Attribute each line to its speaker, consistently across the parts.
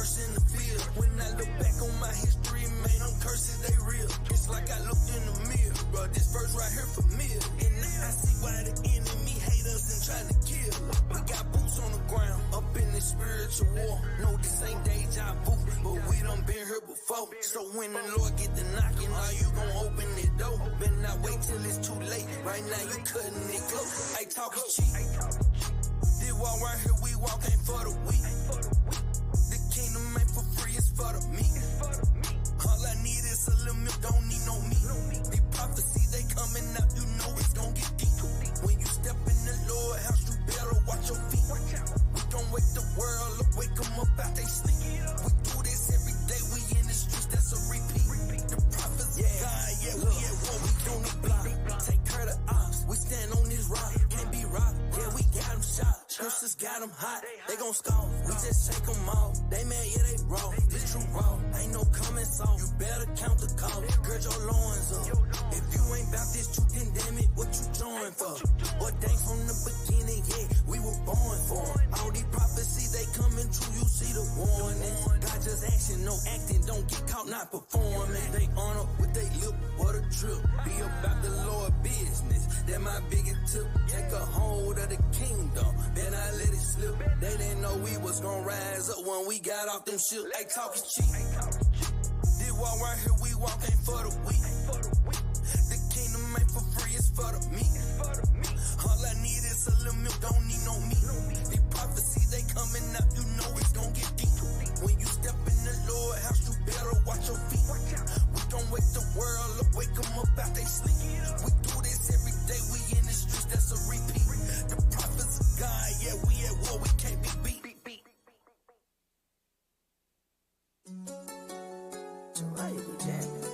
Speaker 1: curse in the field. When I look back on my history, man, them curses, they real. It's like I looked in the mirror, bro, this verse right here familiar. And now I see why the enemy hate us and try to kill. We got boots on the ground, up in this spiritual war. No, this ain't deja vu, but we done been here before. So when the Lord get the knocking, are you gon' open the door? Better not wait till it's too late. Right now you cutting it close. I talk is cheap. This walk right here we walk ain't for the weak. The kingdom ain't for free, it's for the meek. All I need is a little milk, don't need no meat. These prophecies, they coming out, you know it's gon' get deep. When you step in the Lord's house, you better watch your feet. We gon' wake the world up, wake them up out they sleep. We do this every day, we in the streets, that's a repeat. The prophets of God, yeah, we at war, we on the block. Take care of the ops, we stand on this rock. Can't be robbed, yeah, we got them shot. Scriptures got them hot, they gon' scoff. We just shake them off. They mad, yeah, they raw. This true raw, ain't no coming soft. You better count the cost, gird your loins up. If you ain't bout this truth, then damn it, what you join for? What things from the beginning, yeah, we were born for. All these prophecies, they coming true, you see the warning. God just action, no acting, don't get caught not performing. They honor with they lip, what a trip. Be about the Lord business, that my biggest tip. Take a hold of the kingdom, then I let it slip. They didn't know we was gonna rise up when we got off them shit. They talking cheap. This walk right here we walk ain't for the weak. The kingdom ain't for free, it's for the meek. All I need is a little milk, don't need no meat. These prophecies, they coming out, you know it's gon' get deep. When you step in the Lord's house, you better watch your feet. We gon' wake the world up, wake them up out they sleep. We do this every day, we in the streets, that's a repeat. The prophets of God, yeah, we at war, we can't be beat. Right, we jamming.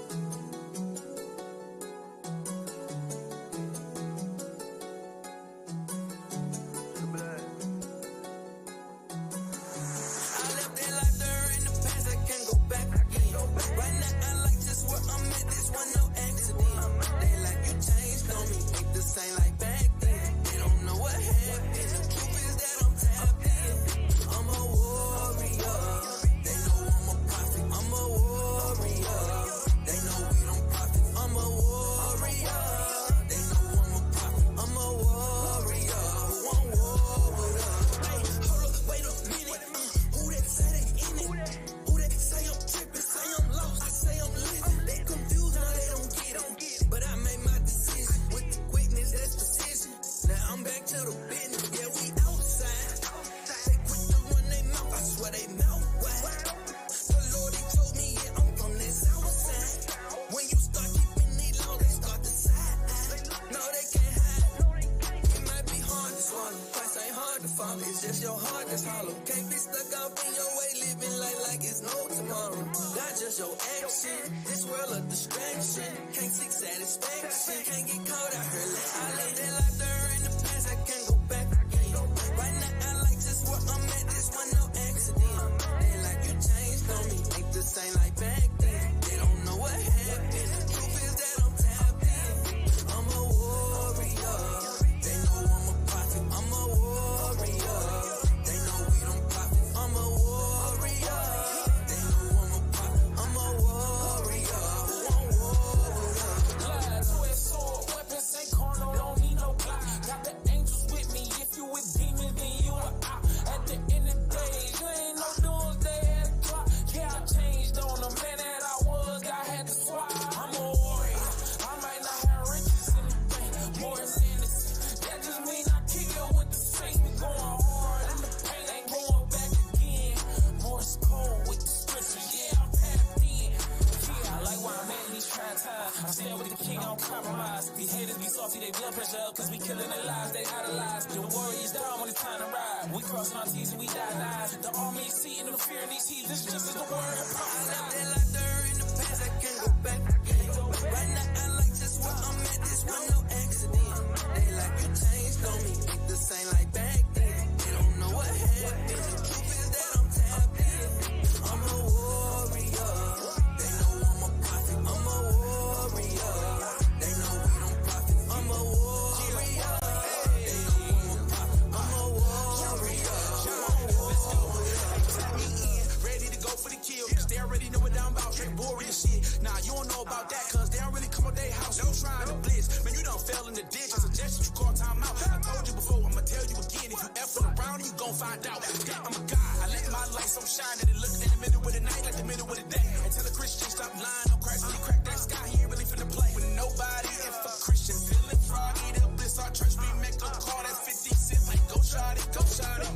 Speaker 1: shit. Nah, you don't know about that, cause they don't really come up their house. You trying to blitz. Man, you done fell in the ditch. I suggest you call time out. I told you before, I'ma tell you again. If you effing around, you gon' find out. I'm a God. I let my light so shine that it looks in the middle of the night like the middle of the day. And tell a Christian stop lying on Christ when he crack that sky. He ain't really finna play with nobody. And for Christian, feeling froggy. They'll bliss our church. We make a call that 50 cent. Like, go shawty, go shawty.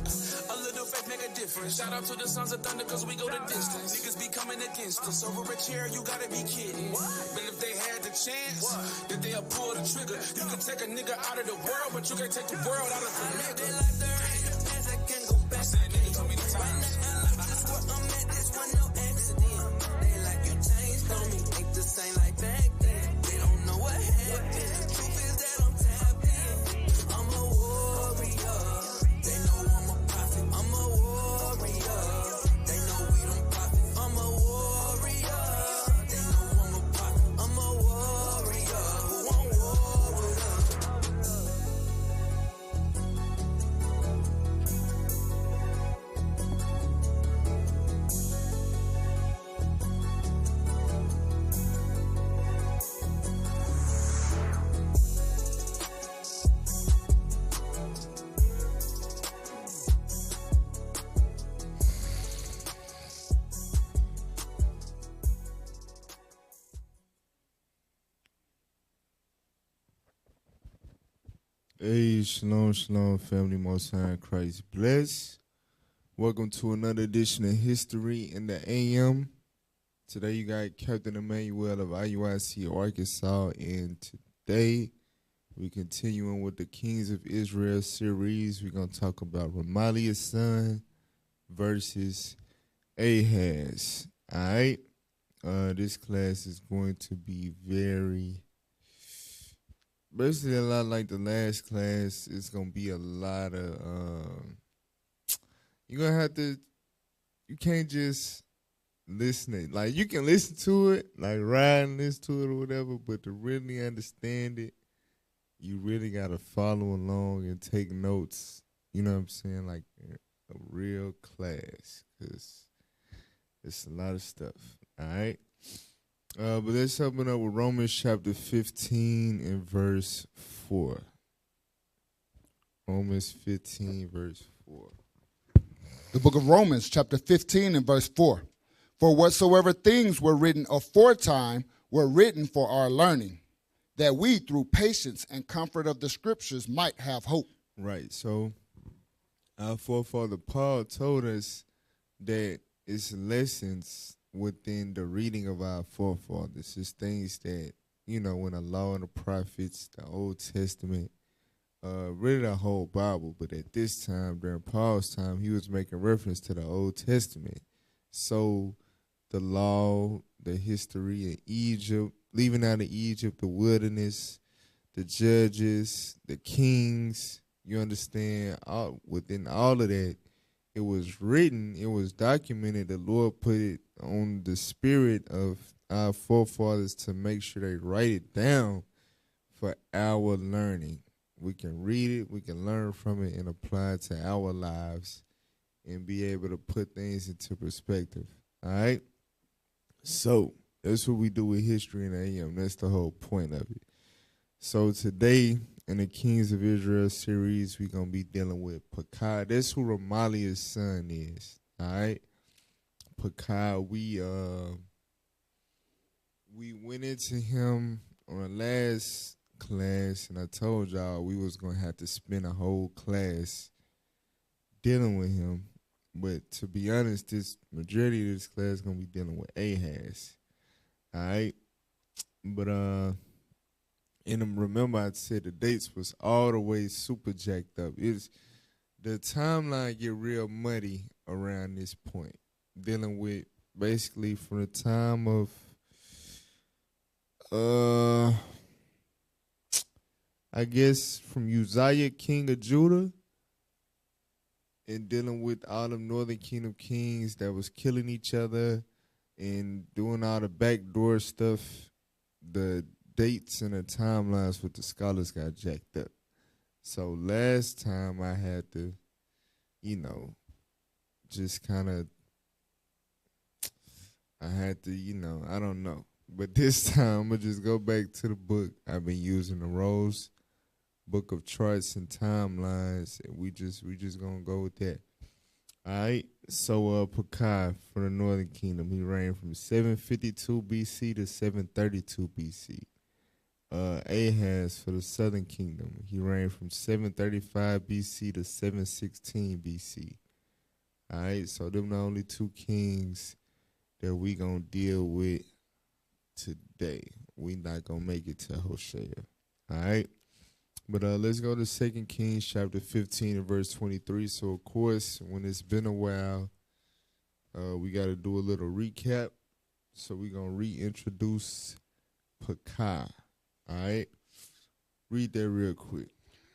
Speaker 1: A little faith make a difference. Shout out to the sons of thunder, cause we go the distance. Niggas be coming against us. Over a chair, you gotta be kidding. But if they had the chance, that they'll pull the trigger. You can take a nigga out of the world, but you can't take the world out of the nigga. They like there ain't no chance I can go back. I said nigga too many times. Just where I'm at, this one no accident. They like you changed on me, ain't the same like back then. They don't know what happened. The truth is that I'm tapped in. I'm a warrior. They know I'm a prophet. I'm a warrior. They know we don't profit. I'm a warrior. They know I'm a prophet. I'm a warrior. Who won't war with us?
Speaker 2: Hey, shalom, shalom, family, most high in Christ bless. Welcome to another edition of History in the AM. Today you got Captain Emmanuel of IUIC Arkansas, and today we're continuing with the Kings of Israel series. We're going to talk about Remaliah's son versus Ahaz. All right? This class is going to be basically a lot like the last class. It's going to be a lot of, you're going to have to, you can't just listen it. Like, you can listen to it, like ride and listen to it or whatever, but to really understand it, you really got to follow along and take notes, you know what I'm saying, like a real class, because it's a lot of stuff, all right? But let's open up with Romans chapter 15 and verse 4. Romans 15, verse 4.
Speaker 3: The book of Romans, chapter 15 and verse 4. For whatsoever things were written aforetime were written for our learning, that we through patience and comfort of the scriptures might have hope.
Speaker 2: Right, so our forefather Paul told us that it's lessons within the reading of our forefathers. It's things that, you know, when the law and the prophets, the Old Testament, really the whole Bible, but at this time, during Paul's time, he was making reference to the Old Testament. So the law, the history of Egypt, leaving out of Egypt, the wilderness, the judges, the kings, you understand, within all of that, it was written, it was documented, the Lord put it on the spirit of our forefathers to make sure they write it down for our learning. We can read it, we can learn from it and apply it to our lives and be able to put things into perspective, all right? So that's what we do with History in the AM. That's the whole point of it. So today, in the Kings of Israel series, we're going to be dealing with Pekah. That's who Remaliah's son is, all right? Pekah, we went into him on the last class, and I told y'all we was going to have to spend a whole class dealing with him. But to be honest, this majority of this class is going to be dealing with Ahaz, all right? But, and remember I said the dates was all the way super jacked up. The timeline get real muddy around this point, dealing with basically from the time of I guess from Uzziah, king of Judah, and dealing with all the northern kingdom kings that was killing each other and doing all the backdoor stuff. The dates and the timelines with the scholars got jacked up. So last time I had to, you know, just kind of, I had to, I don't know. But this time, I'm going to just go back to the book. I've been using the Rose Book of Charts and Timelines, and we just going to go with that. All right, so Pekah for the Northern Kingdom, he reigned from 752 BC to 732 BC. Ahaz for the Southern Kingdom, he reigned from 735 BC to 716 BC. All right, so them the only two kings that we gonna deal with today. We not gonna make it to Hosea. All right, but let's go to 2 Kings chapter 15 and verse 23. So of course, when it's been a while, we got to do a little recap. So we gonna reintroduce Pekah. All right, read that real quick.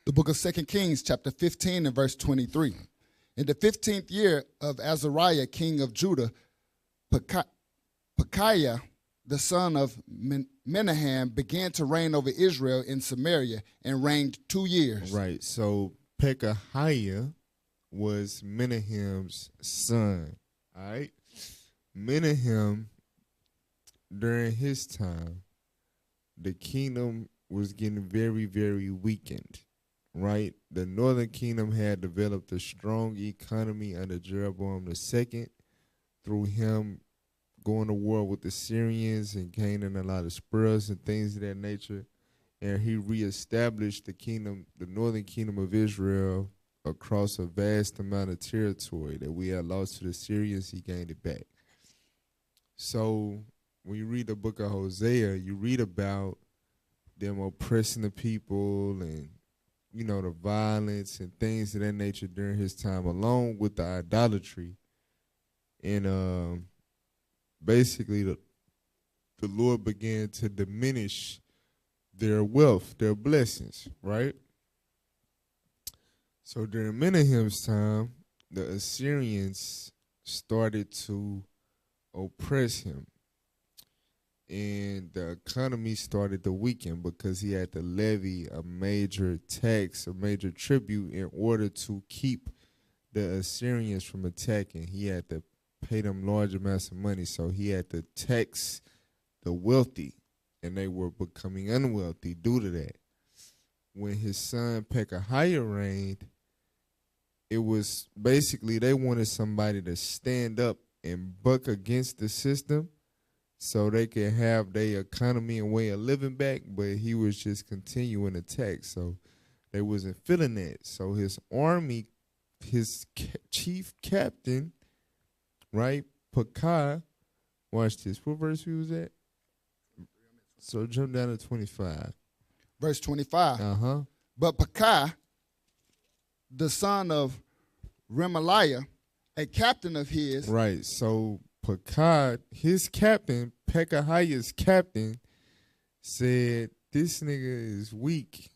Speaker 3: The book of 2 Kings chapter 15 and verse 23. In the 15th year of Azariah, king of Judah, Pekahiah, the son of Menahem, began to reign over Israel in Samaria and reigned 2 years.
Speaker 2: Right, so Pekahiah was Menahem's son. All right, Menahem, during his time, the kingdom was getting very, very weakened, right? The northern kingdom had developed a strong economy under Jeroboam II through him going to war with the Syrians and gaining a lot of spoils and things of that nature. And he reestablished the northern kingdom of Israel across a vast amount of territory that we had lost to the Syrians. He gained it back. So when you read the book of Hosea, you read about them oppressing the people and, the violence and things of that nature during his time, along with the idolatry. And basically the Lord began to diminish their wealth, their blessings, right? So during Menahem's time, the Assyrians started to oppress him. And the economy started to weaken because he had to levy a major tax, a major tribute in order to keep the Assyrians from attacking. He had to pay them large amounts of money, so he had to tax the wealthy, and they were becoming unwealthy due to that. When his son Pekahiah reigned, it was basically they wanted somebody to stand up and buck against the system so they could have their economy and way of living back, but he was just continuing to tax, so they wasn't feeling that. So his army, his chief captain, right, Pekah, watch this. What verse we was at? So jump down to 25.
Speaker 3: Verse 25.
Speaker 2: Uh-huh.
Speaker 3: But Pekah, the son of Remaliah, a captain of his.
Speaker 2: Right, so Pekah, his captain, Pekahiah's captain, said, this nigga is weak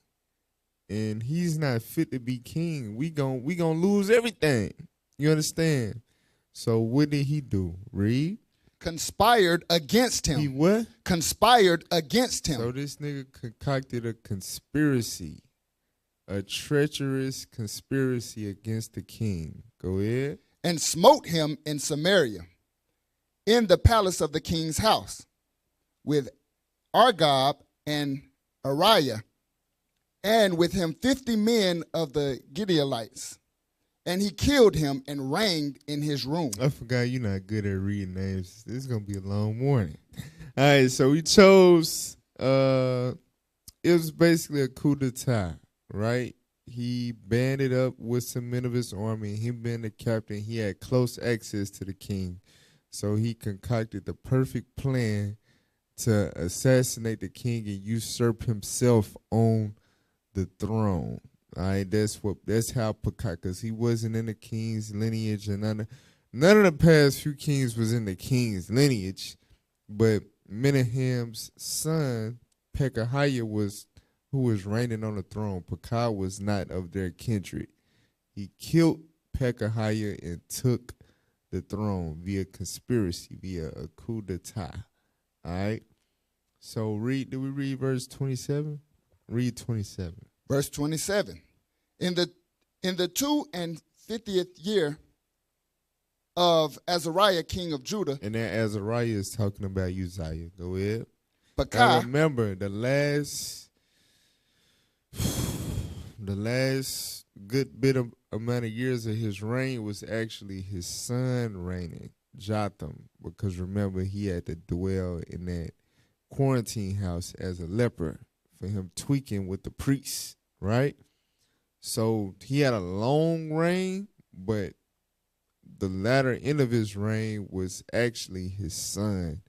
Speaker 2: and he's not fit to be king. We gon' lose everything. You understand? So what did he do? Read.
Speaker 3: Conspired against him.
Speaker 2: He what?
Speaker 3: Conspired against him.
Speaker 2: So this nigga concocted a conspiracy, a treacherous conspiracy against the king. Go ahead.
Speaker 3: And smote him in Samaria, in the palace of the king's house, with Argob and Ariah, and with him 50 men of the Gideonites. And he killed him and reigned in his room.
Speaker 2: I forgot you're not good at reading names. This is going to be a long morning. All right, so we chose, it was basically a coup d'etat, right? He banded up with some men of his army. Him being the captain, he had close access to the king. So he concocted the perfect plan to assassinate the king and usurp himself on the throne. All right, that's how Pekah, because he wasn't in the king's lineage, and none of the past few kings was in the king's lineage, but Menahem's son Pekahiah who was reigning on the throne. Pekah was not of their kindred. He killed Pekahiah and took the throne via conspiracy, via a coup d'etat. All right. So did we read verse 27? Read 27.
Speaker 3: Verse 27. In the 52nd year of Azariah, king of Judah,
Speaker 2: And that Azariah is talking about Uzziah. Go ahead. Now
Speaker 3: Pekah,
Speaker 2: remember, the last good bit of amount of years of his reign was actually his son reigning, Jotham, because remember he had to dwell in that quarantine house as a leper for him tweaking with the priests, right? So he had a long reign, but the latter end of his reign was actually his son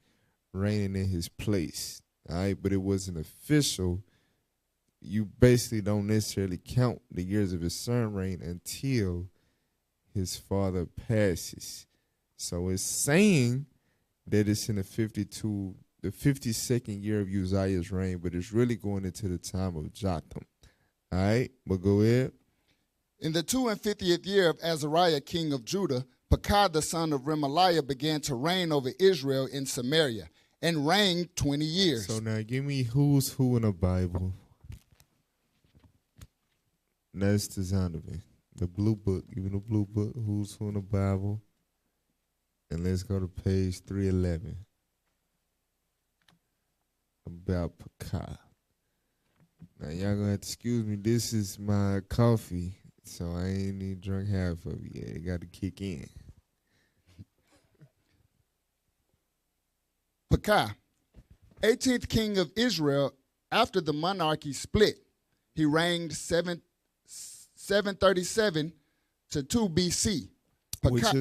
Speaker 2: reigning in his place, all right? But it wasn't official. You basically don't necessarily count the years of his son reign until his father passes. So it's saying that it's in the 52nd year of Uzziah's reign, but it's really going into the time of Jotham. All right, but go ahead.
Speaker 3: in the 52nd year of Azariah, king of Judah, Pekah, the son of Remaliah, began to reign over Israel in Samaria, and reigned 20 years.
Speaker 2: So now give me who's who in the Bible. That's the Zonovan. The blue book. Give me the blue book. Who's who in the Bible. And let's go to page 311. About Pekah. Now y'all gonna have to excuse me. This is my coffee, so I ain't even drunk half of it yet. It got to kick in.
Speaker 3: Pekah, 18th king of Israel, after the monarchy split, he reigned 737 to 2 BC.
Speaker 2: Which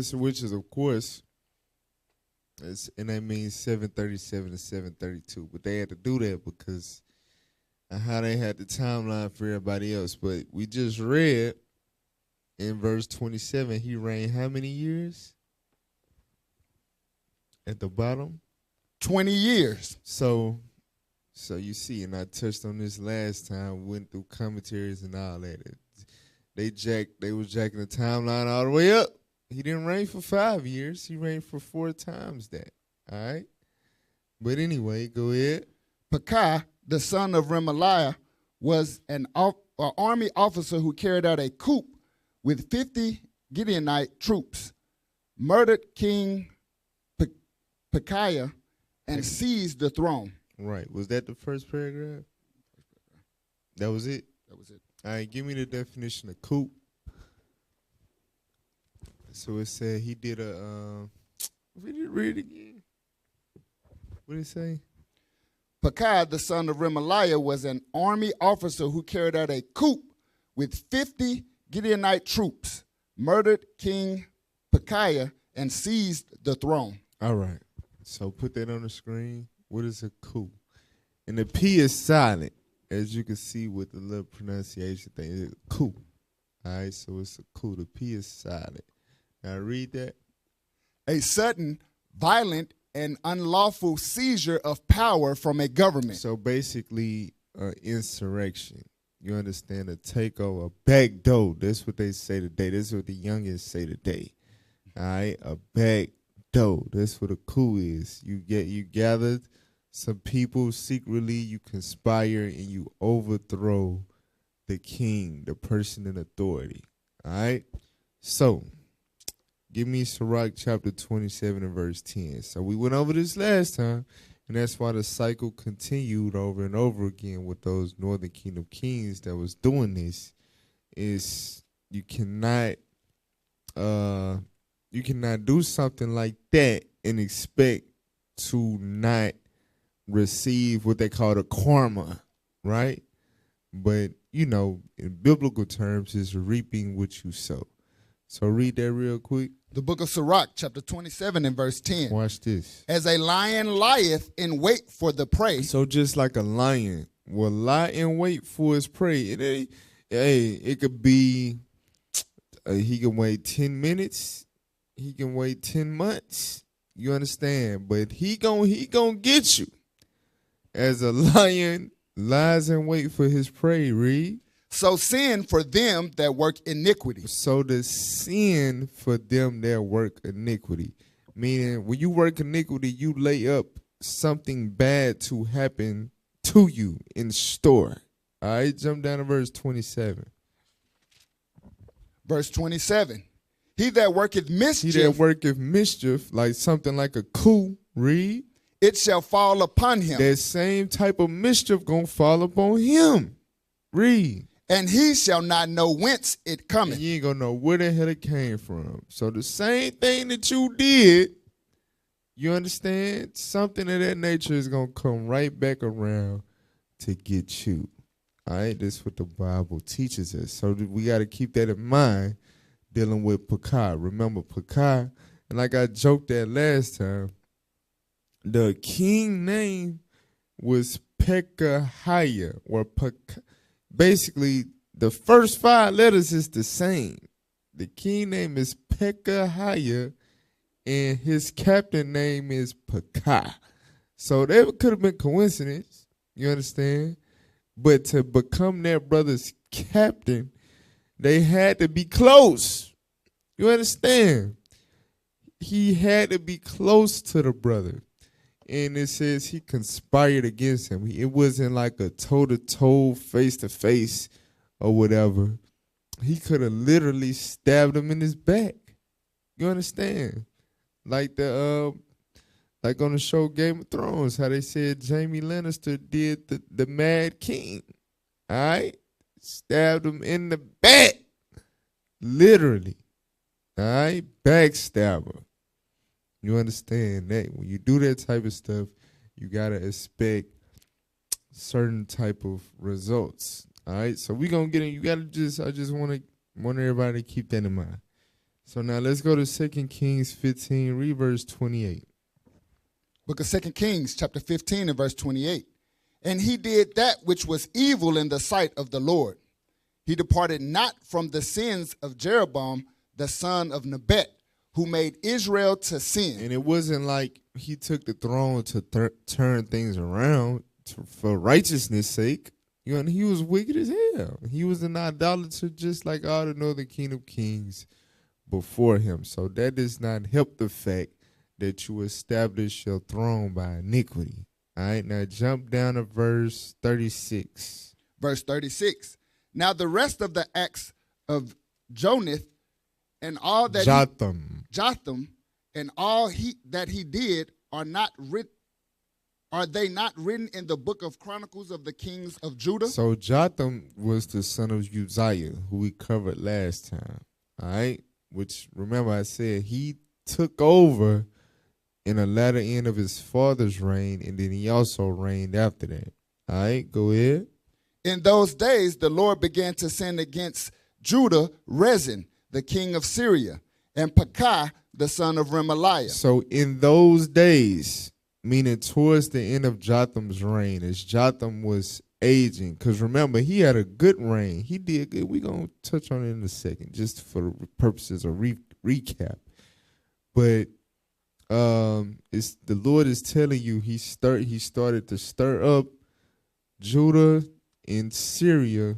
Speaker 2: is of course, and that means 737 to 732. But they had to do that because of how they had the timeline for everybody else. But we just read in verse 27, he reigned how many years? At the bottom?
Speaker 3: 20 years.
Speaker 2: So you see, and I touched on this last time, went through commentaries and all that. They was jacking the timeline all the way up. He didn't reign for 5 years. He reigned for 4 times that. All right? But anyway, go ahead.
Speaker 3: Pekah, the son of Remaliah, was an army officer who carried out a coup with 50 Gideonite troops, murdered King Pekahiah, and seized the throne.
Speaker 2: Right. Was that the first paragraph? That was it?
Speaker 3: That was it.
Speaker 2: All right, give me the definition of coup. So it said he did a, read it again. What did it say?
Speaker 3: Pekah, the son of Remaliah, was an army officer who carried out a coup with 50 Gideonite troops, murdered King Pekahiah, and seized the throne.
Speaker 2: All right. So put that on the screen. What is a coup? And the P is silent, as you can see with the little pronunciation thing. It's a coup. All right, so it's a coup. The P is silent. Now read that.
Speaker 3: A sudden, violent, and unlawful seizure of power from a government.
Speaker 2: So basically, insurrection. You understand? A takeover, a backdoor. That's what they say today. That's what the youngins say today. All right, a backdoor. That's what a coup is. You gathered some people secretly. You conspire and you overthrow the king, the person in authority. All right. So, give me Sirach chapter 27 and verse 10. So we went over this last time, and that's why the cycle continued over and over again with those Northern Kingdom kings that was doing this. Is you cannot do something like that and expect to not receive what they call the karma, right? But, you know, in biblical terms, it's reaping what you sow. So read that real quick.
Speaker 3: The book of Sirach, chapter 27 and verse 10.
Speaker 2: Watch this.
Speaker 3: As a lion lieth in wait for the prey.
Speaker 2: So just like a lion will lie in wait for his prey. It could be, he can wait 10 minutes. He can wait 10 months. You understand? But he gonna get you. As a lion lies in wait for his prey, read.
Speaker 3: So sin for them that work iniquity.
Speaker 2: So the sin for them that work iniquity. Meaning when you work iniquity, you lay up something bad to happen to you in store. All right, jump down to verse 27.
Speaker 3: Verse 27. He that worketh
Speaker 2: He
Speaker 3: mischief,
Speaker 2: that worketh mischief, like something like a coup, read.
Speaker 3: it shall fall upon him.
Speaker 2: That same type of mischief gonna fall upon him. Read.
Speaker 3: And he shall not know whence it
Speaker 2: And
Speaker 3: cometh.
Speaker 2: you ain't gonna know where the hell it came from. So the same thing that you did, you understand? Something of that nature is gonna come right back around to get you. All right, that's what the Bible teaches us. So we got to keep that in mind dealing with Pekah. Remember Pekah, and like I joked that last time, the king name was Pekahiah, or basically the first 5 letters is the same. The king name is Pekahiah, and his captain name is Pekah. So that could have been coincidence, you understand? But to become their brother's captain, they had to be close. You understand? He had to be close to the brother. And it says he conspired against him. It wasn't like a toe-to-toe, face-to-face or whatever. He could have literally stabbed him in his back. You understand? Like like on the show Game of Thrones, how they said Jaime Lannister did the Mad King. All right? Stabbed him in the back. Literally. All right? Backstabber. You understand that when you do that type of stuff, you got to expect certain type of results. All right? So we going to get in. You got to I just want everybody to keep that in mind. So now let's go to 2 Kings 15, read verse 28.
Speaker 3: Book of 2 Kings, chapter 15 and verse 28. And he did that which was evil in the sight of the Lord. He departed not from the sins of Jeroboam, the son of Nebat, who made Israel to sin.
Speaker 2: And it wasn't like he took the throne to turn things around for righteousness' sake. You know, he was wicked as hell. He was an idolater just like all the northern kingdom kings before him. So that does not help the fact that you establish your throne by iniquity. All right, now jump down to verse 36.
Speaker 3: Verse 36. Now the rest of the acts of Jonath and all that Jotham and all that he did are they not written in the book of Chronicles of the kings of Judah?
Speaker 2: So Jotham was the son of Uzziah, who we covered last time. All right, which remember I said he took over in the latter end of his father's reign, and then he also reigned after that. All right, go ahead.
Speaker 3: In those days, the Lord began to send against Judah Rezin, the king of Syria, and Pekah, the son of Remaliah.
Speaker 2: So in those days, meaning towards the end of Jotham's reign, as Jotham was aging, because remember, he had a good reign. He did good. We're going to touch on it in a second, just for purposes of recap. But it's the Lord is telling you he started to stir up Judah and Syria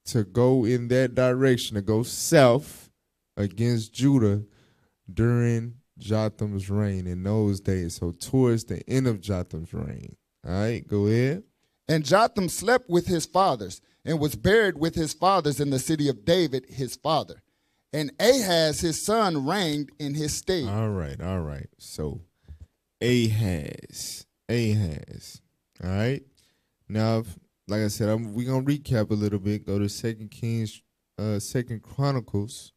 Speaker 2: to go in that direction, to go south against Judah during Jotham's reign in those days. So towards the end of Jotham's reign. All right, go ahead.
Speaker 3: And Jotham slept with his fathers and was buried with his fathers in the city of David, his father. And Ahaz, his son, reigned in his stead.
Speaker 2: All right. So Ahaz. All right. Now, like I said, we're going to recap a little bit. Go to 2 Kings, 2 Chronicles,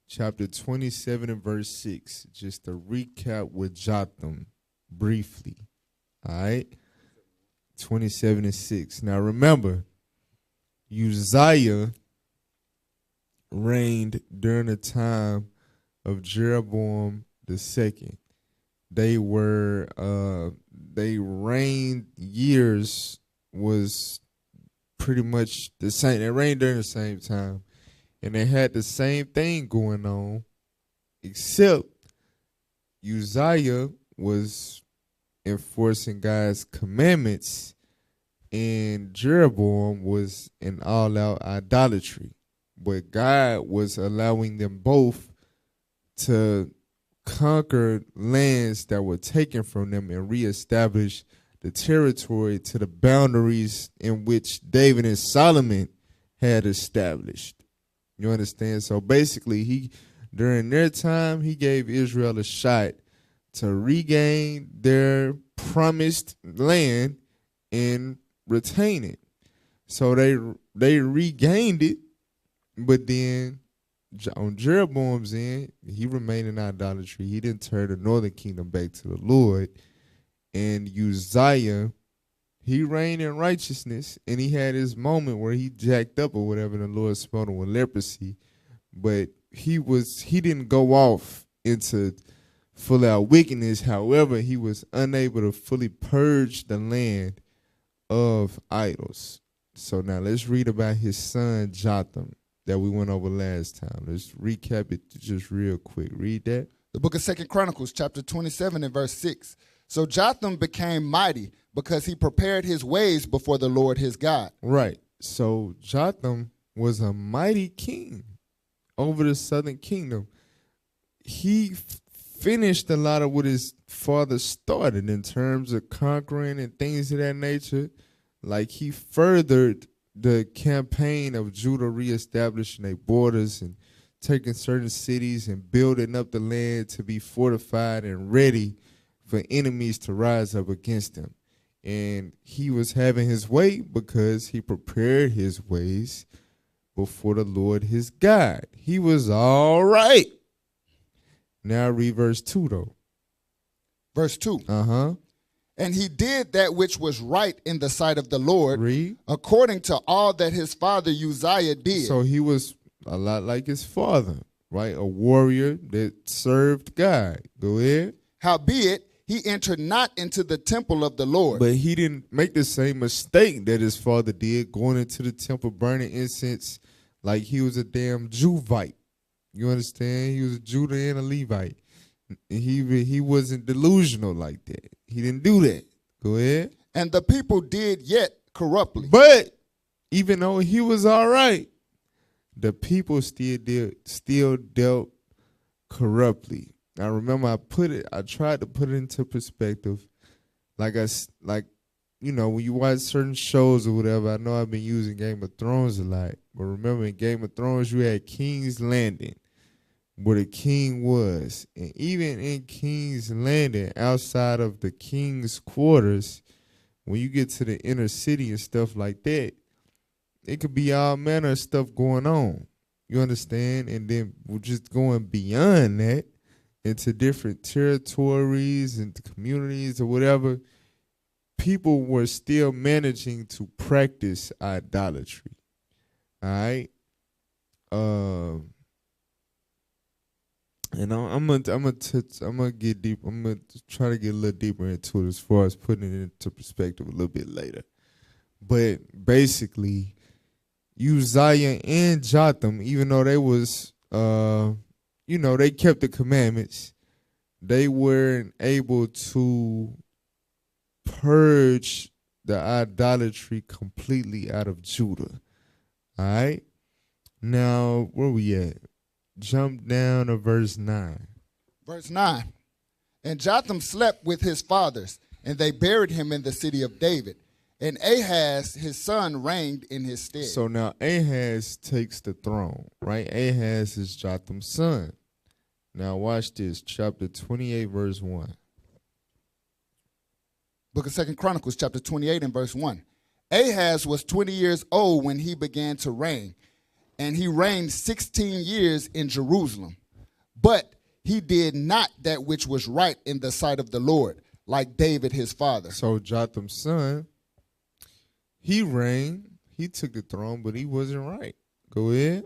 Speaker 2: chapter 27 and verse 6. Just to recap with Jotham briefly. All right. 27 and 6. Now, remember, Uzziah reigned during the time of Jeroboam II. They reigned years was pretty much the same. They reigned during the same time, and they had the same thing going on, except Uzziah was enforcing God's commandments, and Jeroboam was in all-out idolatry. But God was allowing them both to conquer lands that were taken from them and reestablish the territory to the boundaries in which David and Solomon had established. You understand? So basically, During their time, he gave Israel a shot to regain their promised land and retain it. So they regained it, but then on Jeroboam's end, he remained in idolatry. He didn't turn the northern kingdom back to the Lord. And Uzziah, he reigned in righteousness, and he had his moment where he jacked up or whatever, and the Lord smote him with leprosy. But he didn't go off into full out wickedness. However, he was unable to fully purge the land of idols. So now let's read about his son Jotham that we went over last time. Let's recap it just real quick. Read that.
Speaker 3: The book of 2 Chronicles, chapter 27 and verse 6. So Jotham became mighty because he prepared his ways before the Lord his God.
Speaker 2: Right. So Jotham was a mighty king over the southern kingdom. He finished a lot of what his father started in terms of conquering and things of that nature. Like, he furthered the campaign of Judah reestablishing their borders and taking certain cities and building up the land to be fortified and ready for enemies to rise up against him. And he was having his way because he prepared his ways before the Lord his God. He was all right. Now read verse 2, though.
Speaker 3: Verse 2.
Speaker 2: Uh-huh.
Speaker 3: And he did that which was right in the sight of the Lord,
Speaker 2: Read.
Speaker 3: according to all that his father Uzziah did.
Speaker 2: So he was a lot like his father, right? A warrior that served God. Go ahead.
Speaker 3: Howbeit, he entered not into the temple of the Lord.
Speaker 2: But he didn't make the same mistake that his father did, going into the temple, burning incense like he was a damn Juvite. You understand? He was a Judah and a Levite. He wasn't delusional like that. He didn't do that. Go ahead.
Speaker 3: And the people did yet corruptly.
Speaker 2: But even though he was all right, the people still dealt corruptly. Now remember, I tried to put it into perspective. Like when you watch certain shows or whatever, I know I've been using Game of Thrones a lot. But remember, in Game of Thrones, you had King's Landing, where the king was. And even in King's Landing, outside of the king's quarters, when you get to the inner city and stuff like that, it could be all manner of stuff going on. You understand? And then we're just going beyond that into different territories and communities or whatever. People were still managing to practice idolatry. All right? And I'm gonna get deep. I'm gonna try to get a little deeper into it as far as putting it into perspective a little bit later. But basically, Uzziah and Jotham, even though they was, they kept the commandments, they weren't able to purge the idolatry completely out of Judah. All right. Now, where we at? Jump down to verse 9.
Speaker 3: Verse 9. And Jotham slept with his fathers, and they buried him in the city of David. And Ahaz, his son, reigned in his stead.
Speaker 2: So now Ahaz takes the throne, right? Ahaz is Jotham's son. Now watch this, chapter 28, verse 1.
Speaker 3: Book of 2 Chronicles, chapter 28 and verse 1. Ahaz was 20 years old when he began to reign, and he reigned 16 years in Jerusalem. But he did not that which was right in the sight of the Lord, like David his father.
Speaker 2: So Jotham's son, he reigned, he took the throne, but he wasn't right. Go ahead.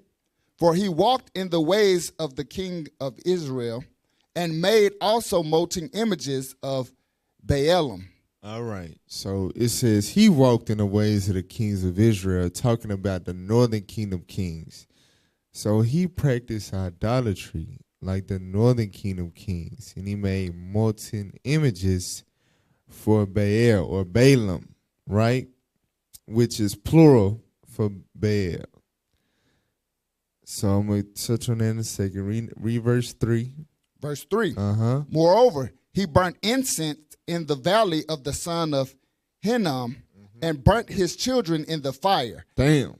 Speaker 3: For he walked in the ways of the king of Israel, and made also molten images of Baalim.
Speaker 2: All right. So it says he walked in the ways of the kings of Israel, talking about the northern kingdom kings. So he practiced idolatry like the northern kingdom kings, and he made molten images for Baal or Balaam, right? Which is plural for Baal. So I'm going to touch on that in a second. Read verse 3.
Speaker 3: Verse 3.
Speaker 2: Uh-huh.
Speaker 3: Moreover, he burnt incense in the valley of the son of Hinnom, and burnt his children in the fire.
Speaker 2: Damn.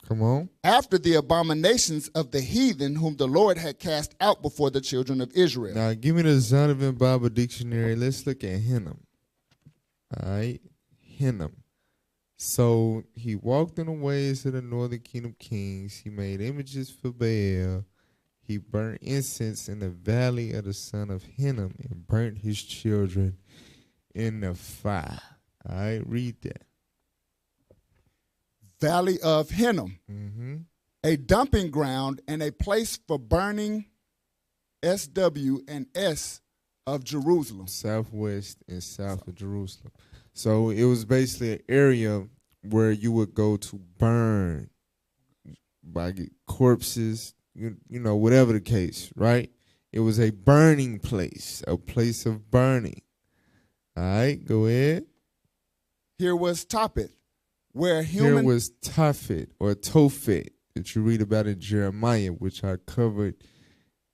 Speaker 2: Come on.
Speaker 3: After the abominations of the heathen whom the Lord had cast out before the children of Israel.
Speaker 2: Now, give me the Zondervan Bible Dictionary. Let's look at Hinnom. All right. Hinnom. So he walked in the ways of the northern kingdom kings. He made images for Baal. He burnt incense in the valley of the son of Hinnom and burnt his children in the fire. All right, read that.
Speaker 3: Valley of Hinnom, a dumping ground and a place for burning SW and S of Jerusalem.
Speaker 2: Southwest and south of Jerusalem. So it was basically an area where you would go to burn by corpses, you know, whatever the case, right? It was a burning place, a place of burning. All right, go ahead.
Speaker 3: Here was Tophet, where
Speaker 2: Here was Tophet or Tophet that you read about in Jeremiah, which I covered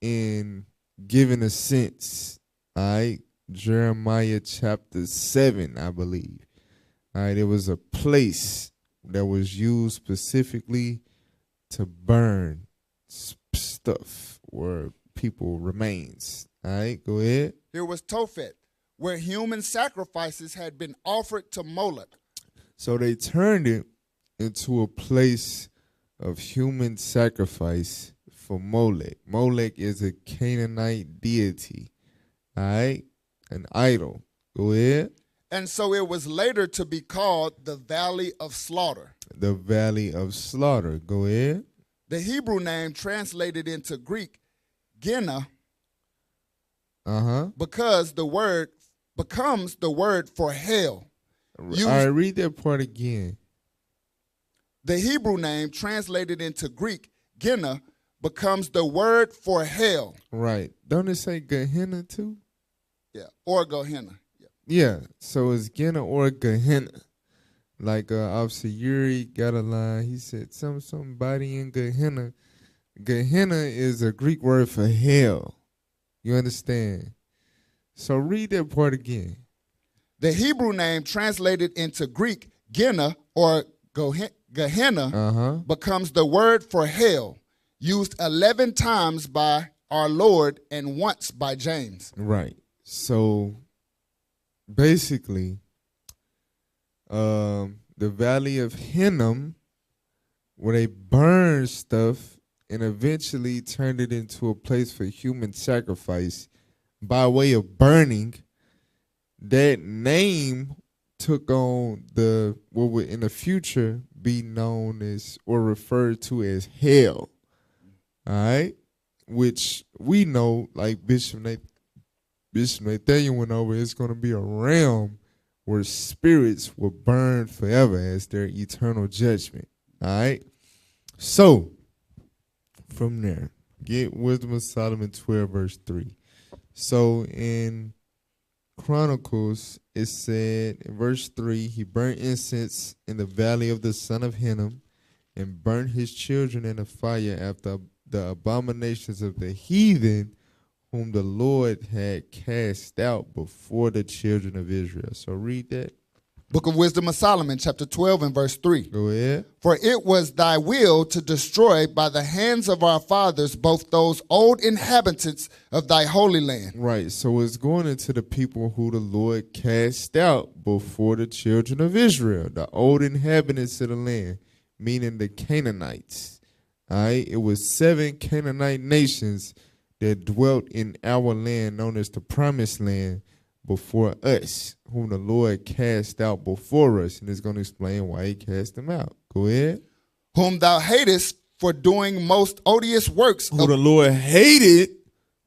Speaker 2: in Giving a Sense. All right, Jeremiah chapter 7, I believe. All right, it was a place that was used specifically to burn stuff or people remains. All right, go ahead.
Speaker 3: Here was Tophet, where human sacrifices had been offered to Moloch.
Speaker 2: So they turned it into a place of human sacrifice for Molech. Molech is a Canaanite deity, all right, an idol. Go ahead.
Speaker 3: And so it was later to be called the Valley of Slaughter.
Speaker 2: The Valley of Slaughter. Go ahead.
Speaker 3: The Hebrew name translated into Greek, Gena, because the word becomes the word for hell.
Speaker 2: All right, read that part again.
Speaker 3: The Hebrew name translated into Greek, Gena, becomes the word for hell.
Speaker 2: Right. Don't it say Gehenna too?
Speaker 3: Yeah, or Gehenna.
Speaker 2: Yeah, so it's Gehenna or Gehenna. Like Officer Yuri got a line. He said, somebody in Gehenna. Gehenna is a Greek word for hell. You understand? So read that part again.
Speaker 3: The Hebrew name translated into Greek, Gena or Gehenna, becomes the word for hell, used 11 times by our Lord and once by James.
Speaker 2: Right. So basically, the Valley of Hinnom, where they burned stuff and eventually turned it into a place for human sacrifice by way of burning, that name took on what would in the future be known as or referred to as hell. All right? Which we know, like Bishop Nathaniel went over, it's going to be a realm where spirits will burn forever as their eternal judgment. All right? So, from there, get Wisdom of Solomon 12, verse 3. So, in Chronicles, it said in verse 3, he burnt incense in the valley of the son of Hinnom and burnt his children in the fire after the abominations of the heathen whom the Lord had cast out before the children of Israel. So read that.
Speaker 3: Book of Wisdom of Solomon, chapter 12 and verse 3.
Speaker 2: Go ahead.
Speaker 3: For it was thy will to destroy by the hands of our fathers both those old inhabitants of thy holy land.
Speaker 2: Right, so it's going into the people who the Lord cast out before the children of Israel, the old inhabitants of the land, meaning the Canaanites. All right, it was 7 Canaanite nations that dwelt in our land known as the Promised Land before us, whom the Lord cast out before us. And it's going to explain why he cast them out. Go ahead.
Speaker 3: Whom thou hatest for doing most odious works.
Speaker 2: Who the Lord hated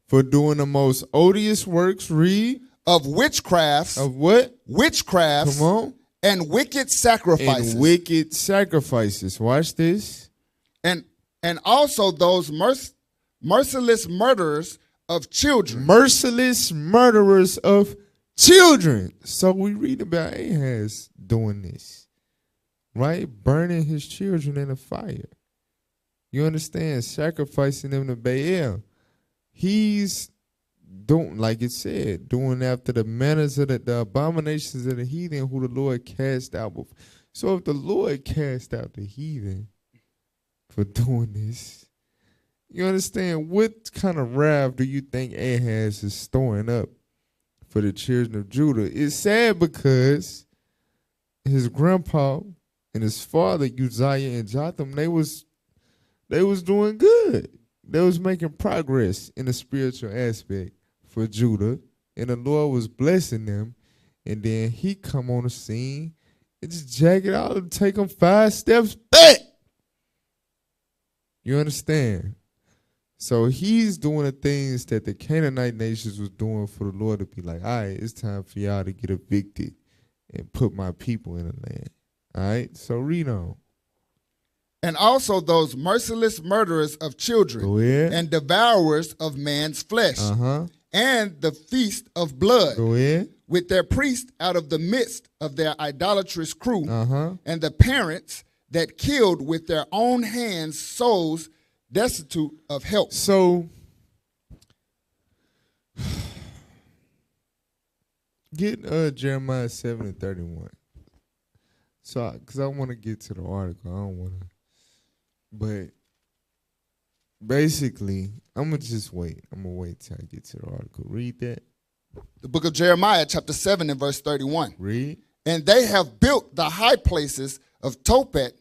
Speaker 2: for doing the most odious works, read.
Speaker 3: Of witchcrafts.
Speaker 2: Of what?
Speaker 3: Witchcrafts.
Speaker 2: Come on.
Speaker 3: And wicked sacrifices.
Speaker 2: And wicked sacrifices. Watch this.
Speaker 3: And also those merciless murderers of children.
Speaker 2: Merciless murderers of children. So we read about Ahaz doing this, right? Burning his children in a fire. You understand? Sacrificing them to Baal. He's doing, like it said, doing after the manners of the abominations of the heathen who the Lord cast out before. So if the Lord cast out the heathen, for doing this. You understand? What kind of wrath do you think Ahaz is storing up for the children of Judah? It's sad because his grandpa and his father, Uzziah and Jotham, they was doing good. They was making progress in the spiritual aspect for Judah, and the Lord was blessing them. And then he come on the scene and just jack it out and take them 5 steps back. You understand? So he's doing the things that the Canaanite nations was doing for the Lord to be like, all right, it's time for y'all to get evicted and put my people in the land. All right, so read on.
Speaker 3: And also those merciless murderers of children and devourers of man's flesh, and the feast of blood, with their priests out of the midst of their idolatrous crew, and the parents that killed with their own hands souls destitute of help.
Speaker 2: So, get Jeremiah 7:31. So, because I want to get to the article, I don't want to. But basically, I'm going to just wait. I'm going to wait till I get to the article. Read that.
Speaker 3: The book of Jeremiah, chapter 7 and verse 31.
Speaker 2: Read.
Speaker 3: And they have built the high places of Tophet,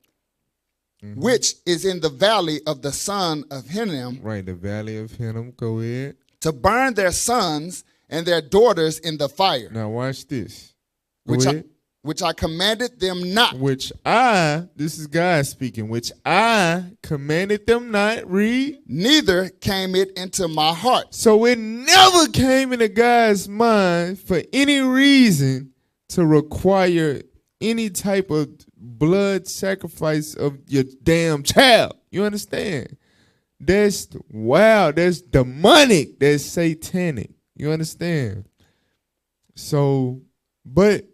Speaker 3: which is in the valley of the son of Hinnom.
Speaker 2: Right, the valley of Hinnom. Go ahead.
Speaker 3: To burn their sons and their daughters in the fire.
Speaker 2: Now watch this. Go ahead.
Speaker 3: Which I commanded them not.
Speaker 2: This is God speaking, which I commanded them not. Read.
Speaker 3: Neither came it into my heart.
Speaker 2: So it never came into God's mind for any reason to require any type of blood sacrifice of your damn child. You understand? That's wild. That's demonic. That's satanic. You understand? So, but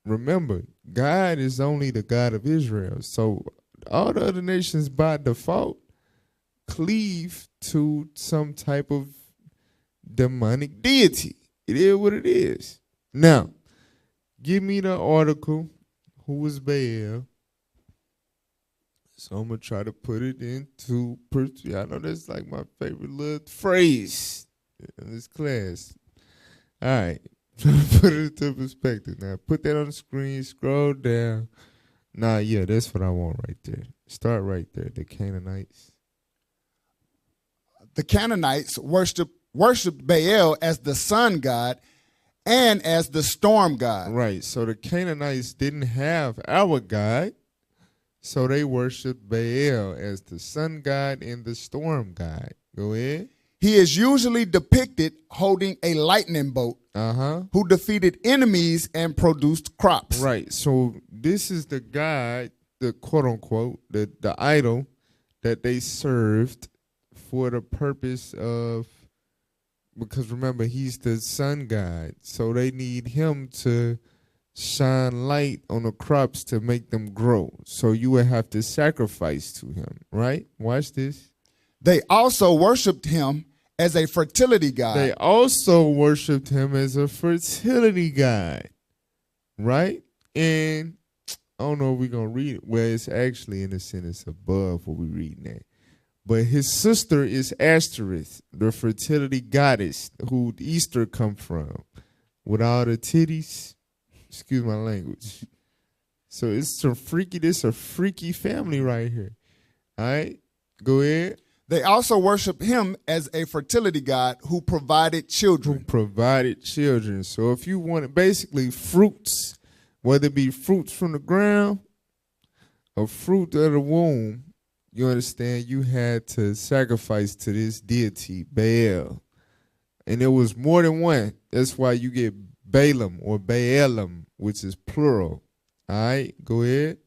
Speaker 2: remember, God is only the God of Israel. So all the other nations by default cleave to some type of demonic deity. It is what it is. Now, give me the article. Who was Baal? So I'm going to try to put it into, I know that's like my favorite little phrase in this class. All right. Put it into perspective now. Put that on the screen. Scroll down. Nah, yeah, that's what I want right there. Start right there. The Canaanites.
Speaker 3: The Canaanites worshiped Baal as the sun god and as the storm god.
Speaker 2: Right. So the Canaanites didn't have our God. So they worshiped Baal as the sun god and the storm god. Go ahead.
Speaker 3: He is usually depicted holding a lightning bolt who defeated enemies and produced crops.
Speaker 2: Right. So this is the god, the quote unquote, the idol that they served for the purpose of, because remember, he's the sun god. So they need him to shine light on the crops to make them grow. So you would have to sacrifice to him, right? Watch this.
Speaker 3: They also worshiped him as a fertility god.
Speaker 2: They also worshiped him as a fertility god, right? And I don't know if we're going to read it. Well, it's actually in the sentence above what we're reading at. But his sister is Ashtoreth, the fertility goddess who Easter come from, with all the titties. Excuse my language. So it's a freaky family right here. All right, go ahead.
Speaker 3: They also worship him as a fertility god who provided children.
Speaker 2: So if you wanted basically fruits, whether it be fruits from the ground or fruit of the womb, you understand, you had to sacrifice to this deity, Baal. And there was more than one. That's why you get Balaam or Baalim, which is plural. All right, go ahead.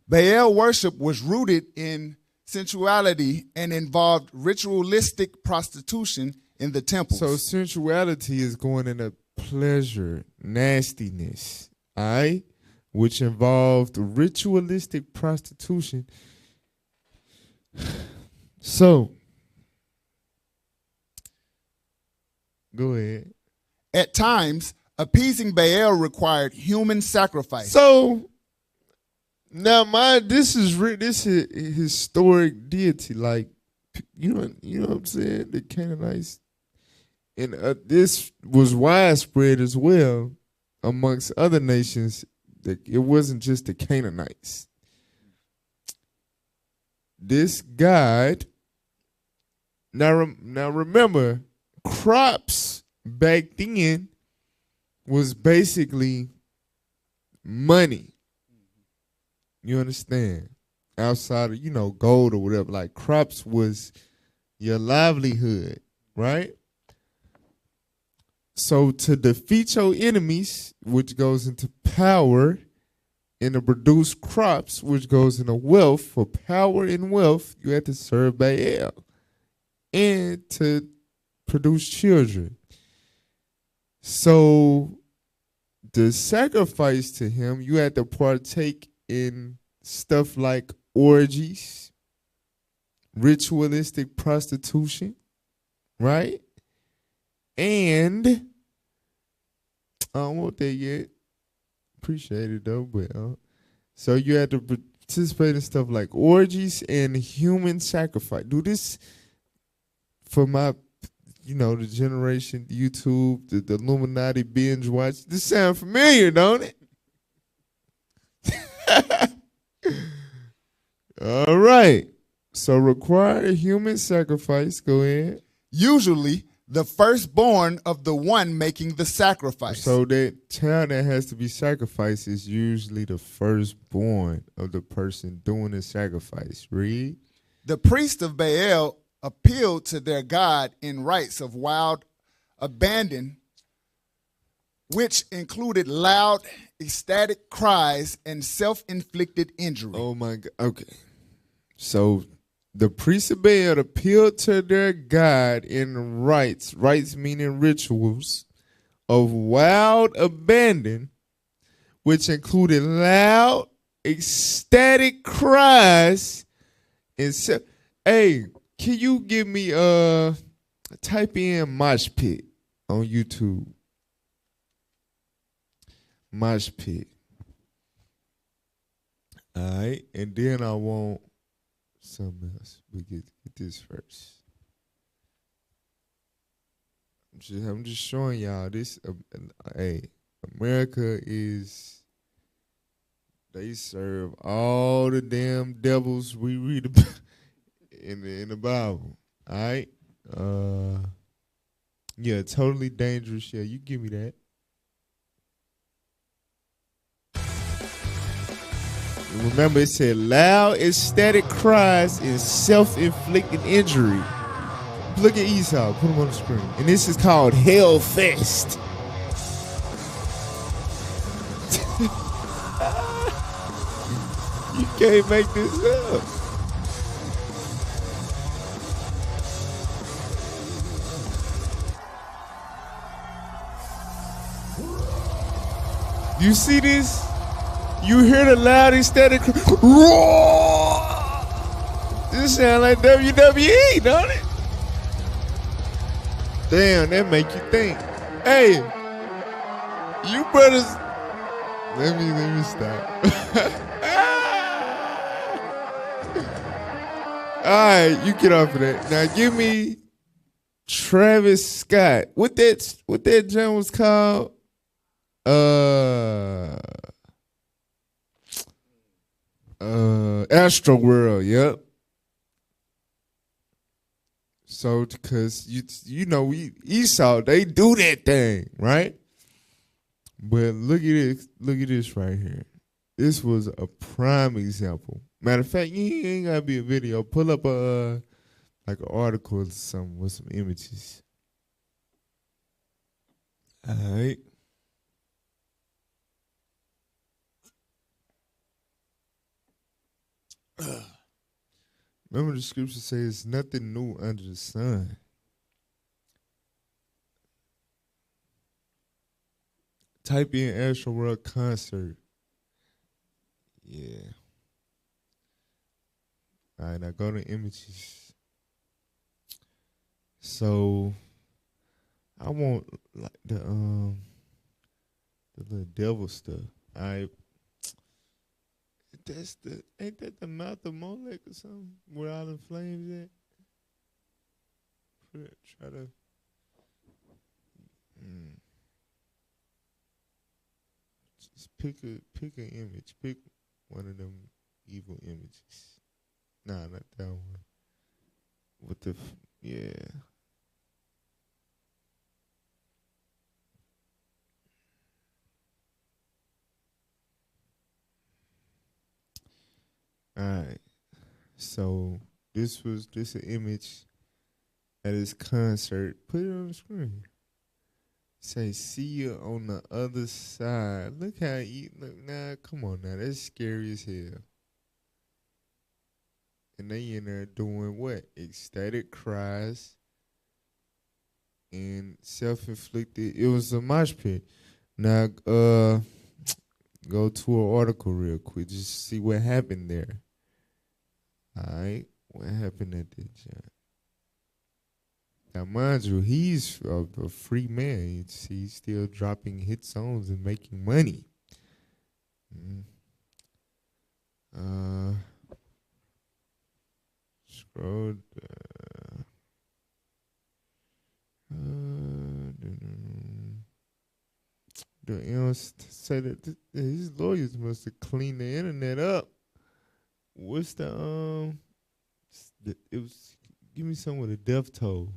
Speaker 3: Baal worship was rooted in sensuality and involved ritualistic prostitution in the temples.
Speaker 2: So sensuality is going into pleasure, nastiness, all right, which involved ritualistic prostitution. So, go ahead.
Speaker 3: At times, appeasing Baal required human sacrifice.
Speaker 2: So, Now, this is historic deity, like you know what I'm saying. The Canaanites, and this was widespread as well amongst other nations. It wasn't just the Canaanites. This God. Now remember, crops back then was basically money. You understand? Outside of, gold or whatever. Like crops was your livelihood, right? So to defeat your enemies, which goes into power, and to produce crops, which goes into wealth, for power and wealth, you had to serve Baal. And to produce children. So the sacrifice to him, you had to partake in stuff like orgies, ritualistic prostitution, right? And I don't want that yet. Appreciate it though, but so you had to participate in stuff like orgies and human sacrifice. Do this for my, the generation, YouTube, the Illuminati binge watch. This sound familiar, don't it? All right. So require human sacrifice. Go ahead.
Speaker 3: Usually the firstborn of the one making the sacrifice.
Speaker 2: So that child that has to be sacrificed is usually the firstborn of the person doing the sacrifice. Read.
Speaker 3: The priest of Baal appealed to their god in rites of wild abandon, which included loud, ecstatic cries and self-inflicted injury.
Speaker 2: Oh my God. Okay. So the priests of Baal appealed to their god in rites meaning rituals, of wild abandon, which included loud, ecstatic cries and Hey, can you give me type in mosh pit on YouTube? Mosh pit. All right, and then I want something else. We get this first. I'm just showing y'all this. Hey, America is. They serve all the damn devils we read about in the Bible. All right. Yeah, totally dangerous. Yeah, you give me that. Remember, it said loud, ecstatic cries and self-inflicted injury. Look at Esau. Put him on the screen. And this is called Hellfest. You can't make this up. You see this? You hear the loud ecstatic roar. This sound like WWE, don't it? Damn, that make you think. Hey, you brothers. Let me stop. All right, you get off of that. Now give me Travis Scott. What that jam was called? Astro World, yep. So, because Esau, they do that thing, right? But look at this right here. This was a prime example. Matter of fact, you ain't gotta be a video. Pull up like an article or something with some images. All right. Remember the scripture says nothing new under the sun. Type in Astro World concert. Yeah. All right, now go to images. So I want like the little devil stuff. All right. ain't that the mouth of Molech or something? Where all the flames at? Try to. Just pick an image. Pick one of them evil images. Nah, not that one. With the yeah. All right. So this an image at his concert. Put it on the screen. Say, see you on the other side. Look how you look. Nah, come on now. That's scary as hell. And they in there doing what? Ecstatic cries and self-inflicted. It was a mosh pit. Now, go to an article real quick. Just see what happened there. All right, what happened at that job? Now, mind you, he's a free man. He's still dropping hit songs and making money. Scroll down. Say that his lawyers must have cleaned the internet up. What's the it was, give me some with a death toll.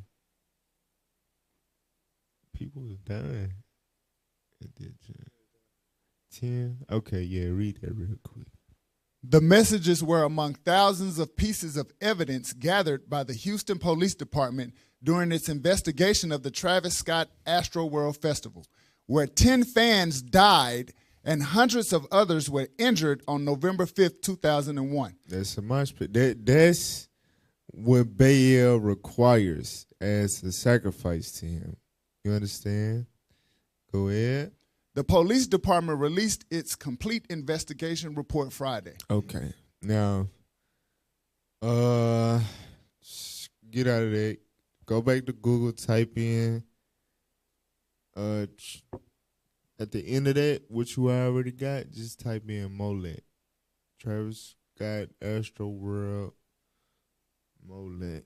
Speaker 2: People was dying at that time. 10? Okay, yeah, read that real quick.
Speaker 3: The messages were among thousands of pieces of evidence gathered by the Houston Police Department during its investigation of the Travis Scott Astroworld Festival, where 10 fans died and hundreds of others were injured on November 5th, 2001.
Speaker 2: That's a mosh pit. That's what Baal requires as a sacrifice to him. You understand? Go ahead.
Speaker 3: The police department released its complete investigation report Friday.
Speaker 2: Okay. Now, get out of there. Go back to Google, type in at the end of that, what you already got, just type in Molech. Travis Scott, Astro World, Molech.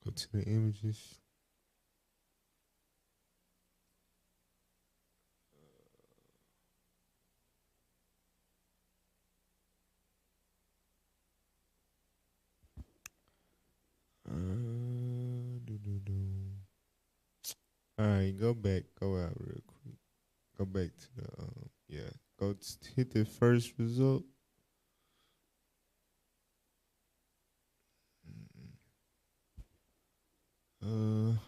Speaker 2: Go to the images. All right, go back. Go out real quick. Go back to the Go hit the first result. Okay.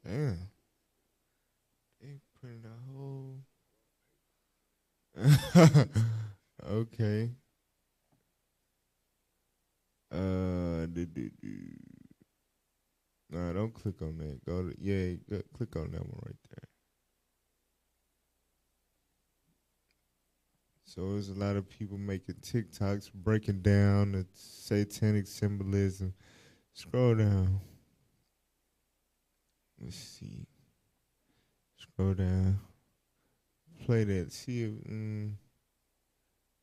Speaker 2: Damn. They printed a whole. Okay. Nah, don't click on that. Click on that one right there. So there's a lot of people making TikToks breaking down the satanic symbolism. Scroll down. Let's see. Scroll down. Play that. See if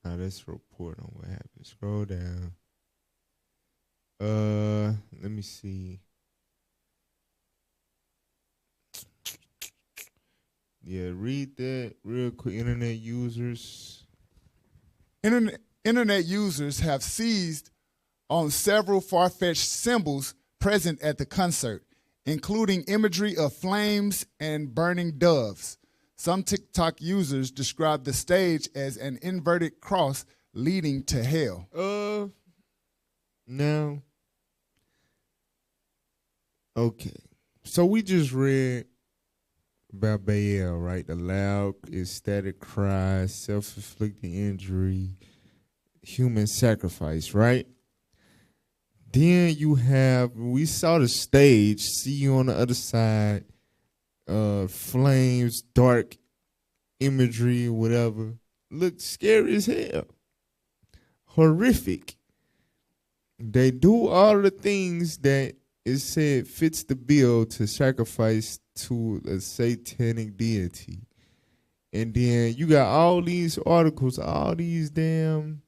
Speaker 2: now let's report on what happened. Scroll down. Let me see. Yeah, read that real quick. Internet users
Speaker 3: have seized on several far-fetched symbols present at the concert, including imagery of flames and burning doves. Some TikTok users describe the stage as an inverted cross leading to hell.
Speaker 2: Now, okay. So we just read about Baal, right? The loud, ecstatic cries, self-inflicted injury, human sacrifice, right? Then we saw the stage, see you on the other side, flames, dark imagery, whatever. Looked scary as hell. Horrific. They do all the things that it said fits the bill to sacrifice to a satanic deity. And then you got all these articles, all these damn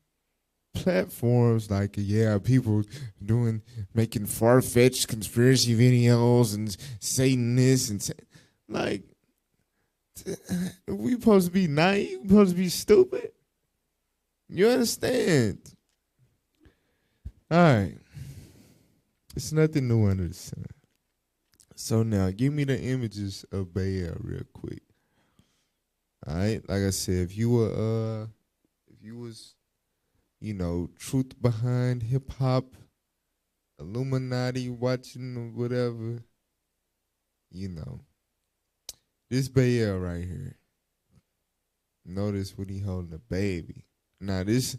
Speaker 2: platforms like, yeah, people making far-fetched conspiracy videos and saying this and like, we supposed to be naive, we supposed to be stupid. You understand? All right. It's nothing new under the sun. So now, give me the images of Baal real quick. All right, like I said, if you was, truth behind hip hop, Illuminati watching or whatever, this Baal right here. Notice when he holding a baby. Now if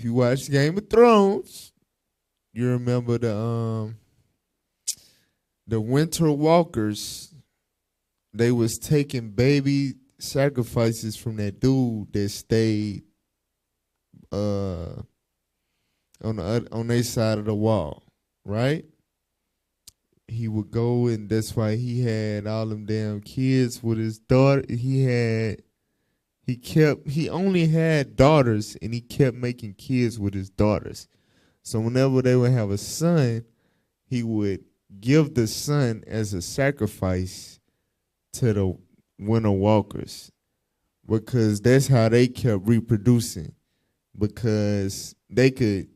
Speaker 2: you watch Game of Thrones, you remember the Winter Walkers. They was taking baby sacrifices from that dude that stayed on their side of the wall, right? He would go, and that's why he had all them damn kids with his daughter. He only had daughters, and he kept making kids with his daughters. So whenever they would have a son, he would give the son as a sacrifice to the Winter Walkers, because that's how they kept reproducing. Because they could,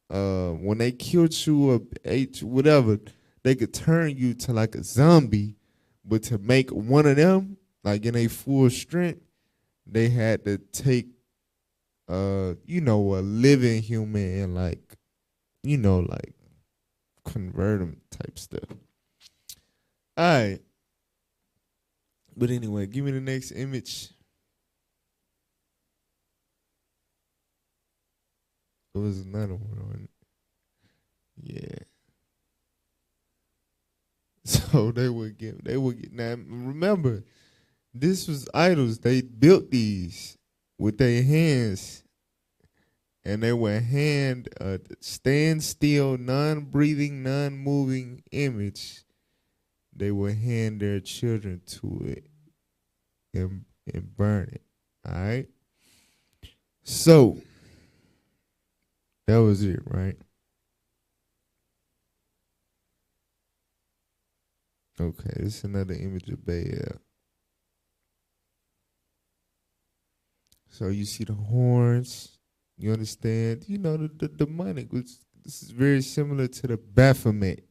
Speaker 2: when they killed you or ate you, whatever, they could turn you to like a zombie. But to make one of them, like in a full strength, they had to take, a living human and like convert them type stuff. All right. But anyway, give me the next image. There was another one on it. Yeah. So they would get, now remember, this was idols. They built these with their hands. And they would hand a stand still, non-breathing, non-moving image. They would hand their children to it and burn it. All right? So, that was it, right? Okay, this is another image of Baal. So you see the horns. You understand? The demonic. This is very similar to the Baphomet.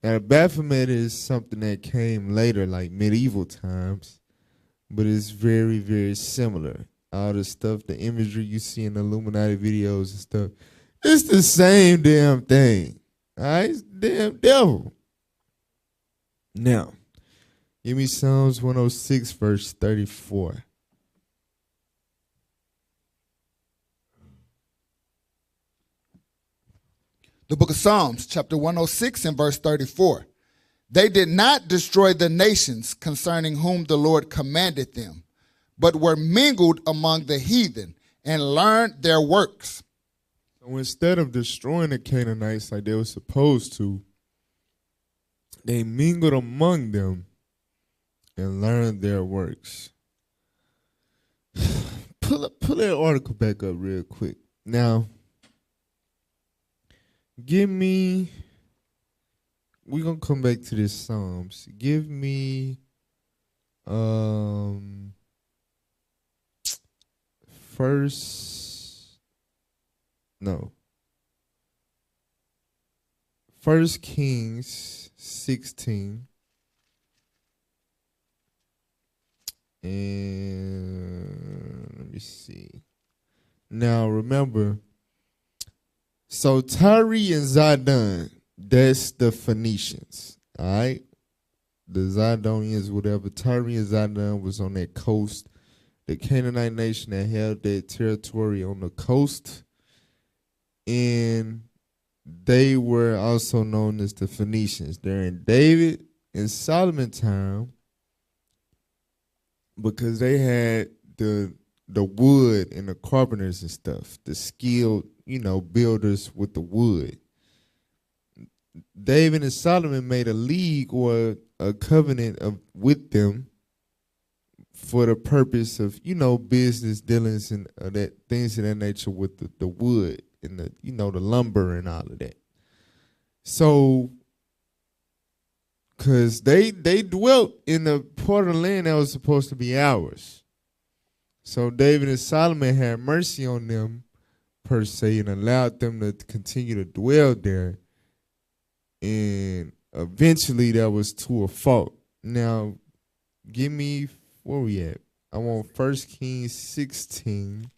Speaker 2: Now, the Baphomet is something that came later, like medieval times, but it's very, very similar. All the stuff, the imagery you see in the Illuminati videos and stuff, it's the same damn thing. All right? It's the damn devil. Now, give me Psalms 106, verse 34.
Speaker 3: The book of Psalms, chapter 106 and verse 34. They did not destroy the nations concerning whom the Lord commanded them, but were mingled among the heathen and learned their works.
Speaker 2: So instead of destroying the Canaanites like they were supposed to, they mingled among them and learned their works. Pull that article back up real quick. Now, we're going to come back to this Psalms. Give me First Kings 16. And let me see. Now remember, so Tyre and Zidon, that's the Phoenicians, all right? The Zidonians, whatever. Tyre and Zidon was on that coast. The Canaanite nation that held that territory on the coast. And they were also known as the Phoenicians. During David and Solomon time, because they had the wood and the carpenters and stuff, the skilled, builders with the wood. David and Solomon made a league or a covenant with them for the purpose of, business dealings and that things of that nature with the wood and the lumber and all of that. So, because they dwelt in the part of the land that was supposed to be ours. So David and Solomon had mercy on them, per se, and allowed them to continue to dwell there. And eventually that was to a fault. Now, give me, where we at? I want 1 Kings 16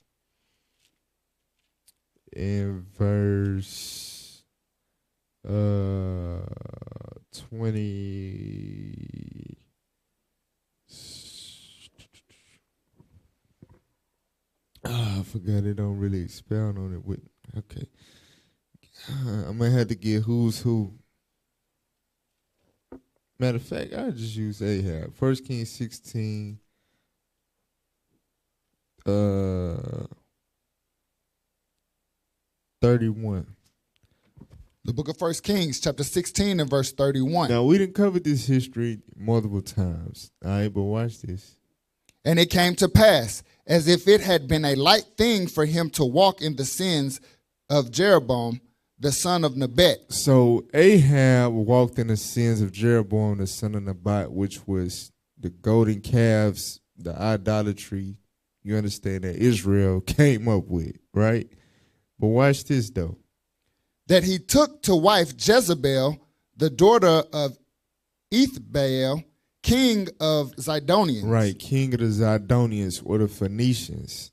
Speaker 2: and verse 20. I forgot it don't really expound on it. Okay. I'm going to have to get who's who. Matter of fact, I just use Ahab. 1 Kings 16. 31.
Speaker 3: The book of 1 Kings, chapter 16 and verse 31.
Speaker 2: Now, we didn't cover this history multiple times. All right, but watch this.
Speaker 3: And it came to pass, as if it had been a light thing for him to walk in the sins of Jeroboam, the son of Nebat.
Speaker 2: So Ahab walked in the sins of Jeroboam, the son of Nebat, which was the golden calves, the idolatry, you understand, that Israel came up with, right? But watch this, though.
Speaker 3: That he took to wife Jezebel, the daughter of Ethbaal, king of Zidonians.
Speaker 2: Right, king of the Zidonians or the Phoenicians.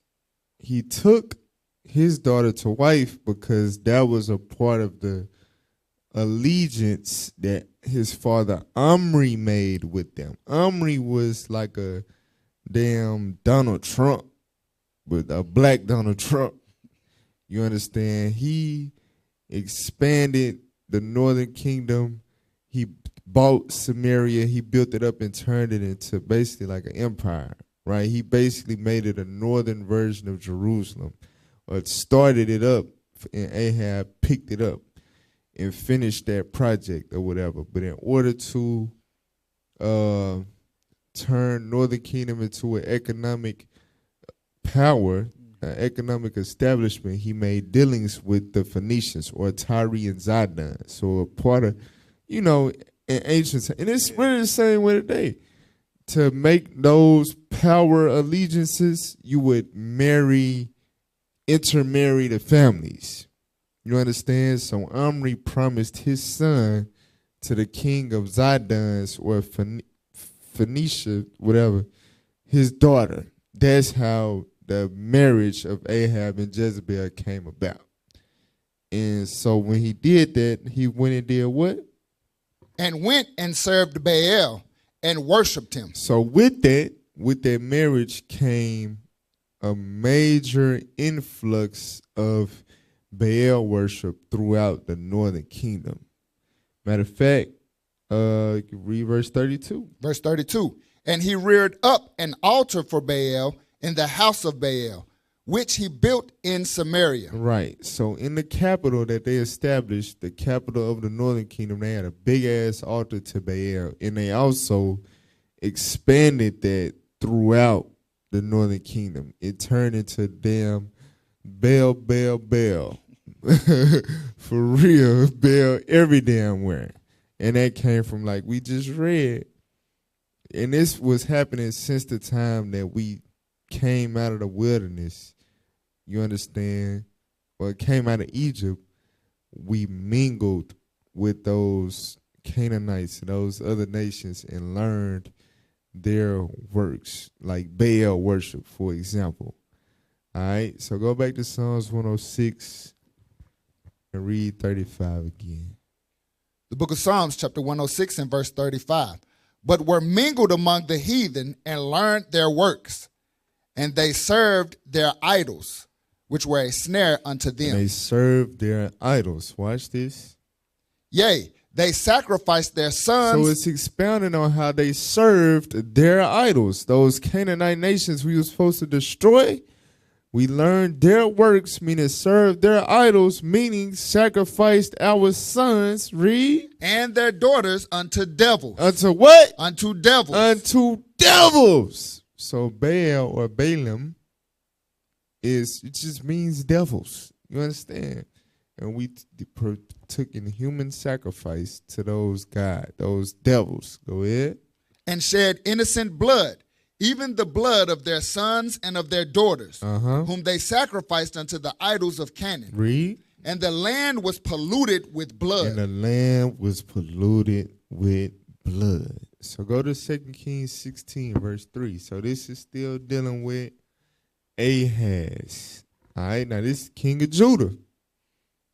Speaker 2: He took his daughter to wife because that was a part of the allegiance that his father Omri made with them. Omri was like a damn Donald Trump, but a black Donald Trump. You understand? He expanded the northern kingdom. He bought Samaria. He built it up and turned it into basically like an empire, right? He basically made it a northern version of Jerusalem, or started it up, and Ahab picked it up and finished that project or whatever. But in order to turn northern kingdom into an economic power, an economic establishment, he made dealings with the Phoenicians or Tyre and Zidon. So a part of, in ancient, and it's really the same way today. To make those power allegiances, you would intermarry the families. You understand? So Omri promised his son to the king of Zidon or Phoenicia, whatever, his daughter. That's how the marriage of Ahab and Jezebel came about. And so when he did that, he went and did what?
Speaker 3: And went and served Baal and worshipped him.
Speaker 2: So with that marriage came a major influx of Baal worship throughout the northern kingdom. Matter of fact, you can read verse 32.
Speaker 3: Verse 32. And he reared up an altar for Baal in the house of Baal, which he built in Samaria.
Speaker 2: Right. So in the capital that they established, the capital of the northern kingdom, they had a big-ass altar to Baal. And they also expanded that throughout the northern kingdom. It turned into damn Baal. For real, Baal every damn where. And that came from, like we just read. And this was happening since the time that we came out of the wilderness. You understand? Well, came out of Egypt. We mingled with those Canaanites and those other nations and learned their works, like Baal worship, for example. All right, so go back to Psalms 106 and read 35 again.
Speaker 3: The book of Psalms, chapter 106 and verse 35. But were mingled among the heathen and learned their works, and they served their idols, which were a snare unto them.
Speaker 2: And they served their idols. Watch this.
Speaker 3: Yea, they sacrificed their sons.
Speaker 2: So it's expounding on how they served their idols. Those Canaanite nations we were supposed to destroy, We learned their works, meaning served their idols, meaning sacrificed our sons, read.
Speaker 3: And their daughters unto devils.
Speaker 2: Unto what?
Speaker 3: Unto devils.
Speaker 2: Unto devils. So Baal or Balaam it just means devils. You understand? And we took in human sacrifice to those those devils. Go ahead.
Speaker 3: And shed innocent blood, even the blood of their sons and of their daughters, whom they sacrificed unto the idols of Canaan.
Speaker 2: Read.
Speaker 3: And the land was polluted with blood.
Speaker 2: And the land was polluted with blood. So go to 2 Kings 16, verse 3. So this is still dealing with Ahaz. All right, now this is king of Judah,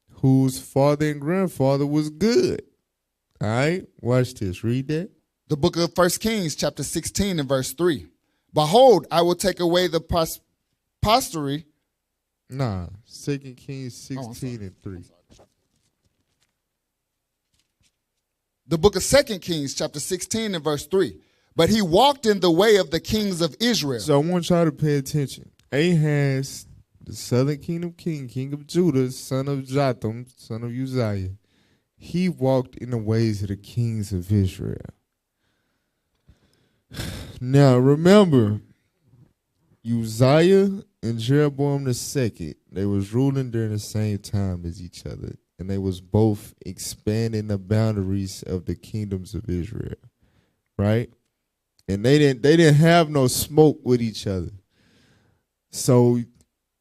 Speaker 2: whose father and grandfather was good. All right, watch this. Read that.
Speaker 3: The book of 1 Kings, chapter 16 and verse 3. Behold, I will take away the posterity.
Speaker 2: Nah, 2 Kings 16 and 3.
Speaker 3: The book of 2 Kings, chapter 16 and verse 3. But he walked in the way of the kings of Israel.
Speaker 2: So I want y'all to pay attention. Ahaz, the southern kingdom king of Judah, son of Jotham, son of Uzziah, he walked in the ways of the kings of Israel. Now, remember, Uzziah and Jeroboam II, they was ruling during the same time as each other, and they was both expanding the boundaries of the kingdoms of Israel, right? And they didn't have no smoke with each other. So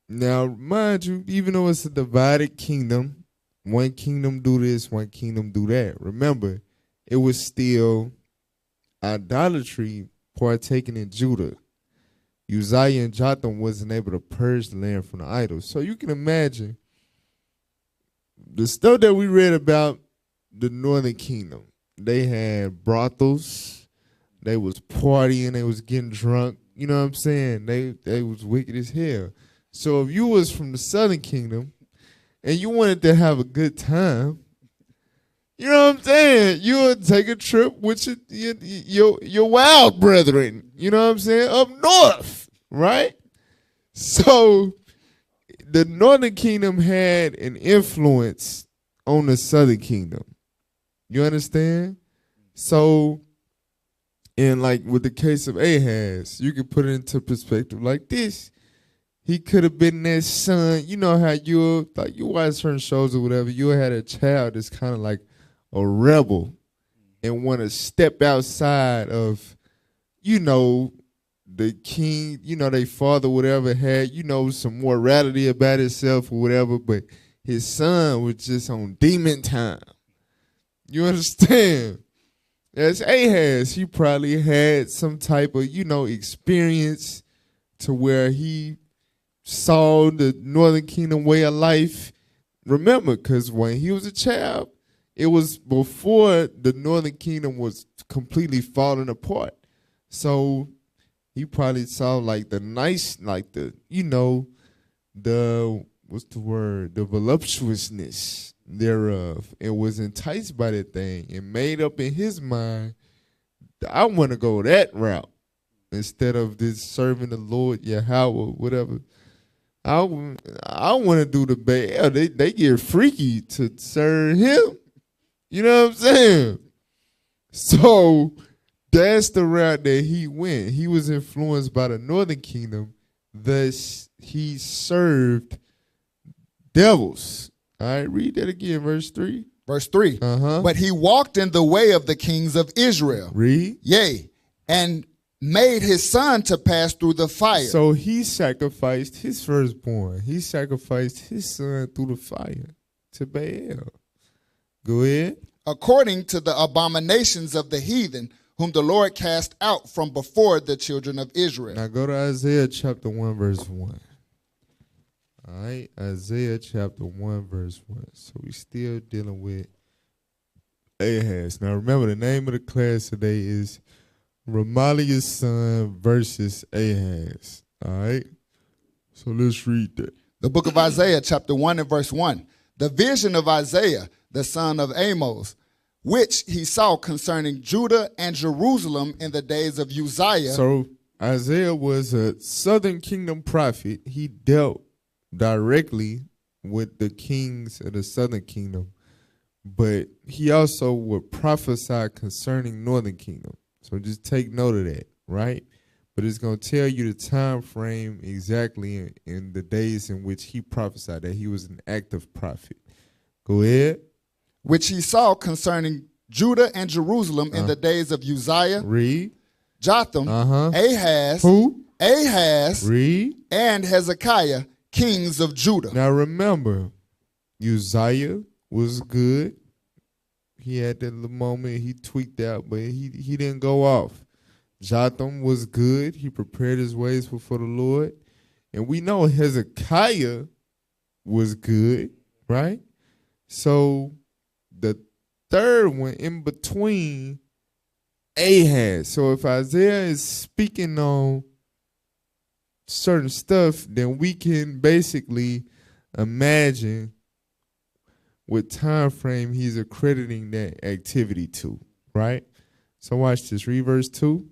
Speaker 2: now, mind you, even though it's a divided kingdom, one kingdom do this, one kingdom do that. Remember, it was still idolatry partaking in Judah. Uzziah and Jotham wasn't able to purge the land from the idols. So you can imagine the stuff that we read about the northern kingdom. They had brothels. They was partying. They was getting drunk. You know what I'm saying? They was wicked as hell. So if you was from the southern kingdom and you wanted to have a good time, you know what I'm saying? You would take a trip with your wild brethren, you know what I'm saying, up north, right? So the northern kingdom had an influence on the southern kingdom. You understand? So, and like with the case of Ahaz, you can put it into perspective like this. He could have been that son. You know how you watch certain shows or whatever, you had a child that's kind of like a rebel and want to step outside of, the king, their father, whatever, had, some morality about himself or whatever, but his son was just on demon time. You understand? As Ahaz, he probably had some type of, experience to where he saw the northern kingdom way of life. Remember, because when he was a child, it was before the northern kingdom was completely falling apart. So he probably saw the voluptuousness thereof, and was enticed by that thing and made up in his mind, I want to go that route instead of this serving the Lord Yahweh, whatever. I want to do the Baal. They get freaky to serve him. You know what I'm saying? So that's the route that he went. He was influenced by the northern kingdom. Thus, he served devils. All right, read that again, verse 3.
Speaker 3: Verse 3. But he walked in the way of the kings of Israel.
Speaker 2: Read.
Speaker 3: Yea, and made his son to pass through the fire.
Speaker 2: So he sacrificed his firstborn. He sacrificed his son through the fire to Baal. Go ahead.
Speaker 3: According to the abominations of the heathen, whom the Lord cast out from before the children of Israel.
Speaker 2: Now go to Isaiah chapter 1, verse 1. All right, Isaiah chapter 1, verse 1. So we still dealing with Ahaz. Now remember, the name of the class today is Remaliah's son versus Ahaz. All right, so let's read that.
Speaker 3: The book of Isaiah chapter 1 and verse 1. The vision of Isaiah, the son of Amos, which he saw concerning Judah and Jerusalem in the days of Uzziah.
Speaker 2: So Isaiah was a southern kingdom prophet. He dealt directly with the kings of the southern kingdom, but he also would prophesy concerning northern kingdom. So just take note of that, right? But it's going to tell you the time frame exactly in the days in which he prophesied, that he was an active prophet. Go ahead.
Speaker 3: Which he saw concerning Judah and Jerusalem in the days of Uzziah,
Speaker 2: Read.
Speaker 3: Jotham, Ahaz,
Speaker 2: Who?
Speaker 3: Ahaz,
Speaker 2: Read.
Speaker 3: and Hezekiah, kings of Judah.
Speaker 2: Now remember, Uzziah was good. He had that little moment, he tweaked out, but he didn't go off. Jotham was good. He prepared his ways before the Lord. And we know Hezekiah was good, right? So the third one in between, Ahaz. So if Isaiah is speaking on certain stuff, then we can basically imagine what time frame he's accrediting that activity to, right? So watch this. Read verse 2.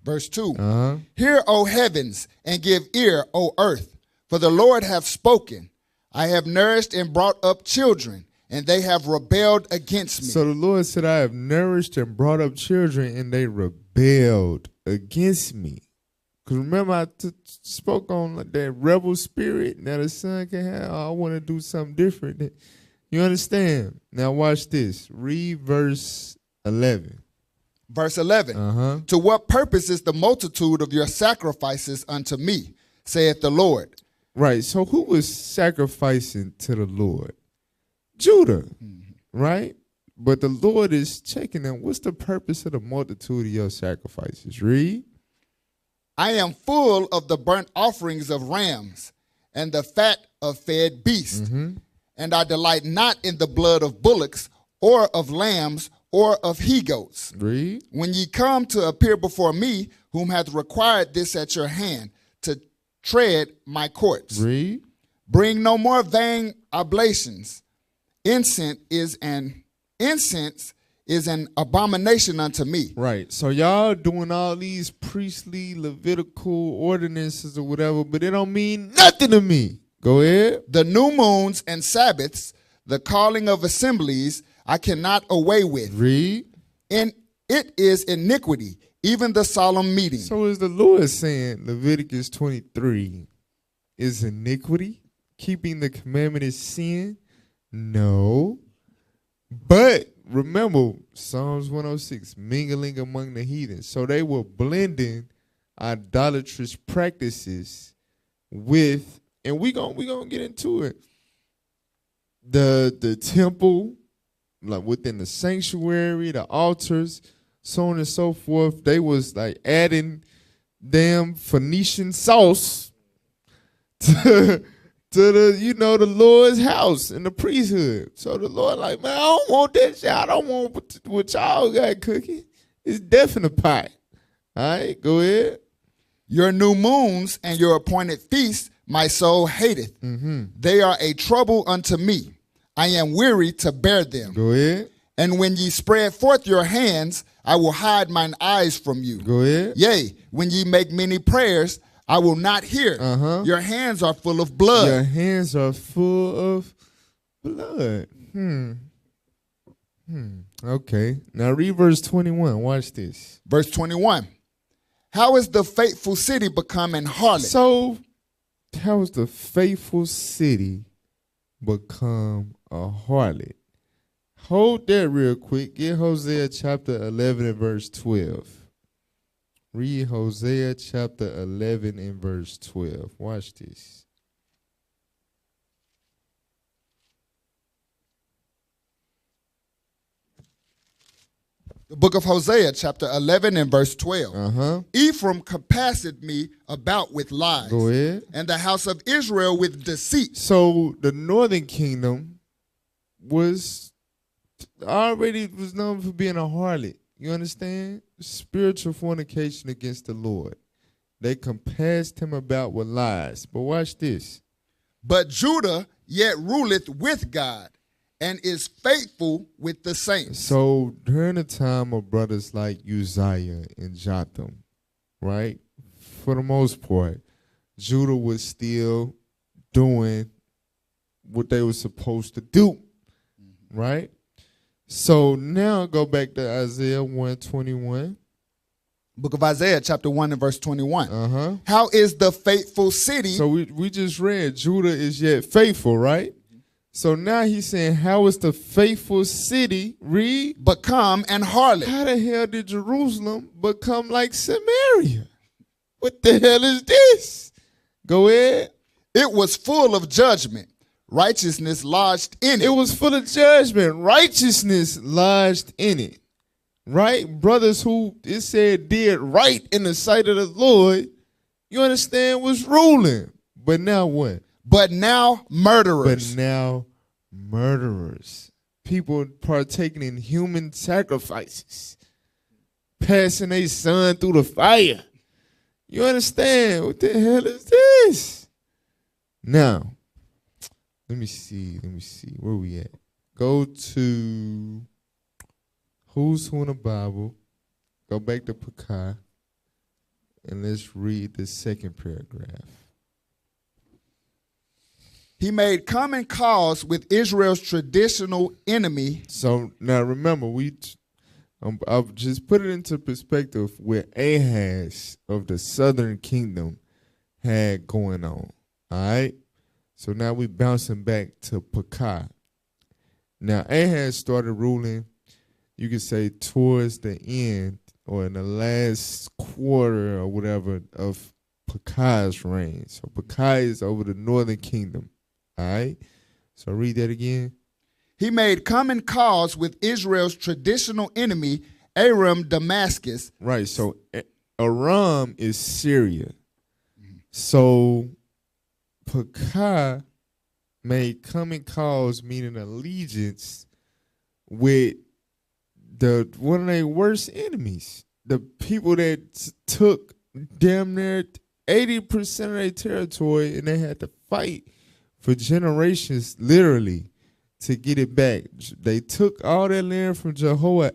Speaker 3: Verse 2. Hear, O heavens, and give ear, O earth, for the Lord hath spoken. I have nourished and brought up children, and they have rebelled against me.
Speaker 2: So the Lord said, I have nourished and brought up children, and they rebelled against me. Because remember, I spoke on that rebel spirit that a son can have. I want to do something different. You understand? Now watch this. Read verse 11.
Speaker 3: Verse 11. To what purpose is the multitude of your sacrifices unto me, saith the Lord?
Speaker 2: Right. So who was sacrificing to the Lord? Judah. Right? But the Lord is checking them. What's the purpose of the multitude of your sacrifices? Read.
Speaker 3: I am full of the burnt offerings of rams and the fat of fed beasts. And I delight not in the blood of bullocks or of lambs or of he-goats.
Speaker 2: Read.
Speaker 3: When ye come to appear before me, whom hath required this at your hand, to tread my courts.
Speaker 2: Read.
Speaker 3: Bring no more vain oblations. Incense is an abomination unto me.
Speaker 2: Right. So y'all doing all these priestly, Levitical ordinances or whatever, but it don't mean nothing to me. Go ahead.
Speaker 3: The new moons and Sabbaths, the calling of assemblies, I cannot away with.
Speaker 2: Read.
Speaker 3: And it is iniquity, even the solemn meeting.
Speaker 2: So is the Lord saying Leviticus 23 is iniquity? Keeping the commandment is sin? No. But remember, Psalms 106, mingling among the heathens. So they were blending idolatrous practices with, and we gonna get into it, the temple, like within the sanctuary, the altars, so on and so forth. They was like adding damn Phoenician sauce to the, the Lord's house and the priesthood. So the Lord like, man, I don't want that shit. I don't want what y'all got cooking. It's death in the pot. All right, go ahead.
Speaker 3: Your new moons and your appointed feasts my soul hateth. They are a trouble unto me. I am weary to bear them.
Speaker 2: Go ahead.
Speaker 3: And when ye spread forth your hands, I will hide mine eyes from you.
Speaker 2: Go ahead.
Speaker 3: Yea, when ye make many prayers, I will not hear. Your hands are full of blood.
Speaker 2: Your hands are full of blood. Okay. Now read verse 21. Watch this.
Speaker 3: Verse 21. How is the faithful city become an harlot?
Speaker 2: So, how is the faithful city become a harlot? Hold that real quick. Get Hosea chapter 11 and verse 12. Read Hosea chapter 11 and verse 12. Watch this.
Speaker 3: The book of Hosea chapter 11 and verse 12. Ephraim compasseth me about with lies.
Speaker 2: Go ahead.
Speaker 3: And the house of Israel with deceit.
Speaker 2: So the northern kingdom was known for being a harlot. You understand? Spiritual fornication against the Lord. They compassed him about with lies. But watch this.
Speaker 3: But Judah yet ruleth with God, and is faithful with the saints.
Speaker 2: So during the time of brothers like Uzziah and Jotham, right? for the most part, Judah was still doing what they were supposed to do, right? So now go back to Isaiah 121.
Speaker 3: Book of Isaiah, chapter 1 and verse 21.
Speaker 2: Uh-huh.
Speaker 3: How is the faithful city?
Speaker 2: So we just read Judah is yet faithful, right? So now he's saying, how is the faithful city, read,
Speaker 3: become an harlot.
Speaker 2: how the hell did Jerusalem become like Samaria? What the hell is this? Go ahead.
Speaker 3: It was full of judgment. Righteousness lodged in it.
Speaker 2: It was full of judgment. Righteousness lodged in it. Right? Brothers who, it said, did right in the sight of the Lord, you understand, was ruling. But now what?
Speaker 3: But now murderers.
Speaker 2: But now murderers. People partaking in human sacrifices. Passing their son through the fire. You understand? What the hell is this? Now, let me see. Where we at? Go to Who's Who in the Bible. Go back to Pekah. And let's read the second paragraph.
Speaker 3: He made common cause with Israel's traditional enemy.
Speaker 2: So now remember, I've just put it into perspective where Ahaz of the southern kingdom had going on. All right? So now we're bouncing back to Pekah. Now Ahaz started ruling, you could say, towards the end or in the last quarter or whatever of Pekah's reign. So Pekah is over the northern kingdom. All right? So read that again.
Speaker 3: He made common cause with Israel's traditional enemy, Aram Damascus.
Speaker 2: Right. So Aram is Syria. So Pekah made common cause, meaning allegiance, with one of their worst enemies. The people that took damn near 80% of their territory, and they had to fight for generations, literally, to get it back. They took all that land from Jehoahaz,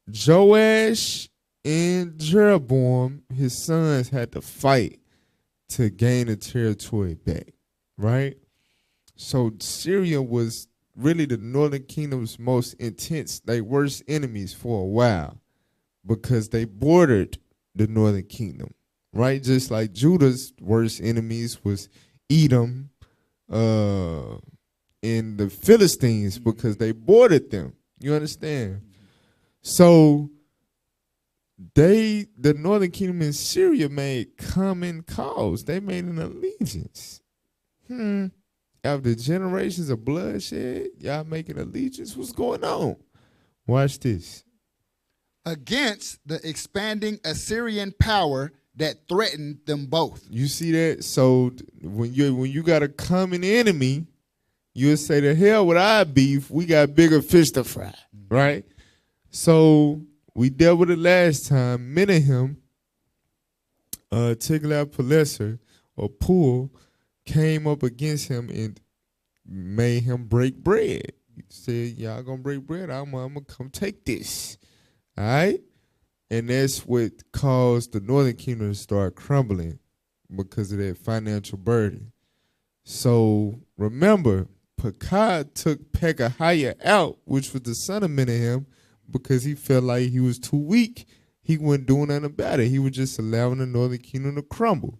Speaker 2: Joash, and Jeroboam. His sons had to fight to gain the territory back, right? So Syria was really the northern kingdom's most intense, they worst enemies for a while, because they bordered the northern kingdom, right? Just like Judah's worst enemies was Edom and the Philistines, because they bordered them. You understand? So the northern kingdom in Syria made common cause. They made an allegiance. After generations of bloodshed, y'all making allegiance? What's going on? Watch this.
Speaker 3: Against the expanding Assyrian power that threatened them both.
Speaker 2: You see that? So when you got a common enemy, you'll say, the hell with our beef, we got bigger fish to fry, right? So we dealt with it last time. Menahem, Tiglath-Pileser, or Pul, came up against him and made him break bread. He said, y'all gonna break bread? I'm gonna come take this. All right? And that's what caused the northern kingdom to start crumbling because of that financial burden. So remember, Pekah took Pekahiah out, which was the son of Menahem, because he felt like he was too weak. He wasn't doing nothing about it. He was just allowing the northern kingdom to crumble.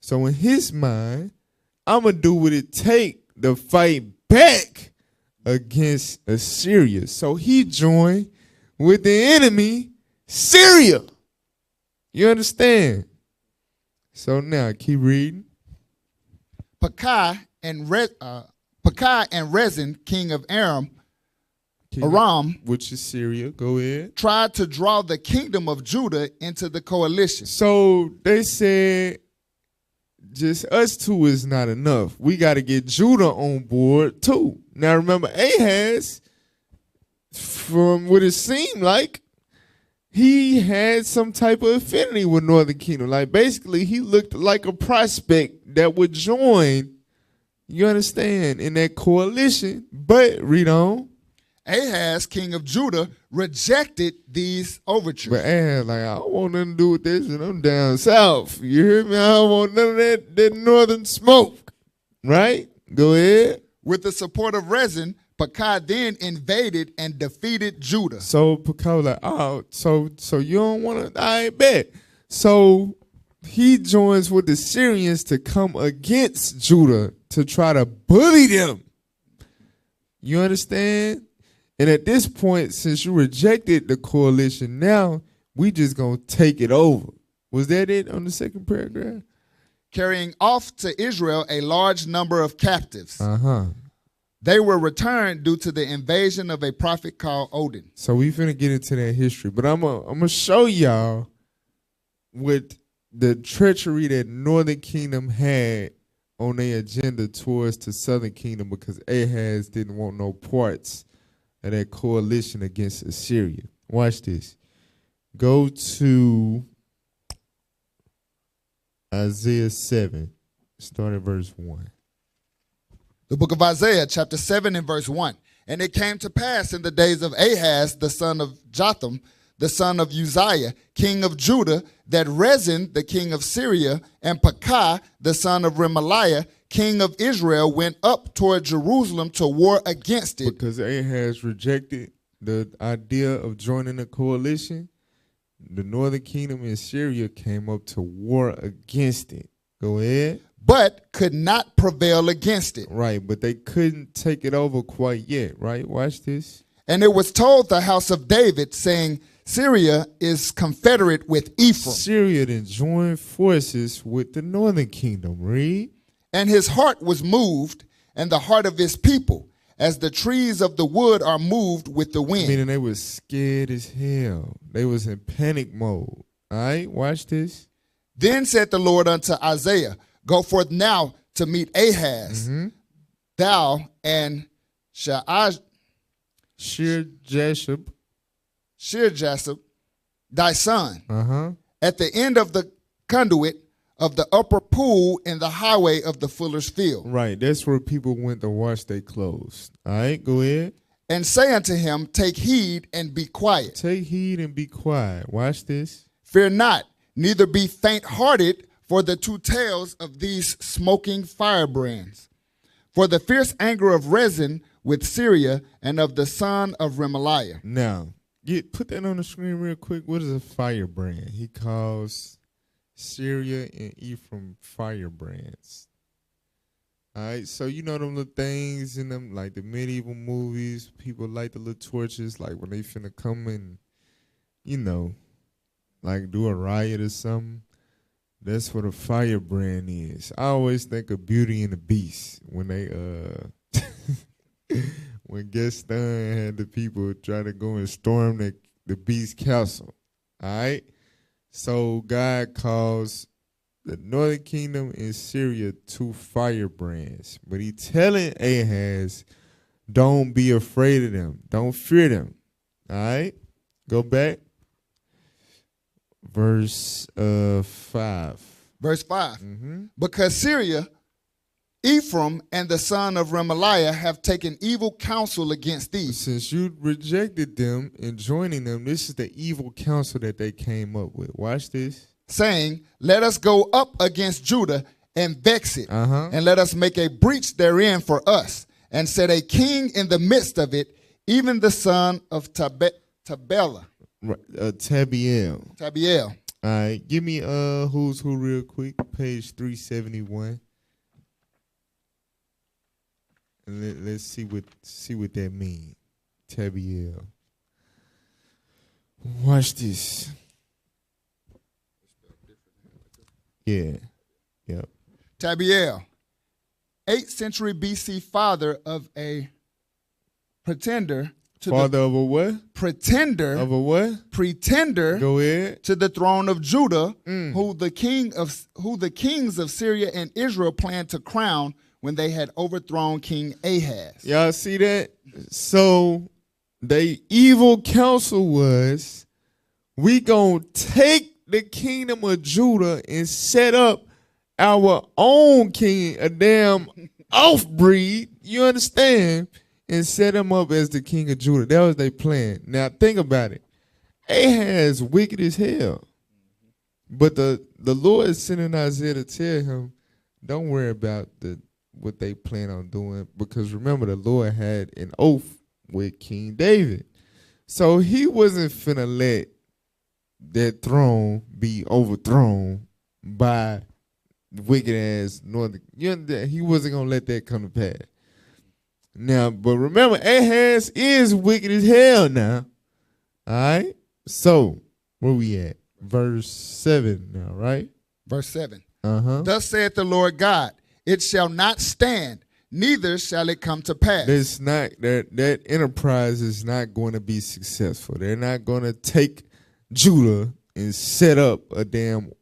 Speaker 2: So in his mind, I'm going to do what it takes to fight back against Assyria. So he joined with the enemy, Syria. You understand? So now keep reading.
Speaker 3: Pekah and Rezin, king of Aram,
Speaker 2: which is Syria, go ahead,
Speaker 3: tried to draw the kingdom of Judah into the coalition.
Speaker 2: So they said, just us two is not enough. We got to get Judah on board too. Now remember, Ahaz, from what it seemed like, he had some type of affinity with Northern Kingdom. Like basically, he looked like a prospect that would join, you understand, in that coalition. But read on.
Speaker 3: Ahaz, king of Judah, rejected these overtures.
Speaker 2: But Ahaz like, I don't want nothing to do with this, and I'm down south. You hear me? I don't want none of that northern smoke. Right? Go ahead.
Speaker 3: With the support of Rezin, Pekah then invaded and defeated Judah.
Speaker 2: So Pekah was like, oh, so you don't want to, I bet. So he joins with the Syrians to come against Judah to try to bully them. You understand? And at this point, since you rejected the coalition, now we just going to take it over. Was that it on the second paragraph?
Speaker 3: Carrying off to Israel a large number of captives.
Speaker 2: Uh-huh.
Speaker 3: They were returned due to the invasion of a prophet called Odin.
Speaker 2: So we finna get into that history. But I'm gonna show y'all what the treachery that Northern Kingdom had on their agenda towards the Southern Kingdom, because Ahaz didn't want no parts of that coalition against Assyria. Watch this. Go to Isaiah 7, start at verse 1.
Speaker 3: The book of Isaiah, chapter 7 and verse 1. And it came to pass in the days of Ahaz, the son of Jotham, the son of Uzziah, king of Judah, that Rezin, the king of Syria, and Pekah, the son of Remaliah, king of Israel, went up toward Jerusalem to war against it.
Speaker 2: Because Ahaz rejected the idea of joining a coalition, the northern kingdom in Syria came up to war against it. Go ahead.
Speaker 3: But could not prevail against it.
Speaker 2: Right, but they couldn't take it over quite yet, right? Watch this.
Speaker 3: And it was told the house of David, saying, Syria is confederate with Ephraim.
Speaker 2: Syria then joined forces with the northern kingdom. Read.
Speaker 3: And his heart was moved, and the heart of his people, as the trees of the wood are moved with the wind.
Speaker 2: Meaning they was scared as hell. They was in panic mode. All right, watch this.
Speaker 3: Then said the Lord unto Isaiah, Go forth now to meet Ahaz, thou and
Speaker 2: Shear-Jashub,
Speaker 3: thy son, at the end of the conduit of the upper pool in the highway of the fuller's field.
Speaker 2: Right, that's where people went to wash their clothes. All right, go ahead.
Speaker 3: And say unto him, Take heed and be quiet.
Speaker 2: Take heed and be quiet. Watch this.
Speaker 3: Fear not, neither be faint-hearted for the two tails of these smoking firebrands. For the fierce anger of Rezin with Syria and of the son of Remaliah.
Speaker 2: Now, put that on the screen real quick. What is a firebrand? He calls Syria and Ephraim firebrands. All right, so you know them little things in them, like the medieval movies, people light the little torches, like when they finna come and, you know, like do a riot or something. That's what a firebrand is. I always think of Beauty and the Beast when they when Gaston had the people try to go and storm the Beast castle. All right? So God calls the northern kingdom and Syria two firebrands. But he telling Ahaz, don't be afraid of them. Don't fear them. All right? Go back. Verse 5.
Speaker 3: Verse 5. Because Syria, Ephraim, and the son of Remaliah have taken evil counsel against thee.
Speaker 2: Since you rejected them and joining them, this is the evil counsel that they came up with. Watch this.
Speaker 3: Saying, let us go up against Judah and vex it, and let us make a breach therein for us, and set a king in the midst of it, even the son of Tabiel.
Speaker 2: Tabiel. All right, give me who's who real quick. Page 371. And let's see what that means. Tabiel. Watch this. Yeah. Yep.
Speaker 3: Tabiel, 8th century BC, father of a pretender.
Speaker 2: Father of a what?
Speaker 3: Pretender.
Speaker 2: Of a what?
Speaker 3: Pretender.
Speaker 2: Go ahead.
Speaker 3: To the throne of Judah, who the kings of Syria and Israel planned to crown when they had overthrown King Ahaz.
Speaker 2: Y'all see that? So the evil counsel was, we gonna take the kingdom of Judah and set up our own king, a damn off-breed, you understand? and set him up as the king of Judah. That was their plan. Now think about it. Ahaz wicked as hell. But the Lord is sending Isaiah to tell him, don't worry about what they plan on doing, because remember, the Lord had an oath with King David. So he wasn't finna let that throne be overthrown by wicked ass northern. He wasn't gonna let that come to pass. Now, but remember, Ahaz is wicked as hell now. All right? So, where we at? Verse 7 now, right?
Speaker 3: Verse 7.
Speaker 2: Uh-huh.
Speaker 3: Thus saith the Lord God, it shall not stand, neither shall it come to pass.
Speaker 2: It's not that enterprise is not going to be successful. They're not going to take Judah and set up a damn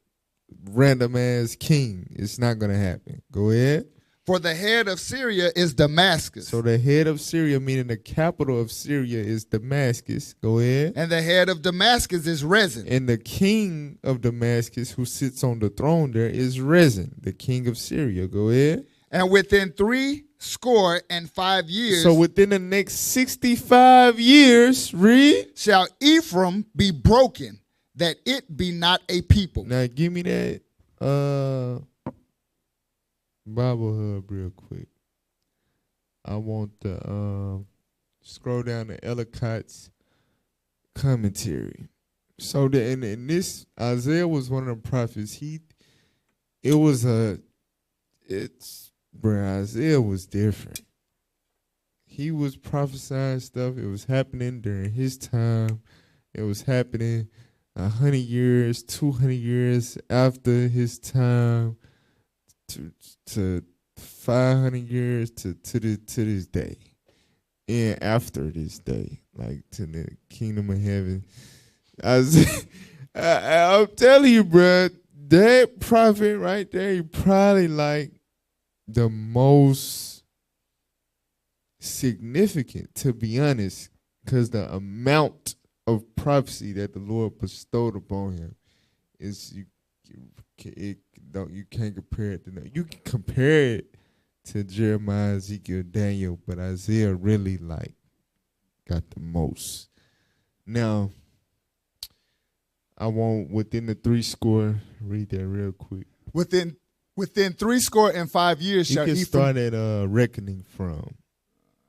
Speaker 2: random ass king. It's not going to happen. Go ahead.
Speaker 3: For the head of Syria is Damascus.
Speaker 2: So the head of Syria, meaning the capital of Syria, is Damascus. Go ahead.
Speaker 3: And the head of Damascus is Rezin.
Speaker 2: And the king of Damascus, who sits on the throne there, is Rezin, the king of Syria. Go ahead.
Speaker 3: And within 65 years.
Speaker 2: So within the next 65 years, read.
Speaker 3: Shall Ephraim be broken, that it be not a people.
Speaker 2: Now give me that Bible Hub real quick. I want the scroll down to Ellicott's commentary. So in this, Isaiah was one of the prophets. Isaiah was different. He was prophesying stuff. It was happening during his time. It was happening 100 years, 200 years after his time, to 500 years to this day, and after this day, like to the kingdom of heaven. I'm telling you, bro, that prophet right there, he probably like the most significant, to be honest, because the amount of prophecy that the Lord bestowed upon him is you can't compare it to that. You can compare it to Jeremiah, Ezekiel, Daniel, but Isaiah really like got the most. Now, I want within the 60, read that real quick.
Speaker 3: Within 65 years
Speaker 2: you
Speaker 3: shall
Speaker 2: can
Speaker 3: Ephraim
Speaker 2: start at reckoning from.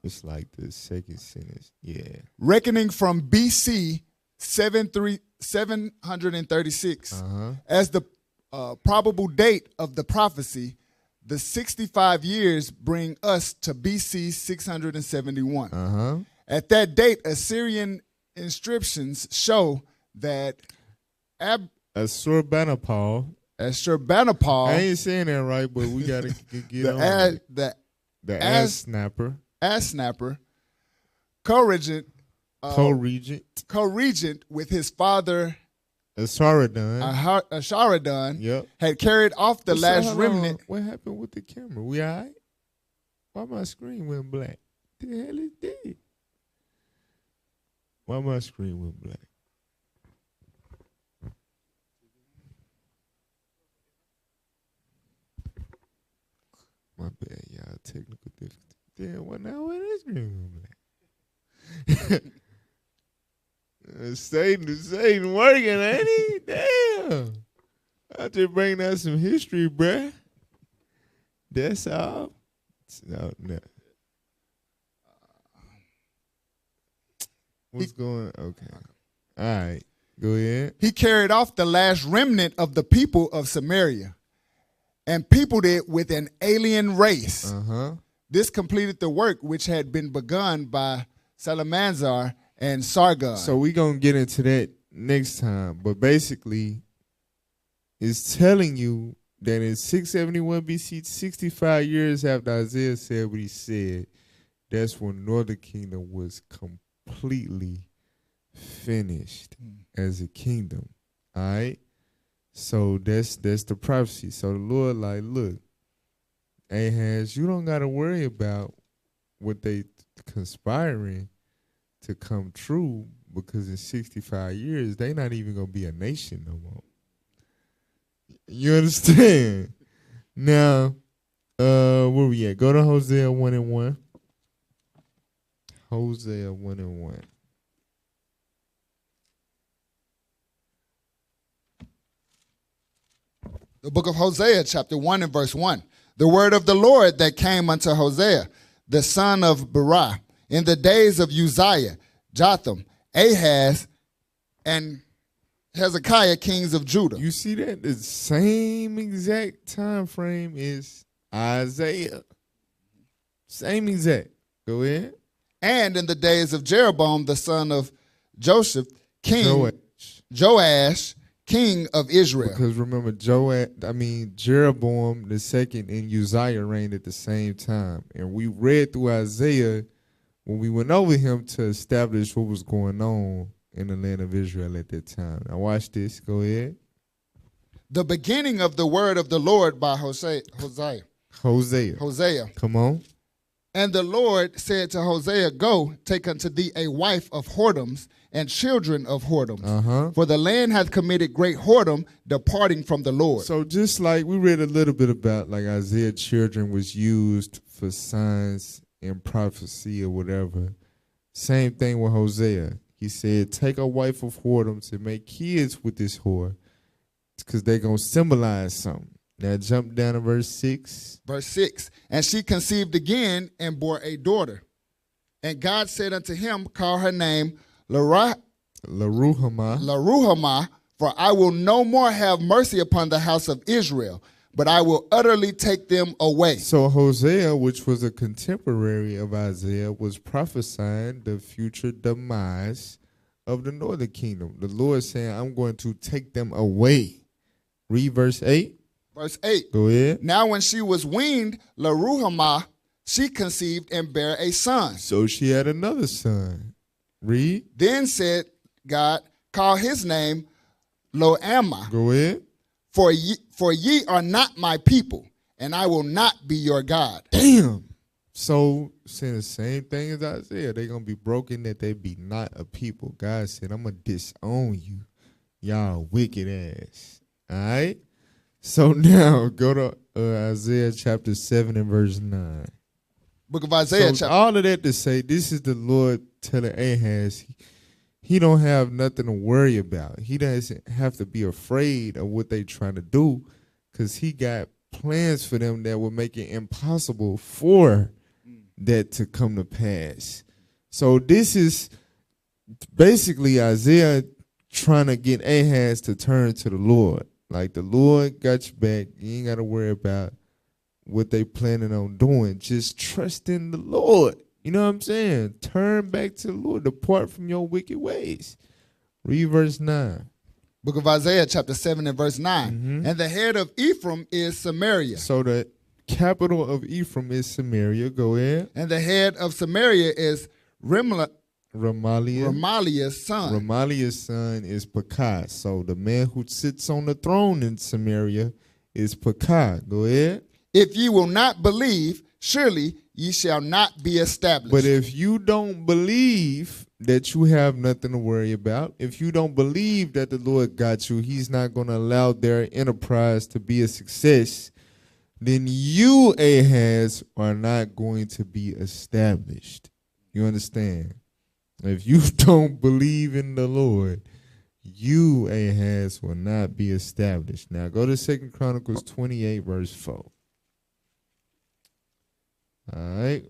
Speaker 2: It's like the second sentence. Yeah.
Speaker 3: reckoning from BC 736 as the probable date of the prophecy. The 65 years bring us to BC 671. At that date, Assyrian inscriptions show that
Speaker 2: Ashurbanipal.
Speaker 3: Ashurbanipal.
Speaker 2: I ain't saying that right, but we gotta get on
Speaker 3: the
Speaker 2: ass snapper.
Speaker 3: Ass snapper, co-regent with his father Asharadan,
Speaker 2: yep,
Speaker 3: had carried off the last remnant.
Speaker 2: What happened with the camera? We all right? Why my screen went black? The hell is that? Why my screen went black? My bad, y'all. Technical difficulty. Damn, what now? What is screen went black? Satan working, ain't he? Damn. I just bring out some history, bruh. That's all. No. What's going on? Okay. All right. Go ahead.
Speaker 3: He carried off the last remnant of the people of Samaria and peopled it with an alien race. This completed the work which had been begun by Salmanasar and Sargon.
Speaker 2: So we're going to get into that next time. But basically, it's telling you that in 671 BC, 65 years after Isaiah said what he said, that's when Northern Kingdom was completely finished as a kingdom. All right? So that's the prophecy. So the Lord like, look, Ahaz, you don't got to worry about what they conspiring to come true, because in 65 years, they not even going to be a nation no more. You understand? Now, where we at? Go to Hosea 1:1. Hosea 1:1.
Speaker 3: The book of Hosea, chapter 1 and verse 1. The word of the Lord that came unto Hosea, the son of Berah, in the days of Uzziah, Jotham, Ahaz, and Hezekiah, kings of Judah.
Speaker 2: You see that? The same exact time frame is Isaiah. Same exact. Go ahead.
Speaker 3: And in the days of Jeroboam, the son of Joseph, king Joash, king of Israel.
Speaker 2: Because remember, Jeroboam the second and Uzziah reigned at the same time. And we read through Isaiah when we went over him to establish what was going on in the land of Israel at that time. Now watch this. Go ahead.
Speaker 3: The beginning of the word of the Lord by Hosea.
Speaker 2: Come on.
Speaker 3: And the Lord said to Hosea, go, take unto thee a wife of whoredoms and children of whoredoms. For the land hath committed great whoredom, departing from the Lord.
Speaker 2: So just like we read a little bit about, like Isaiah, children was used for signs and prophecy or whatever. Same thing with Hosea. He said, take a wife of whoredoms and make kids with this whore, because they're going to symbolize something. Now jump down to verse 6.
Speaker 3: Verse 6. And she conceived again and bore a daughter. And God said unto him, call her name Laruhamah, for I will no more have mercy upon the house of Israel, but I will utterly take them away.
Speaker 2: So Hosea, which was a contemporary of Isaiah, was prophesying the future demise of the northern kingdom. The Lord saying, I'm going to take them away. Read verse 8.
Speaker 3: Verse 8.
Speaker 2: Go ahead.
Speaker 3: Now when she was weaned, Laruhamah, she conceived and bare a son.
Speaker 2: So she had another son. Read.
Speaker 3: Then said God, call his name Lo-Ammi.
Speaker 2: Go ahead.
Speaker 3: For ye are not my people, and I will not be your God.
Speaker 2: Damn. So saying the same thing as Isaiah. They're going to be broken that they be not a people. God said, I'm going to disown you. Y'all wicked ass. All right? So now go to Isaiah chapter 7 and verse 9.
Speaker 3: Book of Isaiah.
Speaker 2: So all of that to say, this is the Lord telling Ahaz, he don't have nothing to worry about. He doesn't have to be afraid of what they trying to do, because he got plans for them that will make it impossible for that to come to pass. So this is basically Isaiah trying to get Ahaz to turn to the Lord. Like, the Lord got your back. You ain't got to worry about what they planning on doing. Just trust in the Lord. You know what I'm saying? Turn back to the Lord. Depart from your wicked ways. Read verse 9.
Speaker 3: Book of Isaiah chapter 7 and verse 9. And the head of Ephraim is Samaria.
Speaker 2: So the capital of Ephraim is Samaria. Go ahead.
Speaker 3: And the head of Samaria is
Speaker 2: Remaliah.
Speaker 3: Remaliah's son.
Speaker 2: Remaliah's son is Pekah. So the man who sits on the throne in Samaria is Pekah. Go ahead.
Speaker 3: If ye will not believe, surely ye shall not be established.
Speaker 2: But if you don't believe that you have nothing to worry about, if you don't believe that the Lord got you, he's not going to allow their enterprise to be a success, then you, Ahaz, are not going to be established. You understand? If you don't believe in the Lord, you, Ahaz, will not be established. Now go to 2 Chronicles 28, verse 4. All right.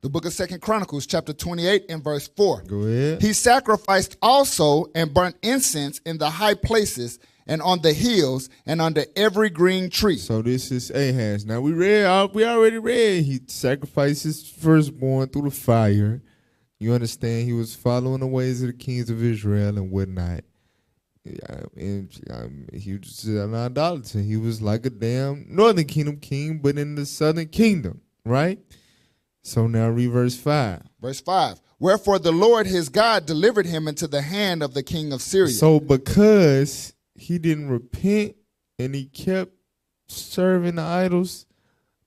Speaker 3: The book of 2 Chronicles, chapter 28 and verse 4.
Speaker 2: Go ahead.
Speaker 3: He sacrificed also and burnt incense in the high places and on the hills and under every green tree.
Speaker 2: So this is Ahaz. Now we already read he sacrificed his firstborn through the fire. You understand? He was following the ways of the kings of Israel and whatnot. And he was an idolater. He was like a damn northern kingdom king, but in the southern kingdom, right? So now read verse 5.
Speaker 3: Verse 5. Wherefore the Lord his God delivered him into the hand of the king of Syria.
Speaker 2: So because he didn't repent and he kept serving the idols,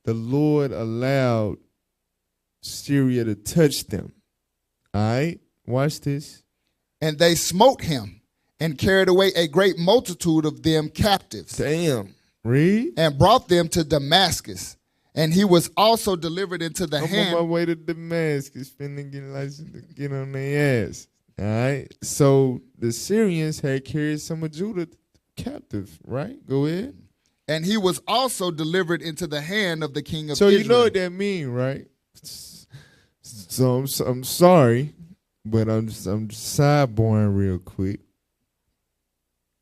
Speaker 2: the Lord allowed Syria to touch them. All right, watch this.
Speaker 3: And they smote him and carried away a great multitude of them captives.
Speaker 2: Damn. Read.
Speaker 3: And brought them to Damascus. And he was also delivered into the
Speaker 2: I'm
Speaker 3: hand.
Speaker 2: on my way to Damascus, finna get license to get on their ass. All right. So the Syrians had carried some of Judah captive, right? Go ahead.
Speaker 3: And he was also delivered into the hand of the king of
Speaker 2: So
Speaker 3: Israel.
Speaker 2: you know what that means, right? So I'm sorry, but I'm sideboarding real quick.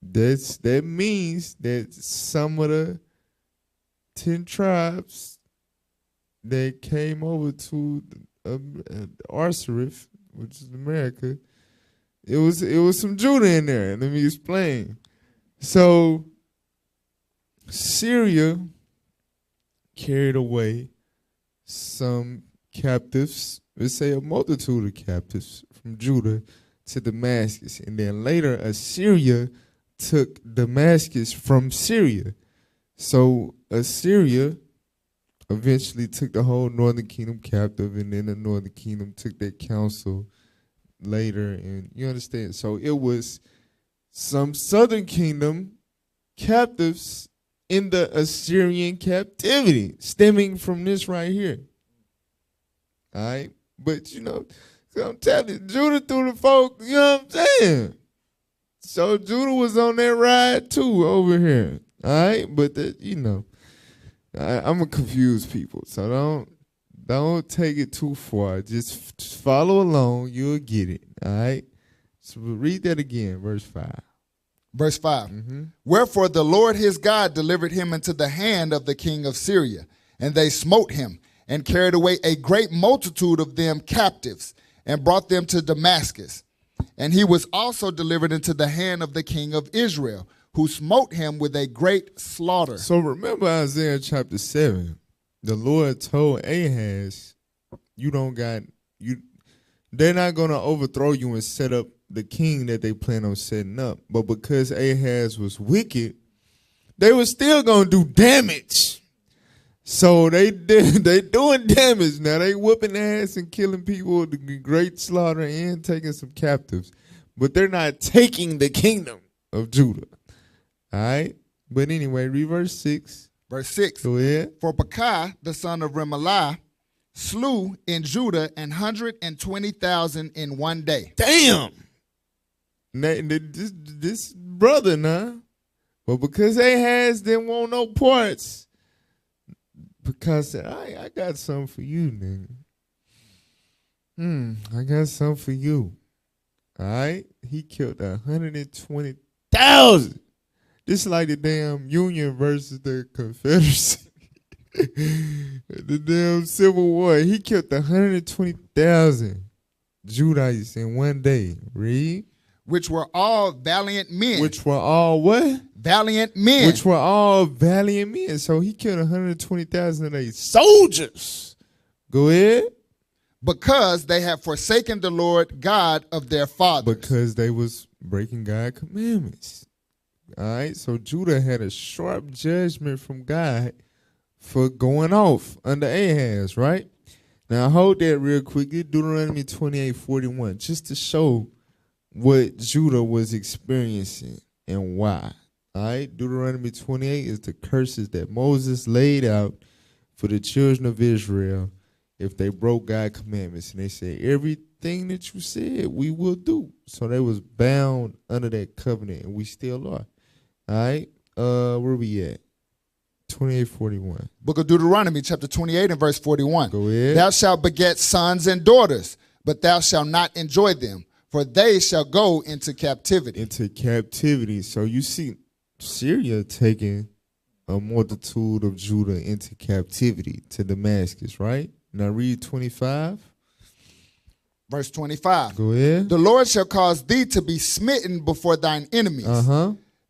Speaker 2: That means that some of the 10 tribes that came over to Arsarif, which is America, it was some Judah in there. Let me explain. So Syria carried away some captives, let's say a multitude of captives from Judah to Damascus. And then later Assyria took Damascus from Syria. So Assyria eventually took the whole northern kingdom captive, and then the northern kingdom took that council later. And you understand? So it was some southern kingdom captives in the Assyrian captivity stemming from this right here. All right? But, you know, I'm telling you, Judah threw the folk, you know what I'm saying? So Judah was on that ride too over here. All right? But, you know, I'm going to confuse people. So don't take it too far. Just follow along. You'll get it. All right? So read that again, verse 5.
Speaker 3: Verse 5.
Speaker 2: Mm-hmm.
Speaker 3: Wherefore the Lord his God delivered him into the hand of the king of Syria, and they smote him, and carried away a great multitude of them captives, and brought them to Damascus. And he was also delivered into the hand of the king of Israel, who smote him with a great slaughter.
Speaker 2: So remember Isaiah chapter 7. The Lord told Ahaz, they're not going to overthrow you and set up the king that they plan on setting up. But because Ahaz was wicked, they were still going to do damage. So they doing damage now. They whooping their ass and killing people with the great slaughter and taking some captives. But they're not taking the kingdom of Judah. All right? But anyway, read verse 6.
Speaker 3: Verse 6.
Speaker 2: Go ahead.
Speaker 3: For Pekah, the son of Remaliah, slew in Judah 120,000 in one day.
Speaker 2: Damn. This brother now. But because Ahaz didn't want no parts, because I got something for you, nigga. I got something for you. All right? He killed 120,000. This is like the damn Union versus the Confederacy. The damn Civil War. He killed 120,000 Judites in one day. Read.
Speaker 3: Which were all valiant men.
Speaker 2: Which were all what?
Speaker 3: Valiant men.
Speaker 2: Which were all valiant men. So he killed 120,000 of these soldiers. Go ahead.
Speaker 3: Because they have forsaken the Lord God of their fathers.
Speaker 2: Because they was breaking God's commandments. All right. So Judah had a sharp judgment from God for going off under Ahaz, right? Now hold that real quickly. Deuteronomy 28:41, just to show what Judah was experiencing and why. All right, Deuteronomy 28 is the curses that Moses laid out for the children of Israel if they broke God's commandments. And they said, everything that you said, we will do. So they was bound under that covenant, and we still are. All right, where we at? 28:41.
Speaker 3: Book of Deuteronomy, chapter 28 and verse 41.
Speaker 2: Go ahead.
Speaker 3: Thou shalt beget sons and daughters, but thou shalt not enjoy them, for they shall go into captivity.
Speaker 2: Into captivity. So you see Syria taking a multitude of Judah into captivity to Damascus, right? Now read 25.
Speaker 3: Verse 25.
Speaker 2: Go ahead.
Speaker 3: The Lord shall cause thee to be smitten before thine enemies.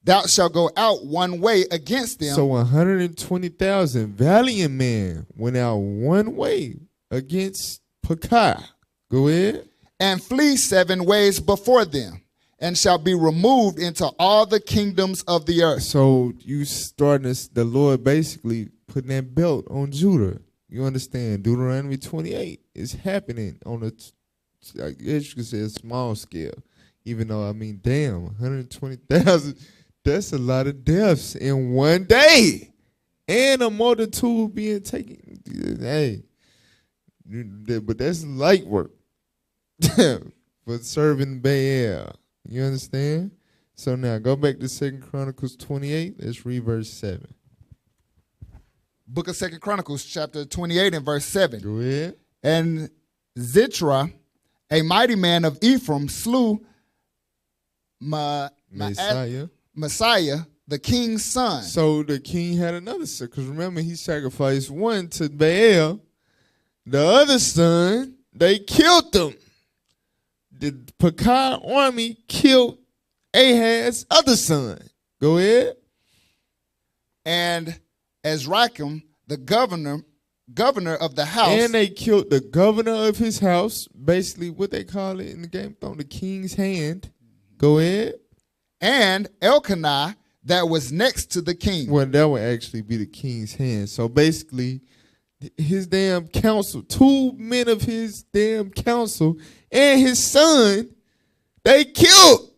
Speaker 3: Thou shalt go out one way against them.
Speaker 2: So 120,000 valiant men went out one way against Pekah. Go ahead.
Speaker 3: And flee 7 ways before them, and shall be removed into all the kingdoms of the earth.
Speaker 2: So you starting to, the Lord basically putting that belt on Judah. You understand? Deuteronomy 28 is happening on a, I guess you could say, a small scale. Even though, I mean, damn, 120,000, that's a lot of deaths in one day. And a multitude being taken hey, but that's light work for serving Baal. You understand? So now go back to 2 Chronicles 28. Let's read verse 7.
Speaker 3: Book of 2 Chronicles, chapter 28 and verse 7.
Speaker 2: Go ahead.
Speaker 3: And Zitra, a mighty man of Ephraim, slew
Speaker 2: Messiah,
Speaker 3: the king's son.
Speaker 2: So the king had another son, because remember, he sacrificed one to Baal. The other son, they killed them. The Pekah army killed Ahaz's other son. Go ahead.
Speaker 3: And Azrikam, the governor of the house.
Speaker 2: And they killed the governor of his house, basically what they call it in the Game of Thrones, the king's hand. Go ahead.
Speaker 3: And Elkanah, that was next to the king.
Speaker 2: Well, that would actually be the king's hand. So basically, his damn council, 2 men of his damn council and his son, they killed.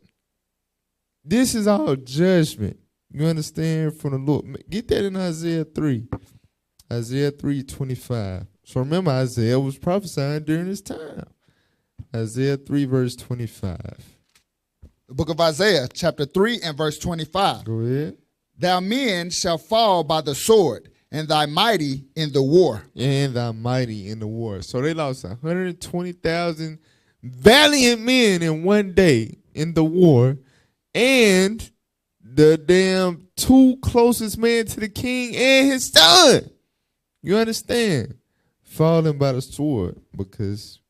Speaker 2: This is all judgment. You understand? From the Lord. Get that in Isaiah 3. Isaiah 3:25. So remember, Isaiah was prophesying during this time. Isaiah 3, verse 25.
Speaker 3: The book of Isaiah, chapter 3 and verse 25.
Speaker 2: Go ahead.
Speaker 3: Thy men shall fall by the sword, and thy mighty in the war.
Speaker 2: And thy mighty in the war. So they lost 120,000 valiant men in one day in the war. And the damn 2 closest men to the king and his son. You understand? Falling by the sword because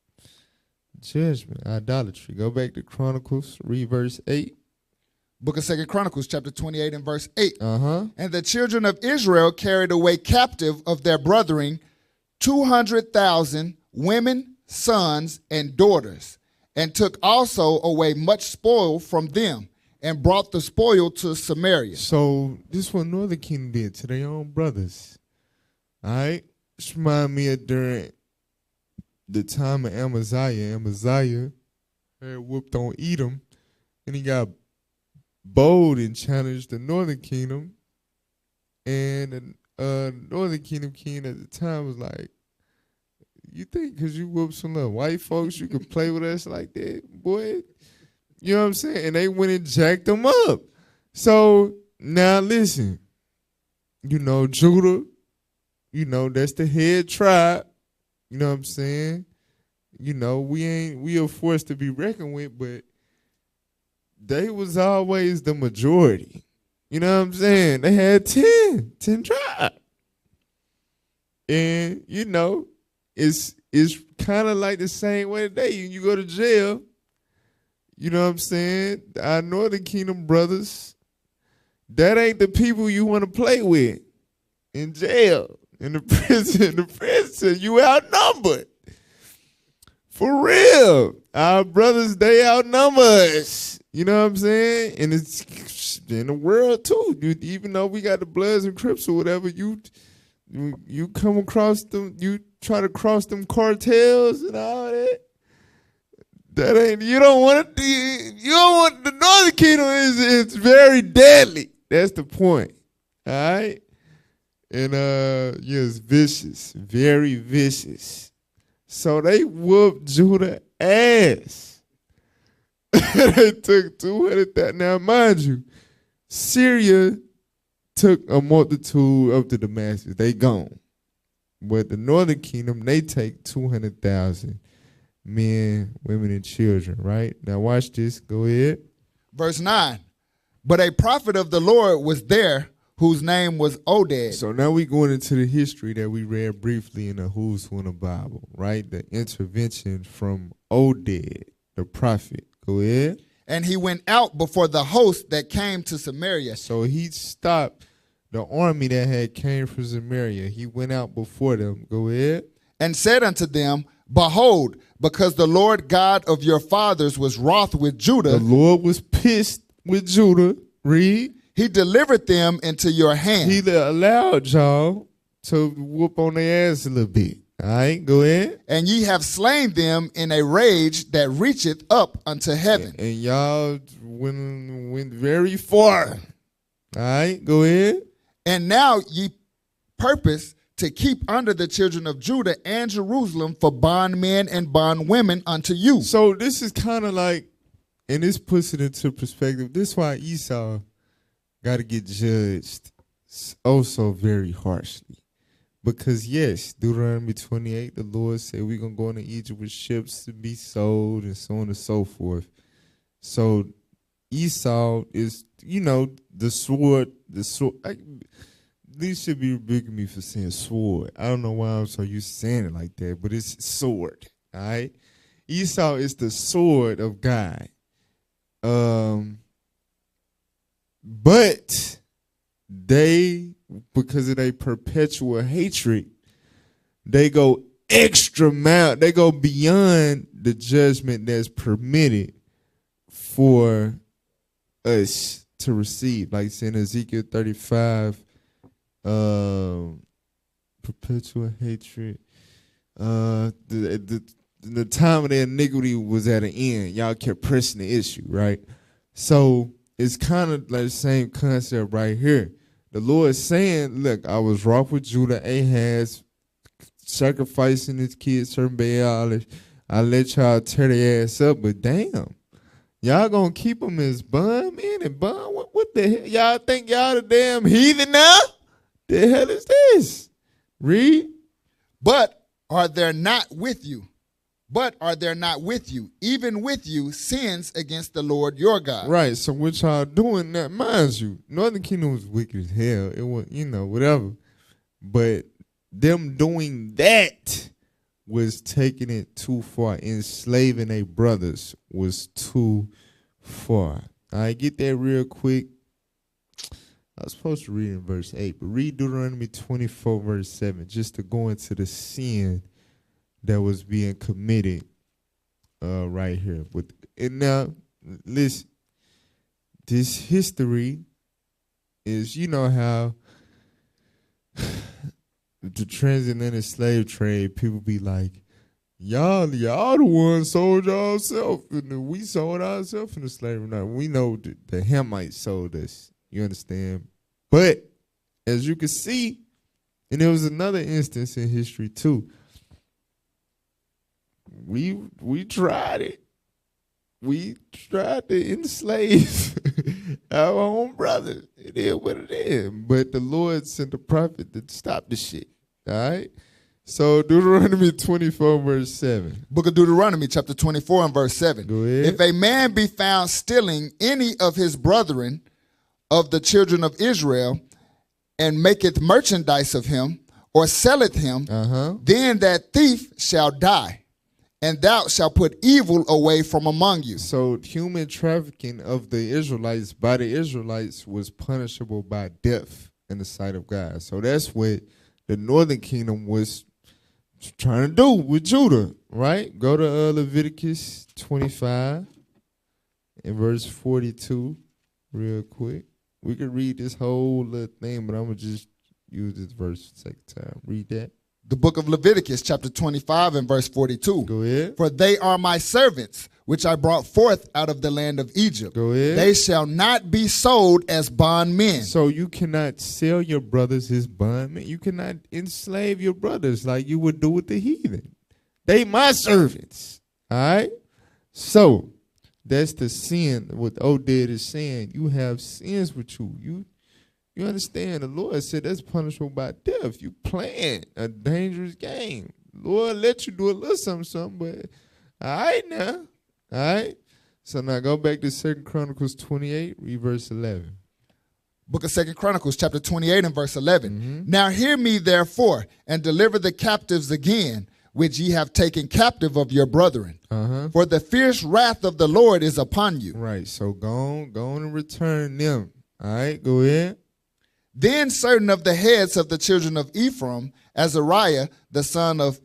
Speaker 2: judgment, idolatry. Go back to Chronicles, read verse 8.
Speaker 3: Book of 2 Chronicles, chapter 28 and verse 8. And the children of Israel carried away captive of their brethren 200,000 women, sons, and daughters, and took also away much spoil from them, and brought the spoil to Samaria.
Speaker 2: So this is what Northern Kingdom did to their own brothers. All right? This reminds me of during the time of Amaziah. Amaziah had whooped on Edom, and he got bold and challenged the Northern Kingdom. And the Northern Kingdom king at the time was like, you think because you whooped some little white folks you can play with us like that, boy? You know what I'm saying? And they went and jacked them up. So now listen, you know, Judah, you know, that's the head tribe. You know what I'm saying? You know, we are forced to be reckoned with, but they was always the majority. You know what I'm saying? They had 10 tribes. And, you know, it's kind of like the same way today. You go to jail, you know what I'm saying? Our Northern Kingdom brothers, that ain't the people you want to play with in jail. In the prison, you outnumbered. For real. Our brothers, they outnumber us. You know what I'm saying? And it's in the world too. Even though we got the Bloods and Crips or whatever, you come across them, you try to cross them cartels and all that. That ain't, you don't want the Northern Kingdom it's very deadly. That's the point. All right? And yes, vicious, very vicious. So they whooped Judah ass. They took 200,000. Now, mind you, Syria took a multitude of the Damascus. They gone. But the Northern Kingdom, they take 200,000 men, women, and children, right? Now watch this. Go ahead.
Speaker 3: Verse 9. But a prophet of the Lord was there, whose name was Oded.
Speaker 2: So now we going into the history that we read briefly in the Who's Who in the Bible, right? The intervention from Oded, the prophet. Go ahead.
Speaker 3: And he went out before the host that came to Samaria.
Speaker 2: So he stopped the army that had came from Samaria. He went out before them. Go ahead.
Speaker 3: And said unto them, Behold, because the Lord God of your fathers was wroth with Judah.
Speaker 2: The Lord was pissed with Judah. Read.
Speaker 3: He delivered them into your hand.
Speaker 2: He allowed y'all to whoop on their ass a little bit. All right, go ahead.
Speaker 3: And ye have slain them in a rage that reacheth up unto heaven.
Speaker 2: And y'all went very far. All right, go ahead.
Speaker 3: And now ye purpose to keep under the children of Judah and Jerusalem for bondmen and bondwomen unto you.
Speaker 2: So this is kind of like, and this puts it into perspective. This is why Esau got to get judged so very harshly. Because yes, Deuteronomy 28, the Lord said we're going to go into Egypt with ships to be sold and so on and so forth. So Esau is, the sword. These should be rebuking me for saying sword. I don't know why I'm so used to saying it like that, but it's sword, all right? Esau is the sword of God. But they, because of their perpetual hatred, they go extra mile. They go beyond the judgment that's permitted for us to receive. Like it's in Ezekiel 35, perpetual hatred. The time of their iniquity was at an end. Y'all kept pressing the issue, right? So it's kind of like the same concept right here. The Lord is saying, look, I was wroth with Judah, Ahaz, sacrificing his kids, serving Baal. I let y'all tear their ass up, but damn, y'all gonna keep them as bondmen and bond? What the hell? Y'all think y'all the damn heathen now? The hell is this? Read.
Speaker 3: But are there not with you, even with you, sins against the Lord your God?
Speaker 2: Right, so what y'all doing that, mind you, Northern Kingdom was wicked as hell. It was, whatever. But them doing that was taking it too far. Enslaving their brothers was too far. All right, get that real quick. I was supposed to read in verse 8, but read Deuteronomy 24, verse 7, just to go into the sin that was being committed right here. And now, listen, this history is, how the transatlantic slave trade, people be like, y'all the ones sold yourself, and we sold ourselves in the slavery. Now, we know the Hamites sold us. You understand? But as you can see, and there was another instance in history too. We tried it. We tried to enslave our own brothers. It is what it is. But the Lord sent a prophet to stop the shit. All right? So Deuteronomy 24, verse 7.
Speaker 3: Book of Deuteronomy, chapter 24 and verse 7.
Speaker 2: Go ahead.
Speaker 3: If a man be found stealing any of his brethren of the children of Israel, and maketh merchandise of him, or selleth him, then that thief shall die, and thou shalt put evil away from among you.
Speaker 2: So human trafficking of the Israelites by the Israelites was punishable by death in the sight of God. So that's what the Northern Kingdom was trying to do with Judah, right? Go to Leviticus 25 and verse 42 real quick. We could read this whole little thing, but I'm going to just use this verse a second time. Read that.
Speaker 3: The book of Leviticus, chapter 25 and verse 42.
Speaker 2: Go ahead.
Speaker 3: For they are my servants, which I brought forth out of the land of Egypt.
Speaker 2: Go ahead.
Speaker 3: They shall not be sold as bondmen.
Speaker 2: So you cannot sell your brothers as bondmen. You cannot enslave your brothers like you would do with the heathen. They my servants. All right? So that's the sin. What Oded is saying, you have sins with you. You understand? The Lord said that's punishable by death. You playing a dangerous game. Lord let you do a little something, but all right now. All right? So now go back to 2 Chronicles 28, read verse 11.
Speaker 3: Book of 2 Chronicles, chapter 28 and verse 11. Now hear me therefore, and deliver the captives again, which ye have taken captive of your brethren. For the fierce wrath of the Lord is upon you.
Speaker 2: Right, so go on and return them. All right, go ahead.
Speaker 3: Then certain of the heads of the children of Ephraim, Azariah, the son of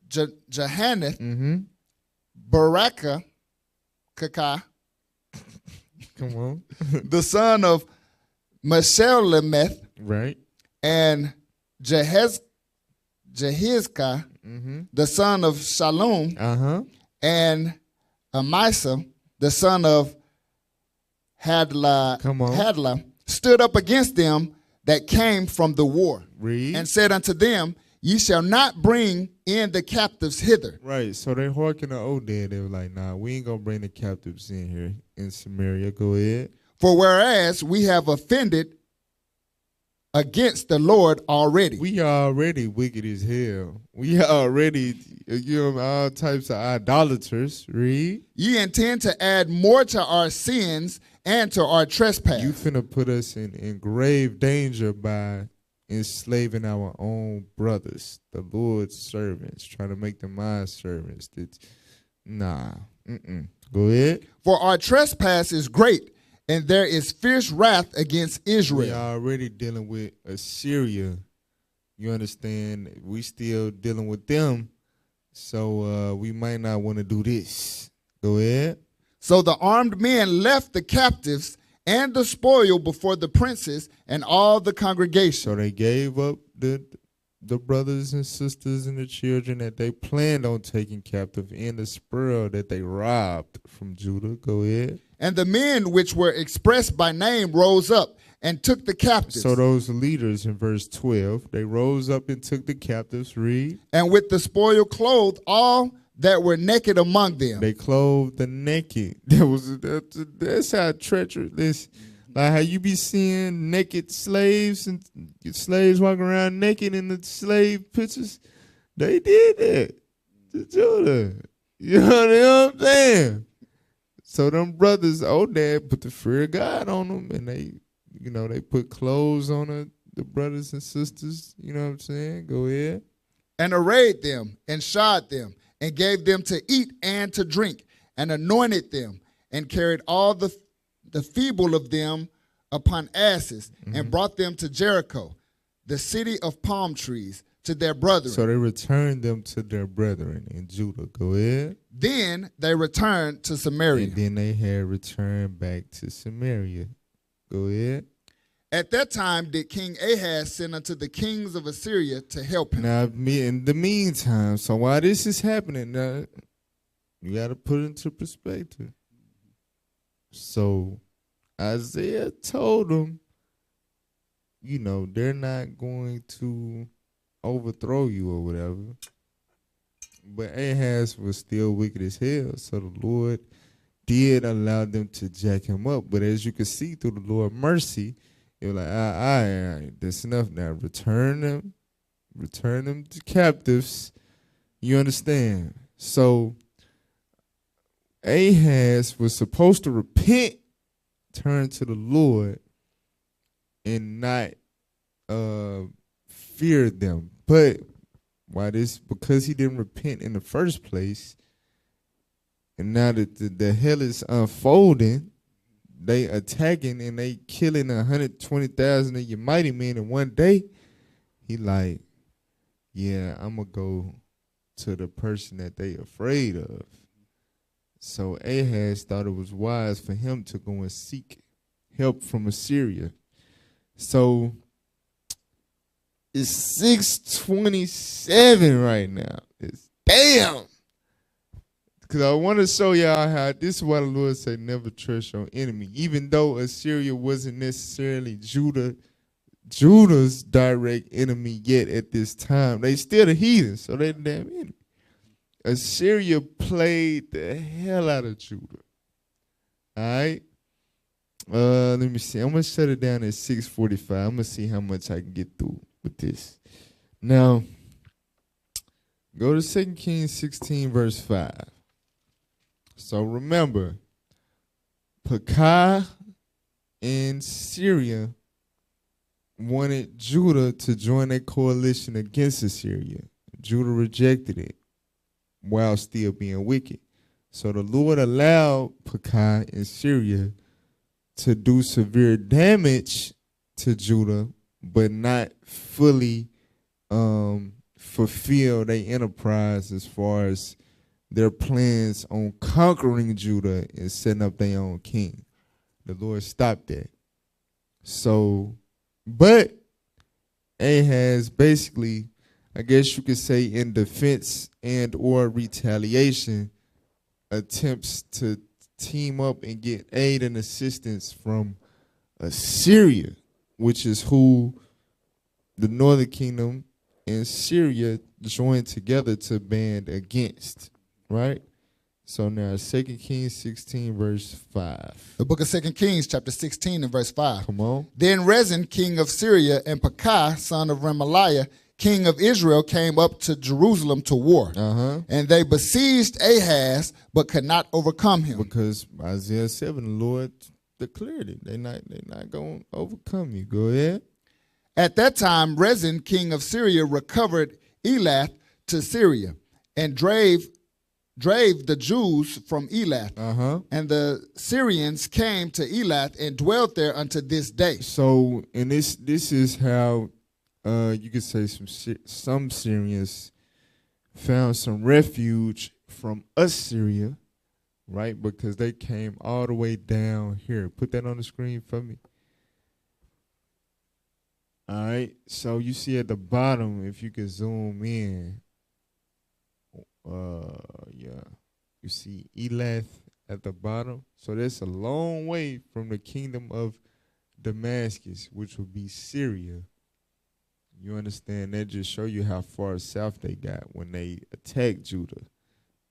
Speaker 3: Jehanath, Barakah, Kakah,
Speaker 2: come on,
Speaker 3: the son of Meshelemeth,
Speaker 2: right,
Speaker 3: and Jehizkah, the son of Shallum, and Amisa, the son of Hadlah, stood up against them that came from the war,
Speaker 2: Read.
Speaker 3: and said unto them, Ye shall not bring in the captives hither.
Speaker 2: Right, so they hearkened to Oded. They were like, nah, we ain't going to bring the captives in here in Samaria. Go ahead.
Speaker 3: For whereas we have offended against the Lord already.
Speaker 2: We already wicked as hell. We already, all types of idolaters. Read.
Speaker 3: Ye intend to add more to our sins and to our trespass.
Speaker 2: You finna put us in grave danger by enslaving our own brothers, the Lord's servants, trying to make them my servants. Nah. Go ahead.
Speaker 3: For our trespass is great, and there is fierce wrath against
Speaker 2: We
Speaker 3: Israel.
Speaker 2: already dealing with Assyria. You understand? We still dealing with them. So we might not want to do this. Go ahead.
Speaker 3: So the armed men left the captives and the spoil before the princes and all the congregation.
Speaker 2: So they gave up the brothers and sisters and the children that they planned on taking captive and the spoil that they robbed from Judah. Go ahead.
Speaker 3: And the men which were expressed by name rose up and took the captives.
Speaker 2: So those leaders in verse 12, they rose up and took the captives. Read.
Speaker 3: And with the spoil clothed all that were naked among them.
Speaker 2: They clothed the naked. That's how treacherous. Like how you be seeing naked slaves and slaves walking around naked in the slave pictures. They did that to Judah. You know what I'm saying? So them brothers, Dad put the fear of God on them, and they put clothes on the brothers and sisters. You know what I'm saying? Go ahead.
Speaker 3: And arrayed them and shod them and gave them to eat and to drink and anointed them and carried all the feeble of them upon asses and brought them to Jericho, the city of palm trees, to their brethren.
Speaker 2: So they returned them to their brethren in Judah. Go ahead.
Speaker 3: Then they returned to Samaria.
Speaker 2: And then they had returned back to Samaria. Go ahead.
Speaker 3: At that time did King Ahaz send unto the kings of Assyria to help him.
Speaker 2: Now, in the meantime, so while this is happening, now, you got to put it into perspective. So Isaiah told them, they're not going to overthrow you or whatever. But Ahaz was still wicked as hell, so the Lord did allow them to jack him up. But as you can see through the Lord's mercy, it was like, all right, that's enough now. Return them to captives. You understand? So Ahaz was supposed to repent, turn to the Lord, and not fear them. But because he didn't repent in the first place, and now that the hell is unfolding, they attacking and they killing 120,000 of your mighty men in one day. He like, yeah, I'm going to go to the person that they afraid of. So Ahaz thought it was wise for him to go and seek help from Assyria. So it's 6:27 right now. It's damn. Because I want to show y'all how this is why the Lord said never trust your enemy. Even though Assyria wasn't necessarily Judah's direct enemy yet at this time, they still the heathens, so they the damn enemy. Assyria played the hell out of Judah. All right? Let me see. I'm going to shut it down at 6:45. I'm going to see how much I can get through with this. Now, go to 2 Kings 16, verse 5. So remember, Pekah and Syria wanted Judah to join a coalition against Assyria. Judah rejected it while still being wicked. So the Lord allowed Pekah and Syria to do severe damage to Judah, but not fully fulfill their enterprise as far as their plans on conquering Judah and setting up their own king. The Lord stopped that. So, but Ahaz basically, I guess you could say in defense and or retaliation, attempts to team up and get aid and assistance from Assyria. which is who the northern kingdom and Syria joined together to band against, right? So now 2 Kings 16, verse 5.
Speaker 3: The book of 2 Kings, chapter 16 and verse 5.
Speaker 2: Come on.
Speaker 3: Then Rezin, king of Syria, and Pekah, son of Remaliah, king of Israel, came up to Jerusalem to war. And they besieged Ahaz, but could not overcome him.
Speaker 2: Because Isaiah 7, the Lord declared it. They're not going to overcome you. Go ahead.
Speaker 3: At that time, Rezin, king of Syria, recovered Elath to Syria and drave the Jews from Elath. And the Syrians came to Elath and dwelt there unto this day.
Speaker 2: So, and this is how you could say some Syrians found some refuge from Assyria, right? Because they came all the way down here. Put that on the screen for me. All right. So you see at the bottom, if you could zoom in, yeah, you see Elath at the bottom. So that's a long way from the kingdom of Damascus, which would be Syria. You understand? That just show you how far south they got when they attacked Judah.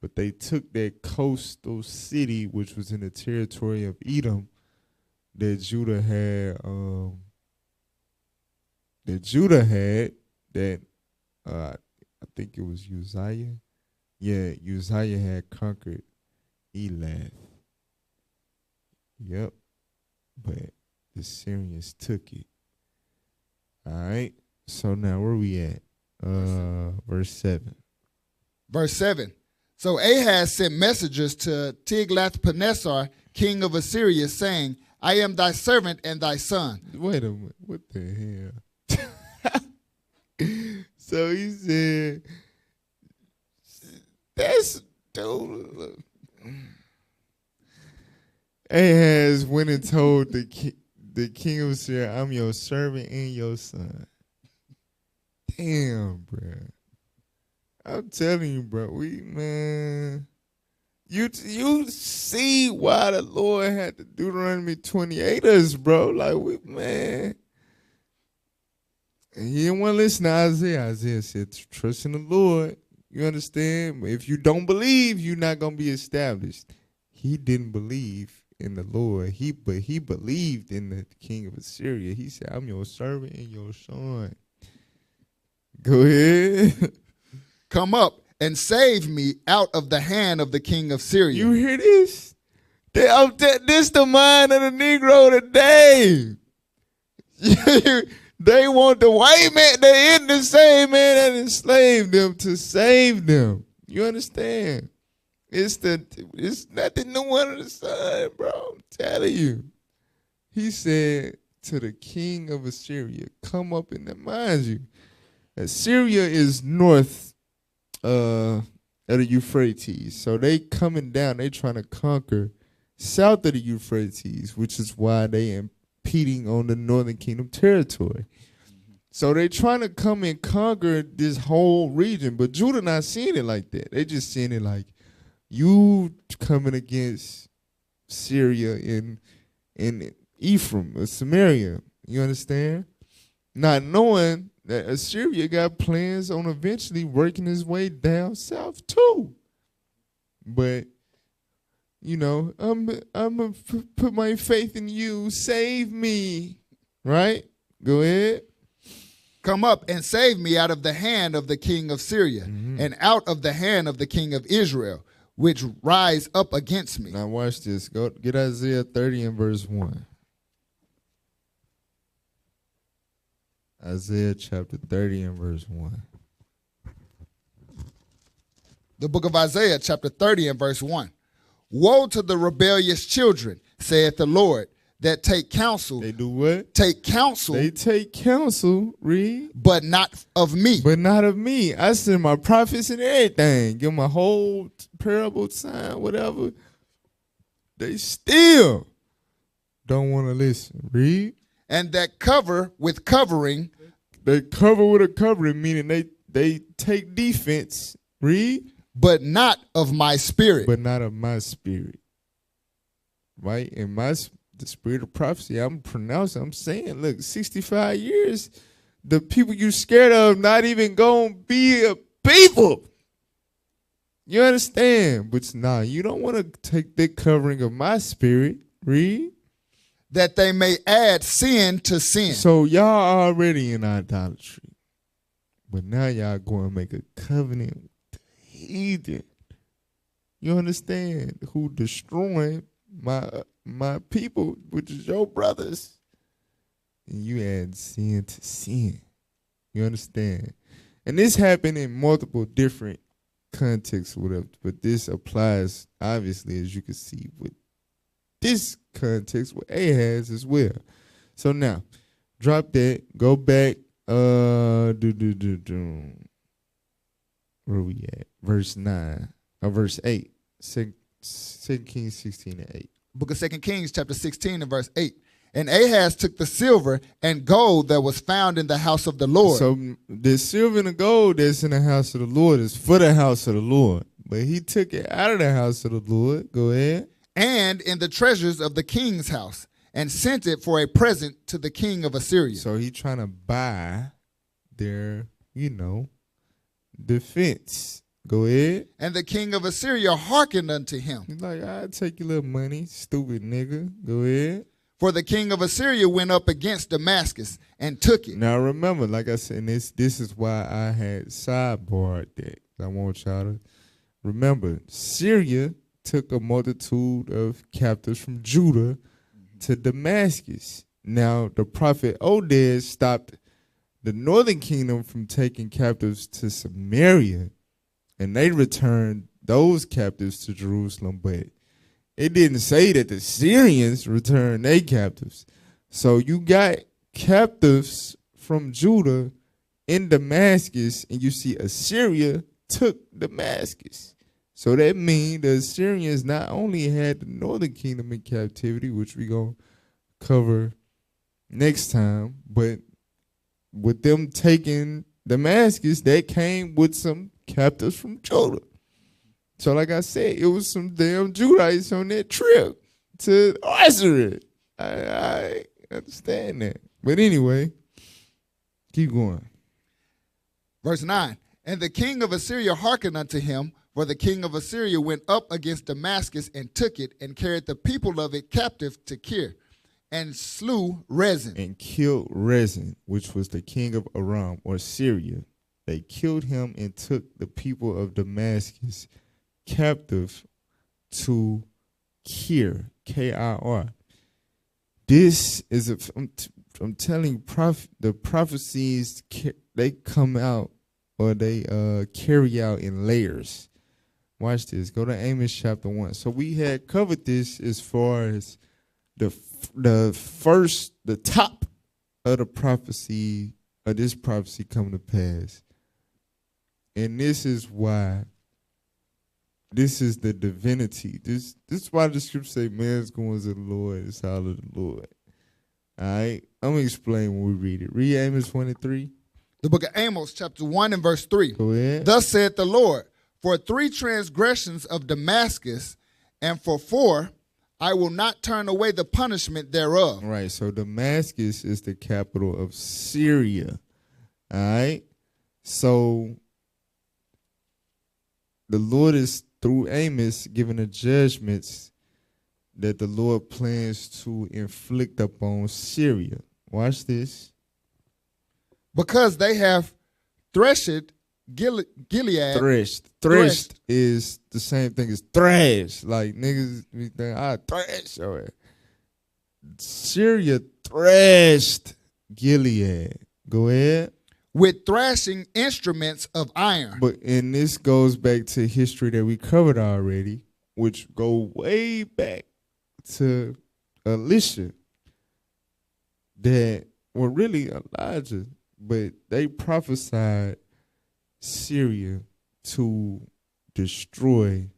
Speaker 2: But they took that coastal city, which was in the territory of Edom, that Judah had. I think it was Uzziah. Yeah, Uzziah had conquered Elath. Yep. But the Syrians took it. All right. So now where we at? Verse 7.
Speaker 3: Verse 7. So Ahaz sent messengers to Tiglath-Pileser, king of Assyria, saying, I am thy servant and thy son.
Speaker 2: Wait a minute. What the hell? So he said, that's dude. Ahaz went and told the king of Syria, I'm your servant and your son. Damn, bro. I'm telling you, bro. You see why the Lord had to Deuteronomy 28 us, bro. Like, man. And he didn't want to listen to Isaiah. Isaiah said, trust in the Lord. You understand? If you don't believe, you're not going to be established. He didn't believe in the Lord. But he believed in the king of Assyria. He said, I'm your servant and your son. Go ahead.
Speaker 3: Come up and save me out of the hand of the king of Syria.
Speaker 2: You hear this? This the mind of the Negro today. They want the white man, they in the same man that enslaved them to save them. You understand? It's nothing new under the sun, bro. I'm telling you. He said to the king of Assyria, come up and mind you, Assyria is north of the Euphrates. So they coming down, they trying to conquer south of the Euphrates, which is why they impeding on the northern kingdom territory. So they trying to come and conquer this whole region, but Judah not seeing it like that. They just seeing it like you coming against Syria and Ephraim or Samaria. You understand? Not knowing that Assyria got plans on eventually working his way down south too. But you know, I'm gonna put my faith in you. Save me, right? Go ahead.
Speaker 3: Come up and save me out of the hand of the king of Syria and out of the hand of the king of Israel, which rise up against me.
Speaker 2: Now watch this. Go get Isaiah 30 and verse 1. Isaiah chapter 30 and verse 1.
Speaker 3: The book of Isaiah chapter 30 and verse 1. Woe to the rebellious children, saith the Lord, that take counsel.
Speaker 2: They do what?
Speaker 3: Take counsel.
Speaker 2: They take counsel, read.
Speaker 3: But not of me.
Speaker 2: But not of me. I send my prophets and everything. Give them a whole parable, sign, whatever. They still don't want to listen. Read.
Speaker 3: And that cover with covering.
Speaker 2: They cover with a covering, meaning they take defense. Read.
Speaker 3: But not of my spirit.
Speaker 2: But not of my spirit. Right? And the spirit of prophecy. I'm pronouncing. I'm saying, look, 65 years, the people you scared of not even gonna be a people. You understand? But nah, you don't want to take the covering of my spirit. Read.
Speaker 3: That they may add sin to sin.
Speaker 2: So y'all already in idolatry. But now y'all going to make a covenant with the heathen. You understand? Who destroying my people, which is your brothers. And you add sin to sin. You understand? And this happened in multiple different contexts or whatever. But this applies, obviously, as you can see, with this context with Ahaz as well. So now, drop that. Go back. Where we at? Verse 9. Or verse 8. 2 Kings 16 and 8.
Speaker 3: Book of 2 Kings, chapter 16 and verse 8. And Ahaz took the silver and gold that was found in the house of the Lord.
Speaker 2: So the silver and the gold that's in the house of the Lord is for the house of the Lord. But he took it out of the house of the Lord. Go ahead.
Speaker 3: And in the treasures of the king's house, and sent it for a present to the king of Assyria.
Speaker 2: So he trying to buy their, defense. Go ahead.
Speaker 3: And the king of Assyria hearkened unto him.
Speaker 2: He's like, I'll take your little money, stupid nigga. Go ahead.
Speaker 3: For the king of Assyria went up against Damascus and took it.
Speaker 2: Now remember, like I said, this is why I had sidebarred that. I want y'all to remember, Syria took a multitude of captives from Judah to Damascus. Now, the prophet Oded stopped the northern kingdom from taking captives to Samaria, and they returned those captives to Jerusalem, but it didn't say that the Syrians returned their captives. So you got captives from Judah in Damascus, and you see Assyria took Damascus. So that means the Assyrians not only had the northern kingdom in captivity, which we're going to cover next time, but with them taking Damascus, that came with some captives from Judah. So like I said, it was some damn Judites on that trip to Israel. I understand that. But anyway, keep going.
Speaker 3: Verse 9. And the king of Assyria hearkened unto him, for the king of Assyria went up against Damascus and took it, and carried the people of it captive to Kir, and slew Rezin.
Speaker 2: And killed Rezin, which was the king of Aram, or Syria. They killed him and took the people of Damascus captive to Kir, K-I-R. This is, I'm telling you, the prophecies, they come out, or they carry out in layers. Watch this. Go to Amos chapter 1. So we had covered this as far as the top of the prophecy, of this prophecy coming to pass. And this is why, this is the divinity. This is why the scripture say man's going to the Lord, it's all of the Lord. All right? I'm going to explain when we read it. Read Amos 23.
Speaker 3: The book of Amos, chapter 1 and verse 3.
Speaker 2: Go ahead.
Speaker 3: Thus saith the Lord, for 3 transgressions of Damascus, and for 4, I will not turn away the punishment thereof.
Speaker 2: Right, so Damascus is the capital of Syria. All right? So the Lord is, through Amos, giving the judgments that the Lord plans to inflict upon Syria. Watch this.
Speaker 3: Because they have threshed Gilead.
Speaker 2: Threshed is the same thing as thrash. Like niggas be thinking, I thrash your ass. Syria thrashed Gilead. Go ahead.
Speaker 3: With thrashing instruments of iron.
Speaker 2: And this goes back to history that we covered already, which go way back to Elisha, that were really Elijah, but they prophesied Syria to destroy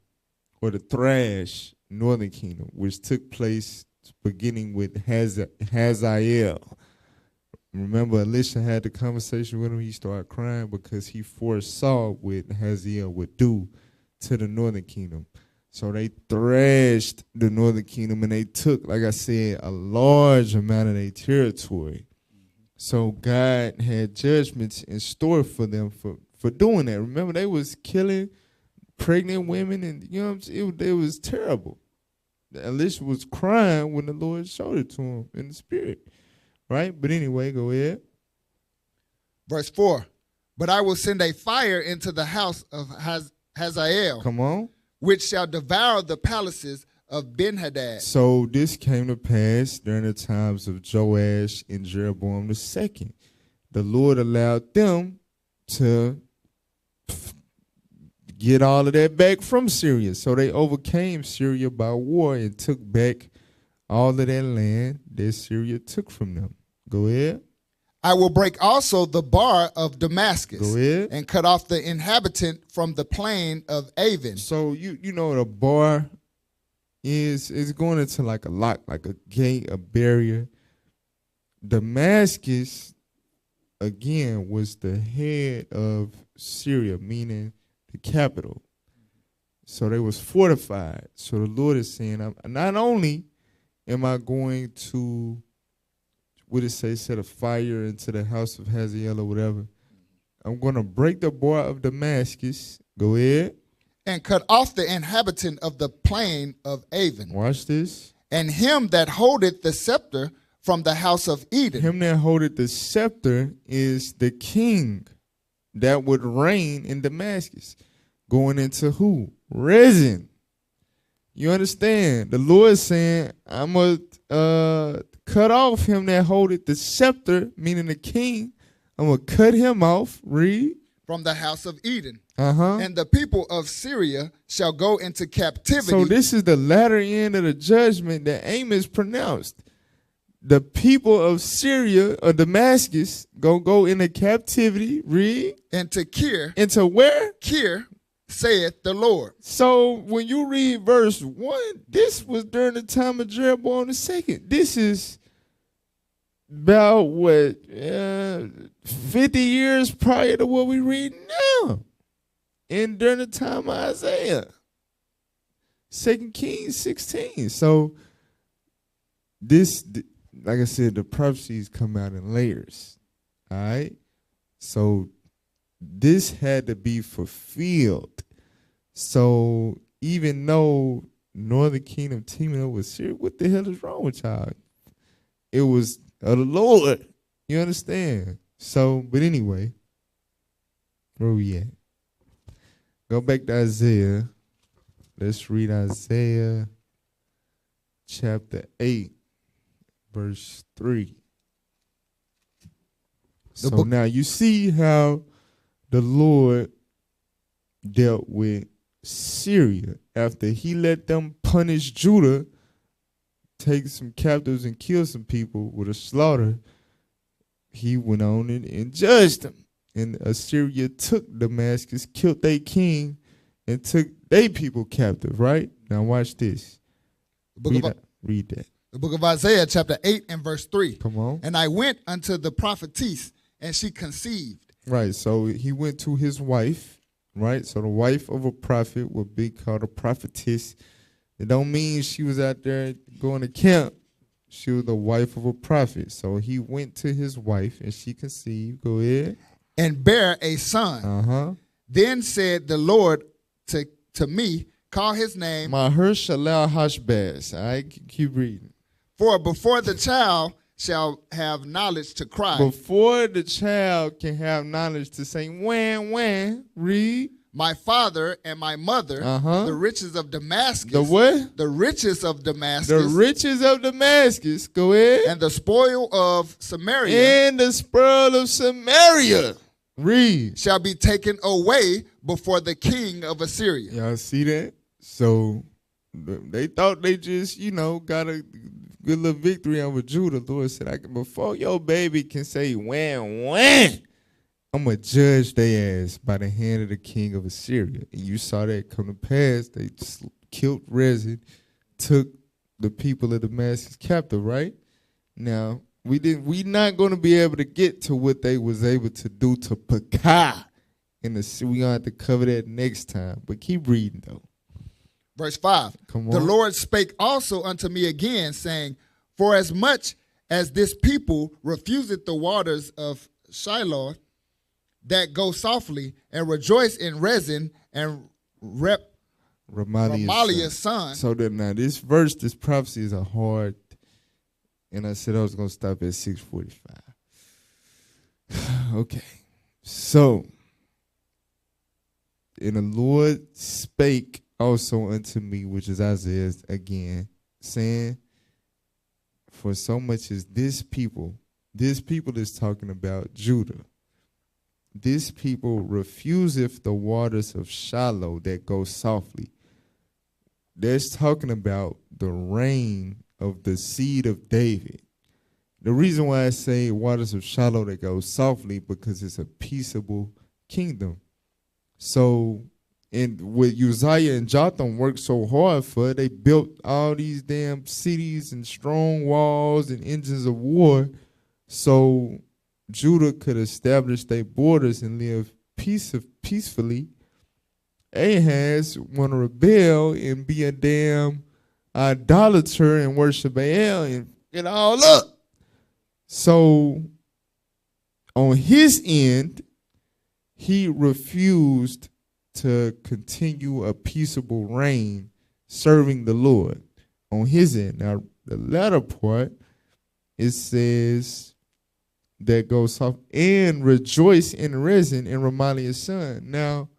Speaker 2: or to thrash northern kingdom, which took place beginning with Hazael. Remember, Elisha had the conversation with him. He started crying because he foresaw what Hazael would do to the northern kingdom. So they thrashed the northern kingdom, and they took, like I said, a large amount of their territory. So God had judgments in store for them for doing that. Remember, they was killing pregnant women, and you know what I'm saying? It was terrible. Elisha was crying when the Lord showed it to him in the spirit, right? But anyway, go ahead.
Speaker 3: Verse 4, but I will send a fire into the house of Hazael,
Speaker 2: Come on.
Speaker 3: which shall devour the palaces of Ben-Hadad.
Speaker 2: So this came to pass during the times of Joash and Jeroboam II. The Lord allowed them to get all of that back from Syria. So they overcame Syria by war and took back all of that land that Syria took from them. Go ahead.
Speaker 3: I will break also the bar of Damascus.
Speaker 2: Go ahead.
Speaker 3: And cut off the inhabitant from the plain of Avon.
Speaker 2: So you know what a bar is going into like a lock, like a gate, a barrier. Damascus, again, was the head of Syria, meaning the capital. So they was fortified. So the Lord is saying, not only am I going to, what it say, set a fire into the house of Hazael or whatever, I'm going to break the bar of Damascus. Go ahead.
Speaker 3: And cut off the inhabitant of the plain of Avon.
Speaker 2: Watch this.
Speaker 3: And him that holdeth the scepter from the house of Edom.
Speaker 2: Him that holdeth the scepter is the king that would reign in Damascus. Going into who? Rezin. You understand? The Lord is saying, I'm going to cut off him that holdeth the scepter, meaning the king. I'm going to cut him off. Read.
Speaker 3: From the house of Edom.
Speaker 2: Uh-huh.
Speaker 3: And the people of Syria shall go into captivity.
Speaker 2: So this is the latter end of the judgment that Amos pronounced. The people of Syria or Damascus go into captivity. Read.
Speaker 3: Into Kir.
Speaker 2: Into where?
Speaker 3: Kir, saith the Lord.
Speaker 2: So when you read verse 1, this was during the time of Jeroboam II. This is about, 50 years prior to what we read now. And during the time of Isaiah. 2 Kings 16. So this, like I said, the prophecies come out in layers. All right? So this had to be fulfilled. So even though Northern Kingdom teaming up with Syria, what the hell is wrong with y'all? It was of the Lord. You understand? So, but anyway, where we at? Go back to Isaiah. Let's read Isaiah chapter 8, verse 3. So now you see how the Lord dealt with Syria after he let them punish Judah, take some captives and kill some people with a slaughter. He went on and judged them. And Assyria took Damascus, killed their king, and took their people captive, right? Now watch this. Read that.
Speaker 3: The book of Isaiah, chapter 8 and verse 3.
Speaker 2: Come on.
Speaker 3: And I went unto the prophetess, and she conceived.
Speaker 2: Right, so he went to his wife, right? So the wife of a prophet would be called a prophetess. It don't mean she was out there going to camp. She was the wife of a prophet. So he went to his wife, and she conceived. Go ahead.
Speaker 3: And bare a son.
Speaker 2: Uh-huh.
Speaker 3: Then said the Lord to me, call his name
Speaker 2: Maher-shalal Hashbaz. All right, keep reading.
Speaker 3: For before the child shall have knowledge to cry.
Speaker 2: Before the child can have knowledge to say, when, read.
Speaker 3: My father and my mother, the riches of Damascus.
Speaker 2: The what?
Speaker 3: The riches of Damascus.
Speaker 2: The riches of Damascus. Go ahead.
Speaker 3: And the spoil of Samaria.
Speaker 2: And the spoil of Samaria. Read.
Speaker 3: Shall be taken away before the king of Assyria.
Speaker 2: Y'all see that? So they thought they just, got a good little victory over Judah. The Lord said, before your baby can say when, I'm going to judge their ass by the hand of the king of Assyria. And you saw that come to pass. They killed Rezin, took the people of Damascus captive, right? Now, we not going to be able to get to what they was able to do to Pekah. We're going to have to cover that next time. But keep reading, though.
Speaker 3: Verse 5.
Speaker 2: Come
Speaker 3: The
Speaker 2: on.
Speaker 3: Lord spake also unto me again, saying, For as much as this people refuseth the waters of Shiloh that go softly, and rejoice in Rezin and Remaliah's son.
Speaker 2: So that now this prophecy is a hard, and I said I was going to stop at 6:45. Okay. So, and the Lord spake also unto me, which is Isaiah again, saying, for so much as this people is talking about Judah. This people refuseth the waters of Shiloh that go softly. That's talking about the reign of the seed of David. The reason why I say waters of Shiloh that go softly, because it's a peaceable kingdom. So, and what Uzziah and Jotham worked so hard for, they built all these damn cities and strong walls and engines of war, so Judah could establish their borders and live peacefully. Ahaz want to rebel and be a damn idolater and worship Baal and get all up. So on his end, he refused to continue a peaceable reign serving the Lord on his end. Now, the latter part, it says that goes off, and rejoice in Rezin and Remaliah's son. Now,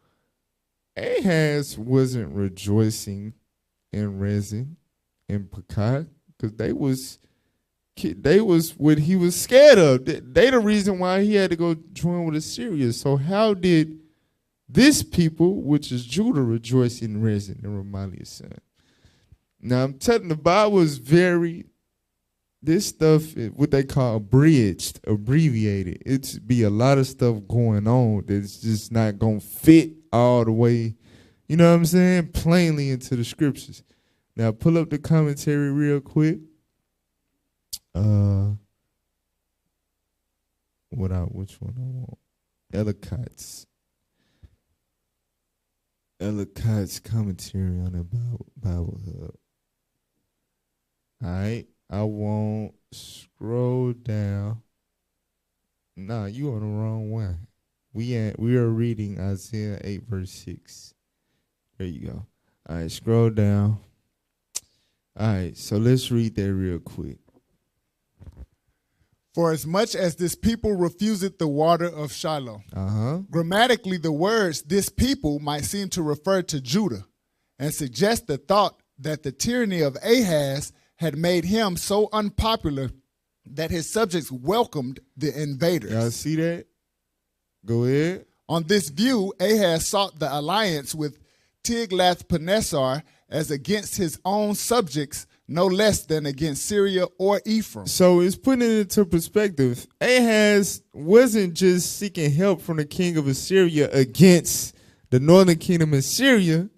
Speaker 2: Ahaz wasn't rejoicing in Rezin and Pekah because they was what he was scared of. They the reason why he had to go join with Assyria. So how did this people, which is Judah, rejoice in Rezin and Remaliah's son? Now, I'm telling the Bible is this stuff, what they call abridged, abbreviated. It's be a lot of stuff going on that's just not going to fit all the way, you know what I'm saying, plainly into the scriptures. Now, pull up the commentary real quick. Which one I want? Ellicott's commentary on the Bible Hub. All right, I won't scroll down. Nah, you on the wrong one. We are reading Isaiah 8 verse 6. There you go. All right, scroll down. All right, so let's read that real quick.
Speaker 3: For as much as this people refuseth the water of Shiloh. Grammatically, the words this people might seem to refer to Judah and suggest the thought that the tyranny of Ahaz had made him so unpopular that his subjects welcomed the invaders.
Speaker 2: Y'all see that? Go ahead.
Speaker 3: On this view, Ahaz sought the alliance with Tiglath-Pileser as against his own subjects, no less than against Syria or Ephraim.
Speaker 2: So it's putting it into perspective. Ahaz wasn't just seeking help from the king of Assyria against the northern kingdom of Syria,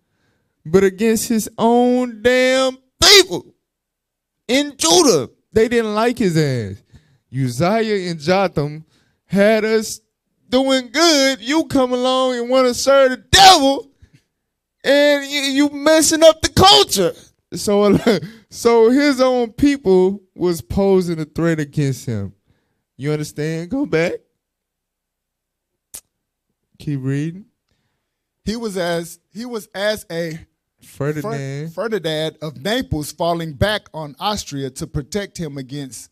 Speaker 2: but against his own damn people in Judah. They didn't like his ass. Uzziah and Jotham had us doing good. You come along and want to serve the devil, and you messing up the culture. So his own people was posing a threat against him. You understand? Go back. Keep reading.
Speaker 3: He was as a Ferdinand of Naples falling back on Austria to protect him against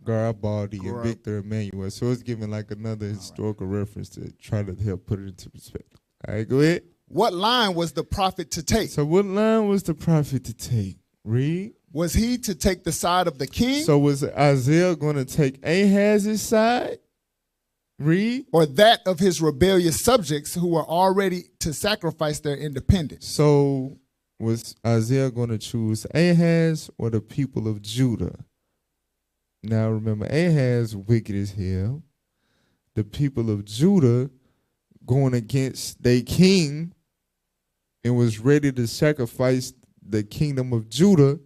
Speaker 2: Garibaldi and Victor Emmanuel. So it's giving like another historical reference to try to help put it into perspective. All right, go ahead.
Speaker 3: What line was the prophet to take?
Speaker 2: So what line was the prophet to take? Read.
Speaker 3: Was he to take the side of the king?
Speaker 2: So was Isaiah going to take Ahaz's side? Read.
Speaker 3: Or that of his rebellious subjects who were already to sacrifice their independence?
Speaker 2: So was Isaiah going to choose Ahaz or the people of Judah? Now remember, Ahaz wicked as hell. The people of Judah going against their king and was ready to sacrifice the kingdom of Judah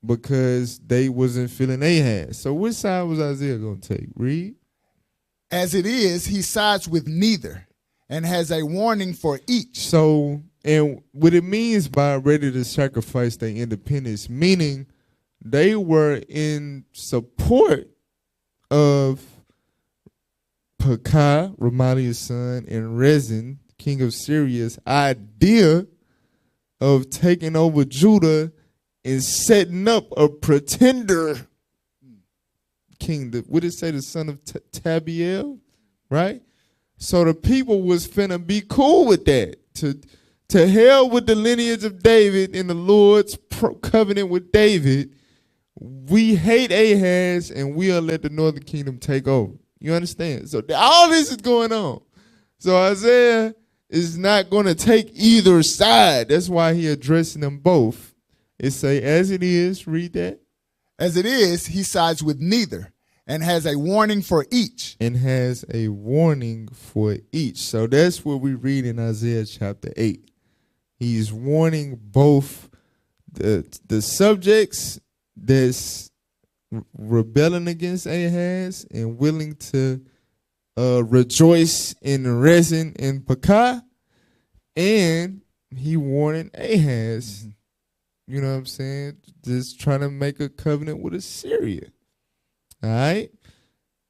Speaker 2: because they wasn't feeling Ahaz. So which side was Isaiah going to take? Read.
Speaker 3: As it is, he sides with neither and has a warning for each.
Speaker 2: So And what it means by ready to sacrifice their independence, meaning they were in support of Pekah, Remaliah's son, and Rezin, king of Syria's idea of taking over Judah and setting up a pretender king. What did it say? The son of Tabiel, right? So the people was finna be cool with that. To hell with the lineage of David and the Lord's covenant with David. We hate Ahaz and we'll let the northern kingdom take over. You understand? So all this is going on. So Isaiah is not going to take either side. That's why he addressing them both. It say, as it is, read that.
Speaker 3: As it is, he sides with neither and has a warning for each.
Speaker 2: And has a warning for each. So that's what we read in Isaiah chapter 8. He's warning both the subjects that's rebelling against Ahaz and willing to rejoice in Rezin and Pekah, and he warning Ahaz. Mm-hmm. You know what I'm saying? Just trying to make a covenant with Assyria. All right?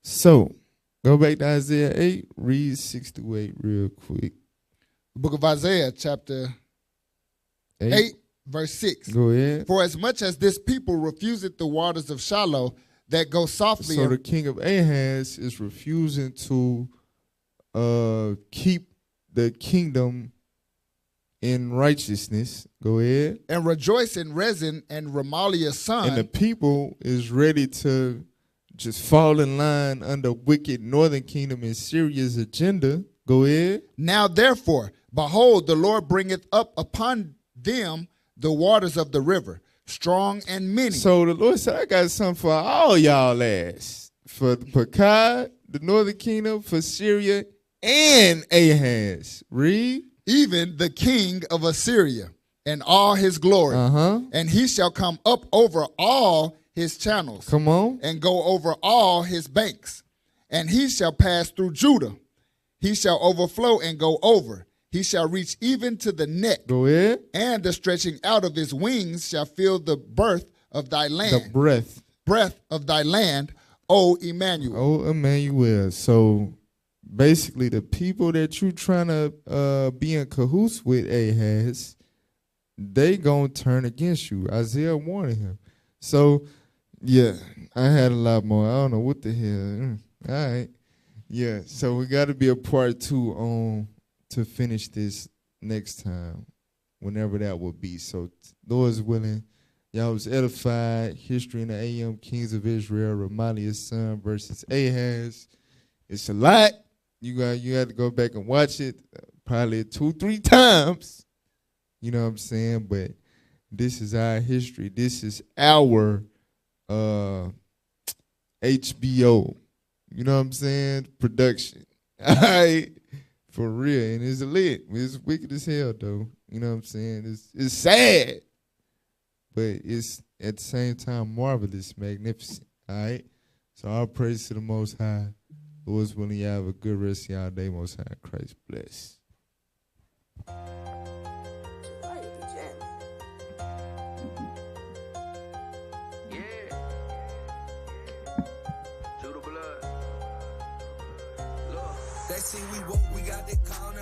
Speaker 2: So, go back to Isaiah 8, read 6 to 8 real quick.
Speaker 3: The book of Isaiah, chapter 8, verse 6.
Speaker 2: Go ahead.
Speaker 3: For as much as this people refuseth the waters of Shiloh that go softly.
Speaker 2: So the king of Ahaz is refusing to keep the kingdom in righteousness. Go ahead.
Speaker 3: And rejoice in Rezin and Remaliah's son.
Speaker 2: And the people is ready to just fall in line under wicked northern kingdom and Syria's agenda. Go ahead.
Speaker 3: Now therefore, behold, the Lord bringeth up upon them the waters of the river, strong and many.
Speaker 2: So the Lord said, I got something for all y'all ass. For Pekah, the northern kingdom, for Syria, and Ahaz. Read.
Speaker 3: Even the king of Assyria and all his glory. And he shall come up over all his channels.
Speaker 2: Come on.
Speaker 3: And go over all his banks. And he shall pass through Judah. He shall overflow and go over. He shall reach even to the neck.
Speaker 2: Go ahead.
Speaker 3: And the stretching out of his wings shall fill the birth of thy land.
Speaker 2: The breath
Speaker 3: of thy land, O Emmanuel.
Speaker 2: O Emmanuel. So basically the people that you trying to be in cahoots with, Ahaz, they gonna turn against you. Isaiah warning him. So, yeah, I had a lot more. I don't know what the hell. All right. Yeah, so we got to be a part 2 on to finish this next time, whenever that will be. So, Lord's willing, y'all was edified. History in the AM Kings of Israel, Remaliah's son versus Ahaz. It's a lot. You got to go back and watch it probably 2-3 times. You know what I'm saying? But this is our history. This is our HBO. You know what I'm saying? Production. All right. For real. And it's lit. It's wicked as hell, though. You know what I'm saying? It's sad. But it's at the same time marvelous, magnificent. All right? So all praise to the Most High. Lord's willing, y'all have a good rest of y'all day. Most High Christ bless.
Speaker 1: They see we woke, we got that calm.